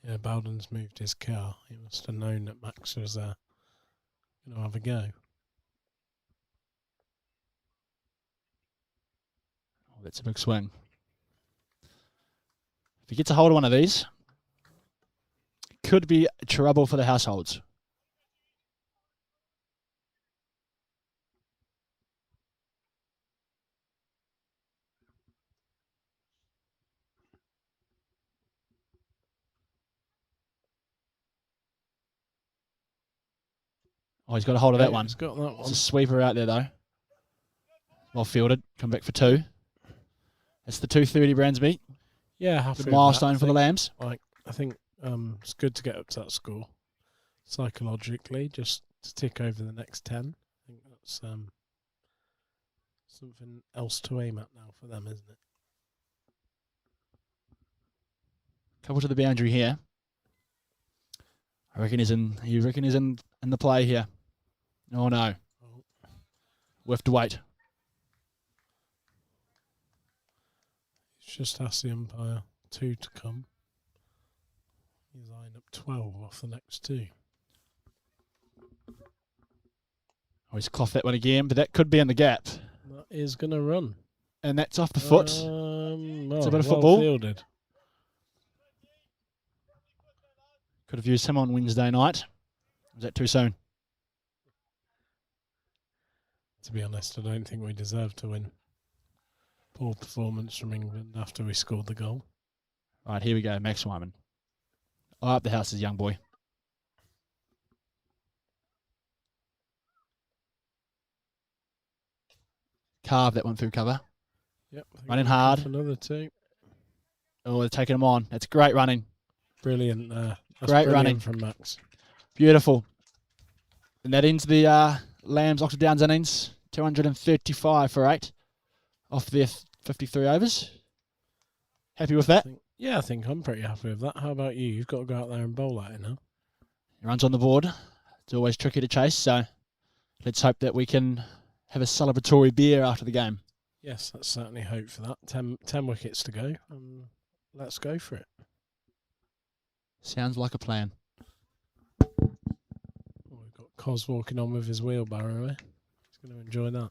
Yeah, Bowden's moved his car. He must have known that Max was going to have a go. Oh, that's a big swing. If he gets a hold of one of these, could be trouble for the households. Oh, he's got a hold of that one. He's got that It's one. a sweeper out there, though. Well fielded. Come back for 2. That's the 230 Bransby. Yeah, happy Good with milestone that. for the Lambs. I think it's good to get up to that score. psychologically, just to tick over the next 10. I think that's something else to aim at now for them, isn't it? Couple to the boundary here. I reckon he's in. You reckon he's in the play here? Oh no. Oh. We have to wait. He's just asked the umpire 2 to come. He's eyeing up 12 off the next 2. Oh, he's coughed that one again, but that could be in the gap. That is going to run. And that's off the foot. It's a bit of football. Fielded. Could have used him on Wednesday night. Was that too soon? To be honest, I don't think we deserve to win. Poor performance from England after we scored the goal. Right, here we go. Max Wyman. Eye up the houses, young boy. Carve that one through cover. Yep. I think Running we're hard. off Another 2. Oh, they're taking him on. That's great running. Brilliant there. That's Great brilliant running. from Max. Beautiful. And that ends the Lambs Oxford Downs innings. 235 for 8 off their 53 overs. Happy with that? I think I'm pretty happy with that. How about you? You've got to go out there and bowl at it now. Runs on the board. It's always tricky to chase, so let's hope that we can have a celebratory beer after the game. Yes, let's certainly hope for that. 10 wickets to go. Let's go for it. Sounds like a plan. We've got Cos walking on with his wheelbarrow. He's going to enjoy that.